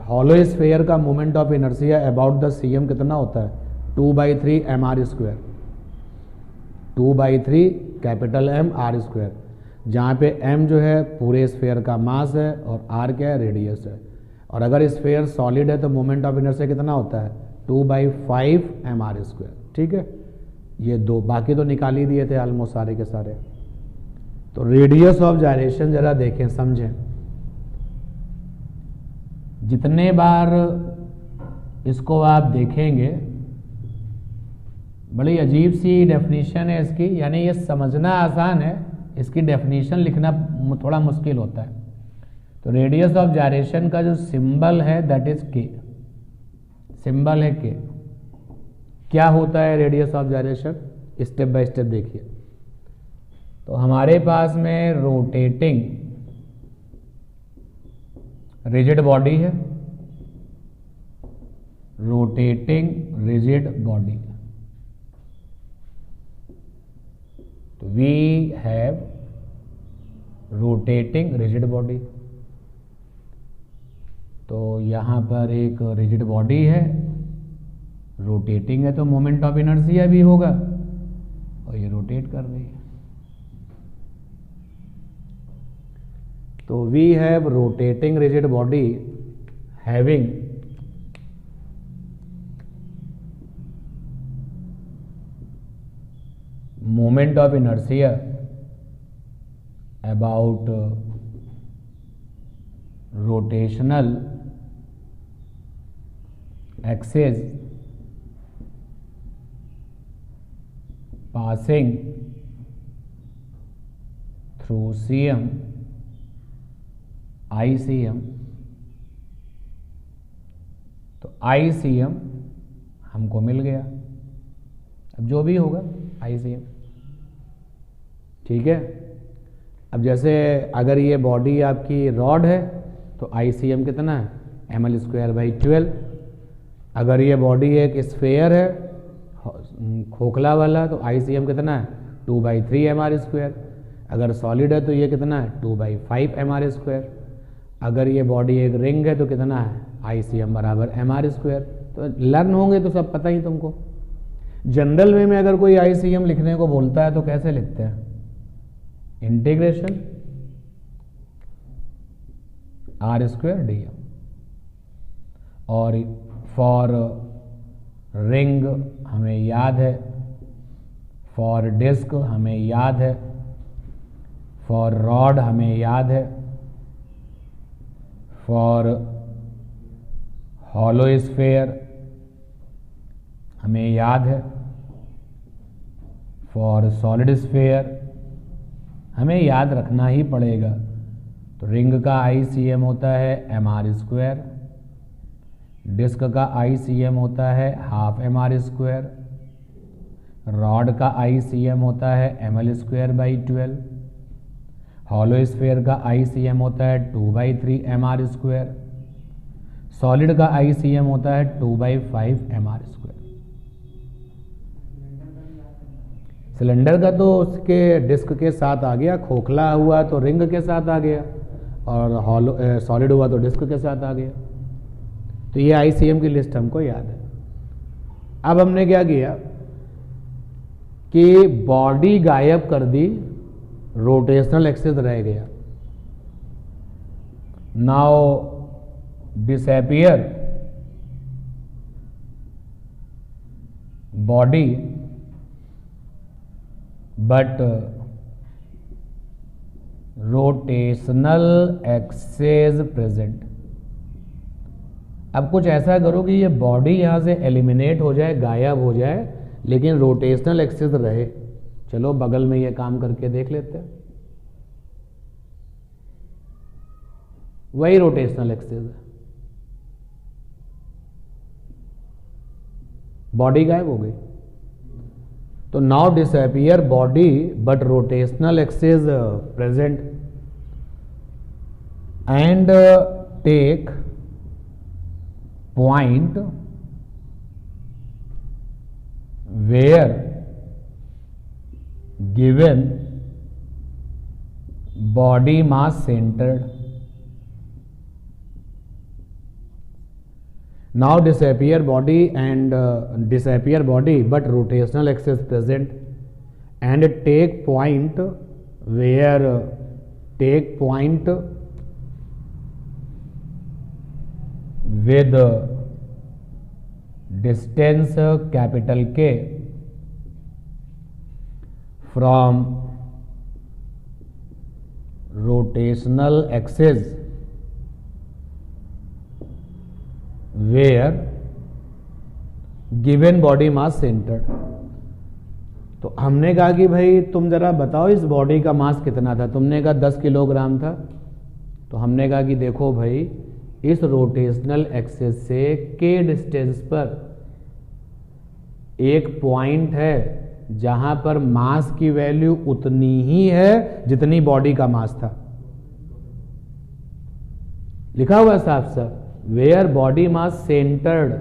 हॉलो स्फीयर का moment of inertia about the cm कितना होता है, 2/3 mr², 2/3 कैपिटल M r², जहाँ पे m जो है पूरे स्फीयर का मास है और r क्या है, रेडियस है। और अगर स्फीयर सॉलिड है तो मोमेंट ऑफ इनर्शिया कितना होता है, 2/5 mr²। ठीक है, ये दो, बाकी तो निकाल ही दिए थे ऑलमोस्ट सारे के सारे। तो रेडियस ऑफ जायरेशन जरा देखें, समझें। जितने बार इसको आप देखेंगे, बड़ी अजीब सी डेफिनेशन है इसकी, यानी ये समझना आसान है, इसकी डेफिनेशन लिखना थोड़ा मुश्किल होता है। तो रेडियस ऑफ जायरेशन का जो सिंबल है दैट इज के, सिंबल है के। क्या होता है radius of gyration, step by step देखिए। तो हमारे पास में रोटेटिंग रिजिड बॉडी है, रोटेटिंग रिजिड बॉडी। तो we have rotating rigid body. तो यहां पर एक रिजिड बॉडी है, रोटेटिंग है, तो मोमेंट ऑफ इनर्शिया भी होगा और ये रोटेट कर रही है। तो we have rotating rigid body having moment of inertia about rotational axes passing through CM, ICM। तो ICM हमको मिल गया, अब जो भी होगा ICM। ठीक है, अब जैसे अगर ये बॉडी आपकी रॉड है तो ICM कितना है, ml² / 12। अगर ये बॉडी एक स्फेयर है, खोखला वाला तो ICM कितना है 2/3 mr²। अगर सॉलिड है तो ये कितना है 2/5 mr²। अगर ये बॉडी एक रिंग है तो कितना है ICM बराबर mr²। तो लर्न होंगे तो सब पता ही तुमको। जनरल वे में अगर कोई ICM लिखने को बोलता है तो कैसे लिखते हैं, इंटीग्रेशन r² dm। और फॉर रिंग हमें याद है, फॉर डिस्क हमें याद है, फॉर रॉड हमें याद है, फॉर हॉलो स्फीयर हमें याद है, फॉर सॉलिड स्फीयर हमें याद रखना ही पड़ेगा। तो रिंग का ICM होता है mr², डिस्क का ICM होता है ½ mr², रॉड का ICM होता है ml²/12, हॉलो स्फीयर का ICM होता है 2/3 mr², सॉलिड का ICM होता है 2/5 mr²। सिलेंडर का तो उसके डिस्क के साथ आ गया, खोखला हुआ तो रिंग के साथ आ गया, और हॉलो सॉलिड हुआ तो डिस्क के साथ आ गया। तो ये ICM की लिस्ट हमको याद है। अब हमने क्या किया कि बॉडी गायब कर दी, रोटेशनल एक्सिस रह गया। Now disappear body but rotational axis present. अब कुछ ऐसा करो कि ये बॉडी यहां से एलिमिनेट हो जाए, गायब हो जाए, लेकिन रोटेशनल एक्सिस रहे। चलो बगल में ये काम करके देख लेते हैं। वही रोटेशनल एक्सिस है, बॉडी गायब हो गई। तो now disappear body but rotational axis present and take point where given body mass centered। Now disappear body and disappear body but rotational axis present and take point where take point with distance capital K from rotational axis where given body mass centered। तो हमने कहा कि भाई तुम जरा बताओ इस body का मास कितना था। तुमने कहा 10 किलोग्राम था। तो हमने कहा कि देखो भाई इस रोटेशनल एक्सिस से के डिस्टेंस पर एक पॉइंट है जहां पर मास की वैल्यू उतनी ही है जितनी बॉडी का मास था। लिखा हुआ है साफ साफ, वेयर बॉडी मास सेंटर्ड,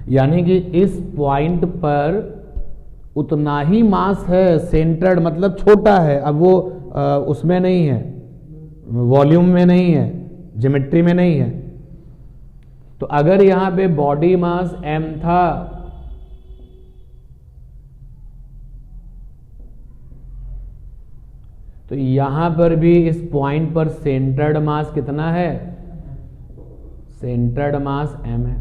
यानी कि इस पॉइंट पर उतना ही मास है। सेंटर्ड मतलब छोटा है, अब वो उसमें नहीं है, वॉल्यूम में नहीं है, ज्योमेट्री में नहीं है। तो अगर यहां पे बॉडी मास m था तो यहां पर भी इस पॉइंट पर सेंटर्ड मास कितना है, सेंटर्ड मास m है।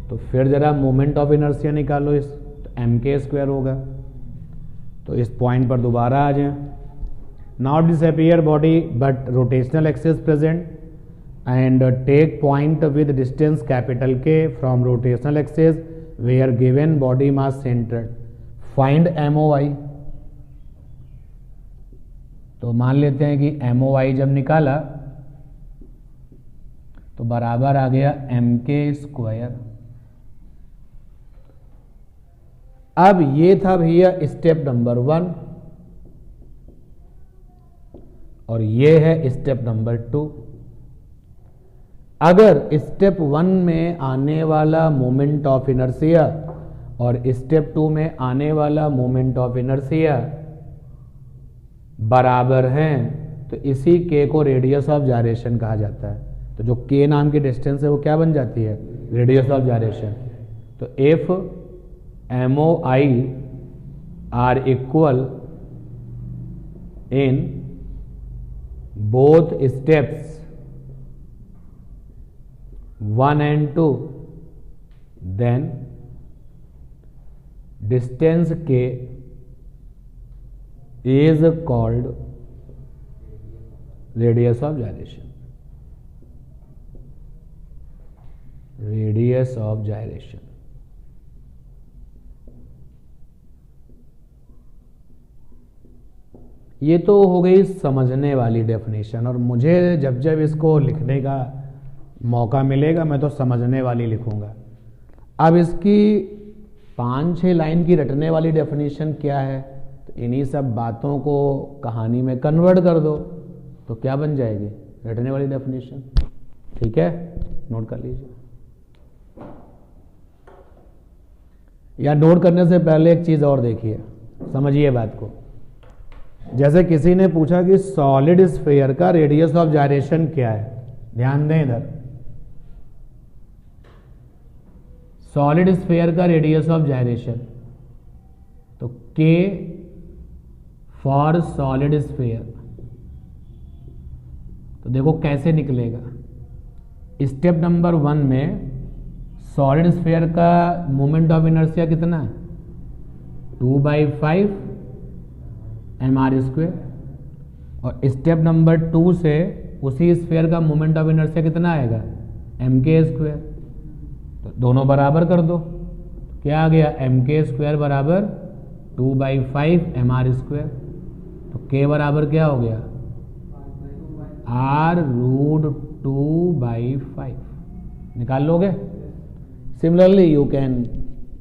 तो फिर जरा मोमेंट ऑफ इनर्शिया निकालो, इस तो mk² होगा। तो इस पॉइंट पर दोबारा आ जाए। Now disappear body but rotational axis present and take point with distance capital K from rotational axis where given body mass centered। Find MOI। तो मान लेते हैं कि MOI जब निकाला तो बराबर आ गया mk²। अब ये था भैया स्टेप नंबर 1 और ये है स्टेप नंबर 2। अगर स्टेप 1 में आने वाला मोमेंट ऑफ इनर्शिया और स्टेप 2 में आने वाला मोमेंट ऑफ इनर्शिया बराबर हैं तो इसी के को रेडियस ऑफ जायरेशन कहा जाता है। तो जो के नाम की डिस्टेंस है वो क्या बन जाती है, रेडियस ऑफ जायरेशन। तो if MOI are equal in both steps 1 and 2 then distance k is called radius of gyration. Radius of gyration. ये तो हो गई समझने वाली डेफिनेशन, और मुझे जब जब इसको लिखने का मौका मिलेगा मैं तो समझने वाली लिखूंगा। अब इसकी 5-6 लाइन की रटने वाली डेफिनेशन क्या है, तो इन्हीं सब बातों को कहानी में कन्वर्ट कर दो तो क्या बन जाएगी, रटने वाली डेफिनेशन। ठीक है, नोट कर लीजिए। या नोट करने से पहले एक चीज और देखिए, समझिए बात को। जैसे किसी ने पूछा कि सॉलिड स्फीयर का रेडियस ऑफ जायरेशन क्या है, ध्यान दें इधर। सॉलिड स्फीयर का रेडियस ऑफ जायरेशन, तो K फॉर सॉलिड स्फीयर। तो देखो कैसे निकलेगा। स्टेप नंबर 1 में सॉलिड स्फीयर का मोमेंट ऑफ इनर्शिया कितना है, 2/5 mr²। और स्टेप नंबर 2 से उसी स्फीयर का मोमेंट ऑफ इनर्शिया कितना आएगा, mk²। तो दोनों बराबर कर दो, क्या आ गया, mk² बराबर 2/5 mr²। तो k बराबर क्या हो गया, r√2/5 निकाल लोगे। Similarly you can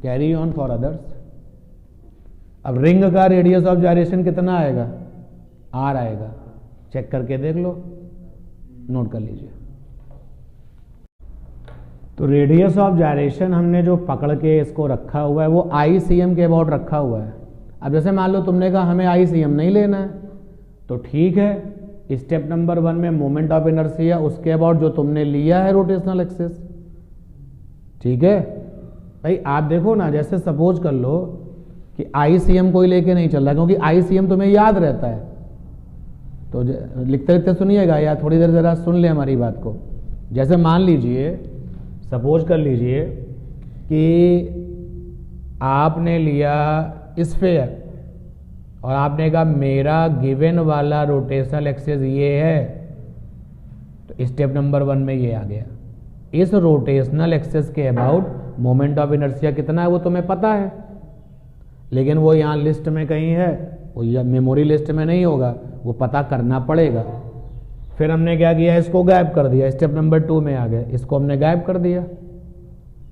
carry on for others. अब रिंग का रेडियस ऑफ जायरेशन कितना आएगा, r आएगा, चेक करके देख लो, नोट कर लीजिए। तो रेडियस ऑफ जायरेशन हमने जो पकड़ के इसको रखा हुआ है वो ICM के अबाउट रखा हुआ है। अब जैसे मान लो तुमने कहा हमें ICM नहीं लेना है, तो ठीक है, स्टेप नंबर 1 में मोमेंट ऑफ इनर्शिया उसके अबाउट जो तुमने लिया है रोटेशनल एक्सिस। ठीक है भाई, आप देखो ना, जैसे सपोज कर लो कि ICM कोई लेके नहीं चल रहा, क्योंकि ICM तुम्हें याद रहता है। तो लिखते लिखते सुनिएगा या थोड़ी देर जरा सुन ले हमारी बात को। जैसे मान लीजिए, सपोज कर लीजिए कि आपने लिया स्फीयर और आपने कहा मेरा गिवन वाला रोटेशनल एक्सिस ये है, तो स्टेप नंबर 1 में ये आ गया। इस रोटेशनल एक्सिस के अबाउट मोमेंट ऑफ इनर्शिया कितना है वो तुम्हें पता है, लेकिन वो यहाँ लिस्ट में कहीं है, वो मेमोरी लिस्ट में नहीं होगा, वो पता करना पड़ेगा। फिर हमने क्या किया, इसको गायब कर दिया, स्टेप नंबर 2 में आ गए, इसको हमने गायब कर दिया।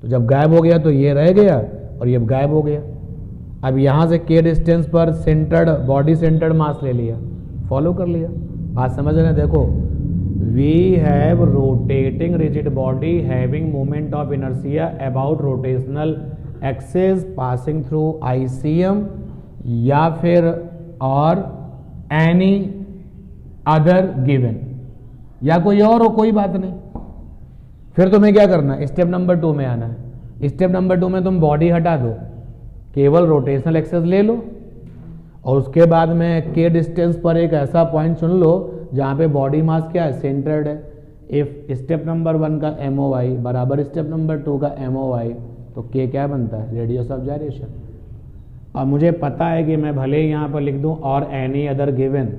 तो जब गायब हो गया तो ये रह गया और ये गायब हो गया। अब यहाँ से K डिस्टेंस पर सेंटर्ड बॉडी सेंटर्ड मास ले लिया, फॉलो कर लिया। बात समझ रहे हैं, देखो, we have rotating rigid body having moment of inertia about rotational axis passing through ICM या फिर और एनी अदर गिवन, या कोई और हो, कोई बात नहीं। फिर तुम्हें क्या करना है, स्टेप नंबर 2 में आना है। स्टेप नंबर 2 में तुम बॉडी हटा दो, केवल रोटेशनल एक्सिस ले लो, और उसके बाद में K डिस्टेंस पर एक ऐसा पॉइंट चुन लो जहां पे बॉडी मास क्या है, सेंटर्ड है। इफ स्टेप नंबर 1 का MOI बराबर स्टेप नंबर 2 का MOI, तो K क्या बनता है, रेडियस ऑफ जायरेशन। और मुझे पता है कि मैं भले ही यहाँ पर लिख दूं और एनी अदर गिवन,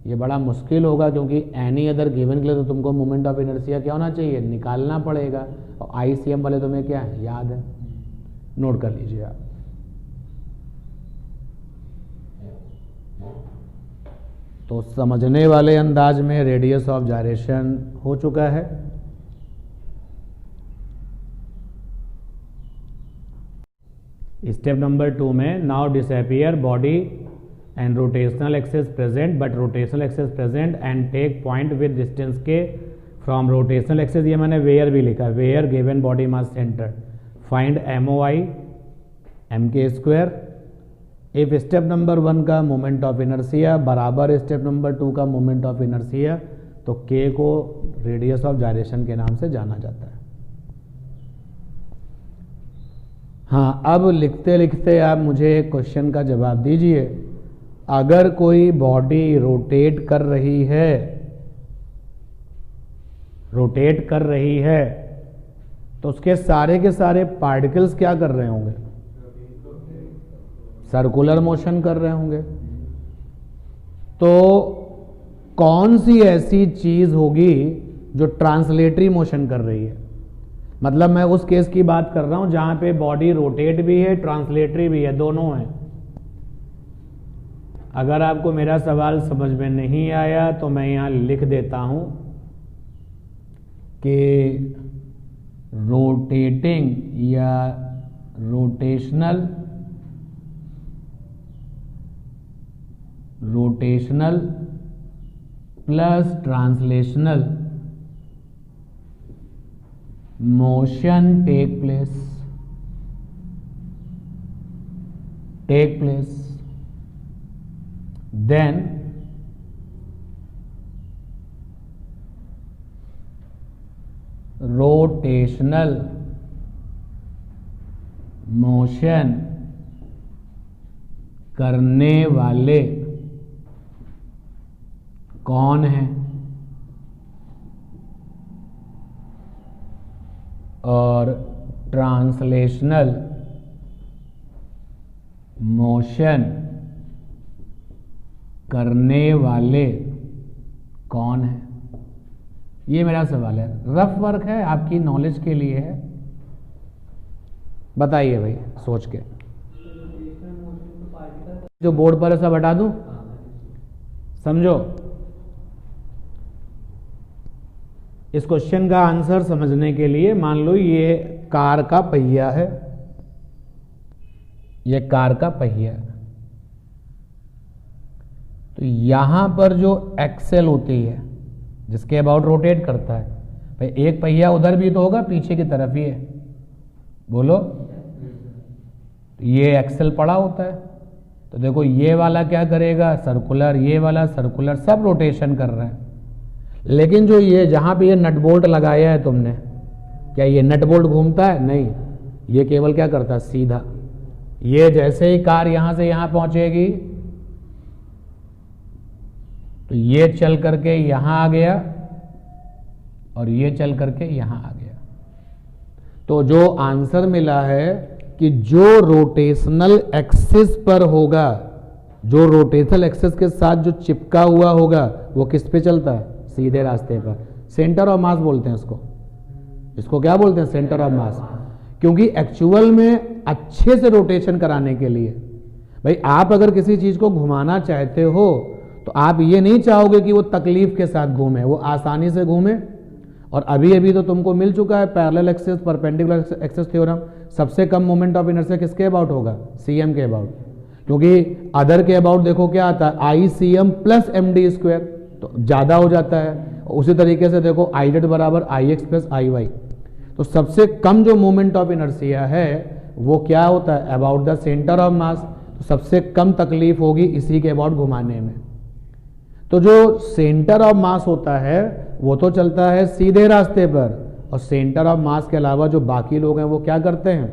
ये बड़ा मुश्किल होगा, क्योंकि एनी अदर गिवन के लिए तो तुमको मोमेंट ऑफ इनर्शिया क्या होना चाहिए, निकालना पड़ेगा, और ICM वाले तुम्हें क्या है, याद है। नोट कर लीजिए आप। तो समझने वाले अंदाज में रेडियस ऑफ जायरेशन हो चुका है। स्टेप नंबर 2 में now disappear body and rotational axis present but rotational axis present and take point with distance k from rotational axis, ये मैंने वेयर भी लिखा, where given body mass center, find MOI mk²। If step number 1 का moment of inertia बराबर step number 2 का moment of inertia, तो k को radius of gyration के नाम से जाना जाता है। हाँ, अब लिखते लिखते आप मुझे एक क्वेश्चन का जवाब दीजिए। अगर कोई बॉडी रोटेट कर रही है तो उसके सारे के सारे पार्टिकल्स क्या कर रहे होंगे? सर्कुलर मोशन कर रहे होंगे। तो कौन सी ऐसी चीज होगी जो ट्रांसलेटरी मोशन कर रही है? मतलब मैं उस केस की बात कर रहा हूं जहां पे बॉडी रोटेट भी है, ट्रांसलेटरी भी है, दोनों है। अगर आपको मेरा सवाल समझ में नहीं आया तो मैं यहां लिख देता हूं कि रोटेटिंग या rotational plus translational motion take place then rotational motion करने वाले कौन हैं? और ट्रांसलेशनल मोशन करने वाले कौन है? ये मेरा सवाल है, रफ वर्क है, आपकी नॉलेज के लिए है। बताइए भाई सोच के। जो बोर्ड पर है सब हटा दूं? समझो, इस क्वेश्चन का आंसर समझने के लिए मान लो ये कार का पहिया है, ये कार का पहिया है। तो यहां पर जो एक्सेल होती है जिसके अबाउट रोटेट करता है, भाई एक पहिया उधर भी तो होगा, पीछे की तरफ ही है, बोलो। ये एक्सेल पड़ा होता है, तो देखो ये वाला क्या करेगा? सर्कुलर, ये वाला सर्कुलर, सब रोटेशन कर रहे हैं। लेकिन जो ये जहां पे ये नट बोल्ट लगाया है तुमने, क्या ये नट बोल्ट घूमता है? नहीं, ये केवल क्या करता है? सीधा। ये जैसे ही कार यहां से यहां पहुंचेगी तो ये चल करके यहां आ गया और ये चल करके यहां आ गया। तो जो आंसर मिला है कि जो रोटेशनल एक्सिस पर होगा, जो रोटेशनल एक्सिस के साथ जो चिपका हुआ होगा, वो किस पे चलता है? सीधे रास्ते पर। सेंटर ऑफ मास बोलते हैं इसको क्या बोलते हैं? सेंटर ऑफ मास। क्योंकि एक्चुअल में अच्छे से रोटेशन कराने के लिए, भाई आप अगर किसी चीज को घुमाना चाहते हो तो आप ये नहीं चाहोगे कि वो तकलीफ के साथ घूमे, वो आसानी से घूमे। और अभी अभी तो तुमको मिल चुका है parallel axis perpendicular axis theorem. सबसे कम मोमेंट ऑफ इनर्शिया किसके अबाउट होगा? CM के अबाउट। क्योंकि अदर के अबाउट देखो क्या आता है? ICM प्लस MD², तो ज्यादा हो जाता है। उसी तरीके से देखो IZ बराबर IX प्लस IY। तो सबसे कम जो मोमेंट ऑफ इनर्शिया है वो क्या होता है? अबाउट द सेंटर ऑफ मास। तो सबसे कम तकलीफ होगी इसी के अबाउट घुमाने में। तो जो सेंटर ऑफ मास होता है वो तो चलता है सीधे रास्ते पर, और सेंटर ऑफ मास के अलावा जो बाकी लोग हैं वो क्या करते हैं?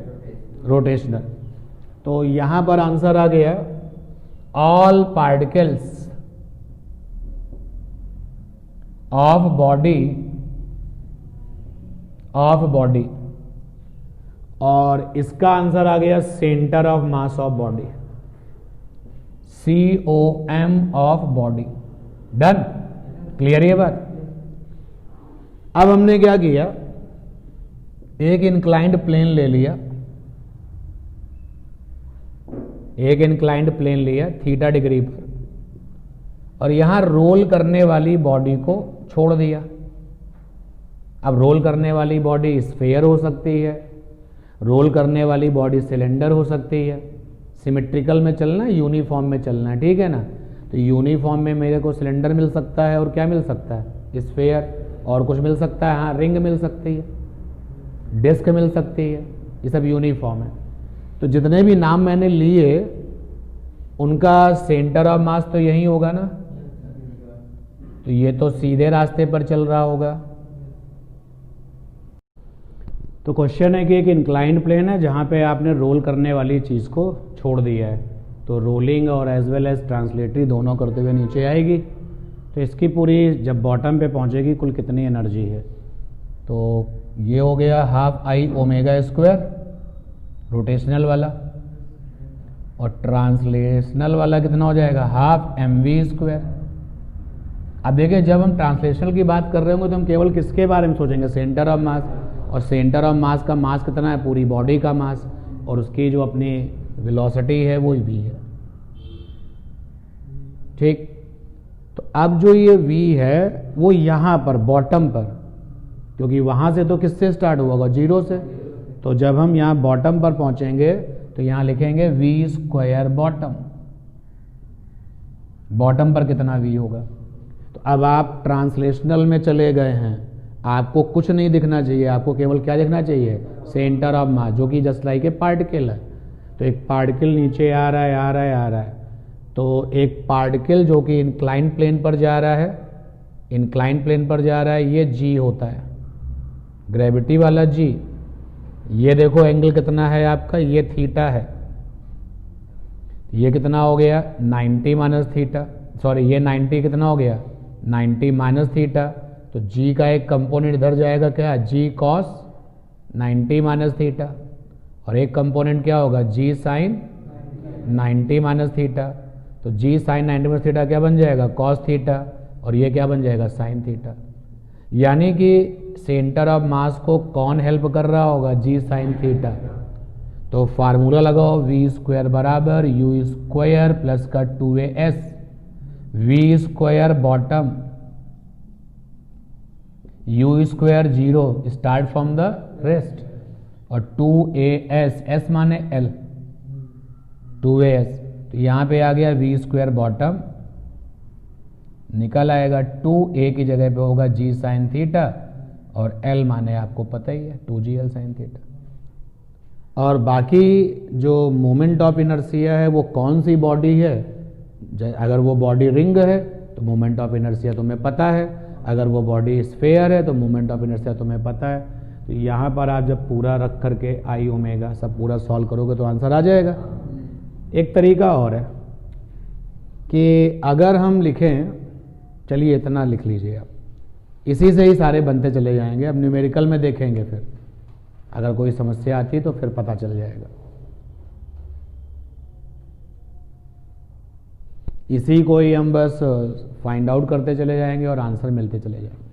रोटेशनल। तो यहां पर आंसर आ गया, ऑल पार्टिकल्स ऑफ बॉडी, और इसका आंसर आ गया centre of mass of body, COM of body. Done? Clear ये बात? अब हमने क्या किया, एक इंक्लाइंड प्लेन ले लिया, एक इंक्लाइंड प्लेन लिया थीटा डिग्री पर, और यहां रोल करने वाली बॉडी को छोड़ दिया। अब रोल करने वाली बॉडी स्फीयर हो सकती है, रोल करने वाली बॉडी सिलेंडर हो सकती है। सिमेट्रिकल में चलना है, यूनिफॉर्म में चलना है, ठीक है ना? तो यूनिफॉर्म में मेरे को सिलेंडर मिल सकता है और क्या मिल सकता है? स्फीयर। और कुछ मिल सकता है, हाँ रिंग मिल सकती है, डिस्क मिल सकती है, ये सब यूनिफॉर्म है। तो जितने भी नाम मैंने लिए उनका सेंटर ऑफ मास तो यही होगा ना, तो ये तो सीधे रास्ते पर चल रहा होगा। तो क्वेश्चन है कि एक इंक्लाइंड प्लेन है जहाँ पे आपने रोल करने वाली चीज़ को छोड़ दिया है, तो रोलिंग और एज वेल एज ट्रांसलेटरी दोनों करते हुए नीचे आएगी। तो इसकी पूरी जब बॉटम पे पहुँचेगी कुल कितनी एनर्जी है, तो ये हो गया half I omega square rotational वाला, और ट्रांसलेशनल वाला कितना हो जाएगा, हाफ एम वी स्क्वायर। अब देखिए जब हम ट्रांसलेशनल की बात कर रहे होंगे तो हम केवल किसके बारे में सोचेंगे, सेंटर ऑफ मास, और सेंटर ऑफ मास का मास कितना है, पूरी बॉडी का मास, और उसकी जो अपनी वेलोसिटी है वो v है। ठीक, तो अब जो ये v है वो यहाँ पर बॉटम पर, क्योंकि वहाँ से तो किससे स्टार्ट हुआ होगा, जीरो से, तो जब हम यहाँ बॉटम पर पहुँचेंगे तो यहाँ लिखेंगे v स्क्वायर बॉटम, बॉटम पर कितना v होगा। तो अब आप ट्रांसलेशनल में चले गए हैं, आपको कुछ नहीं दिखना चाहिए, आपको केवल क्या दिखना चाहिए, सेंटर ऑफ मास, जो कि जस्ट लाइक ए पार्टिकल है। तो एक पार्टिकल नीचे आ रहा है आ रहा है आ रहा है, तो एक पार्टिकल जो कि इंक्लाइन प्लेन पर जा रहा है, इंक्लाइन प्लेन पर जा रहा है, ये g होता है, ग्रेविटी वाला g। ये देखो एंगल कितना है आपका, ये थीटा है, ये कितना हो गया 90 माइनस थीटा, सॉरी ये 90 कितना हो गया 90 माइनस थीटा। तो g का एक कंपोनेंट इधर जाएगा क्या, g कॉस 90 माइनस थीटा, और एक कंपोनेंट क्या होगा g साइन 90 माइनस थीटा। तो g साइन 90 माइनस थीटा क्या बन जाएगा, कॉस थीटा, और ये क्या बन जाएगा, साइन थीटा। यानी कि सेंटर ऑफ मास को कौन हेल्प कर रहा होगा, g साइन थीटा। तो फार्मूला लगाओ, v स्क्वायर बराबर u स्क्वायर प्लस का 2as, v square bottom, u square 0 start from the rest, और 2as, s माने l, 2as। तो यहाँ पे आ गया v स्क्वायर बॉटम, निकल आएगा 2a की जगह पे होगा g साइन थीटा, और l माने आपको पता ही है 2gl साइन थीटा। और बाकी जो मोमेंट ऑफ इनर्शिया है वो कौन सी बॉडी है, अगर वो बॉडी रिंग है तो मोमेंट ऑफ इनर्शिया तुम्हें पता है, अगर वो बॉडी स्फेयर है तो मोमेंट ऑफ इनर्शिया तुम्हें पता है। तो यहाँ पर आप जब पूरा रख करके आई ओमेगा सब पूरा सॉल्व करोगे तो आंसर आ जाएगा। एक तरीका और है कि अगर हम लिखें, चलिए इतना लिख लीजिए आप, इसी से ही सारे बनते चले जाएंगे, अब न्यूमेरिकल में देखेंगे, फिर अगर कोई समस्या आती है तो फिर पता चल जाएगा। इसी को ही हम बस फाइंड आउट करते चले जाएंगे और आंसर मिलते चले जाएंगे।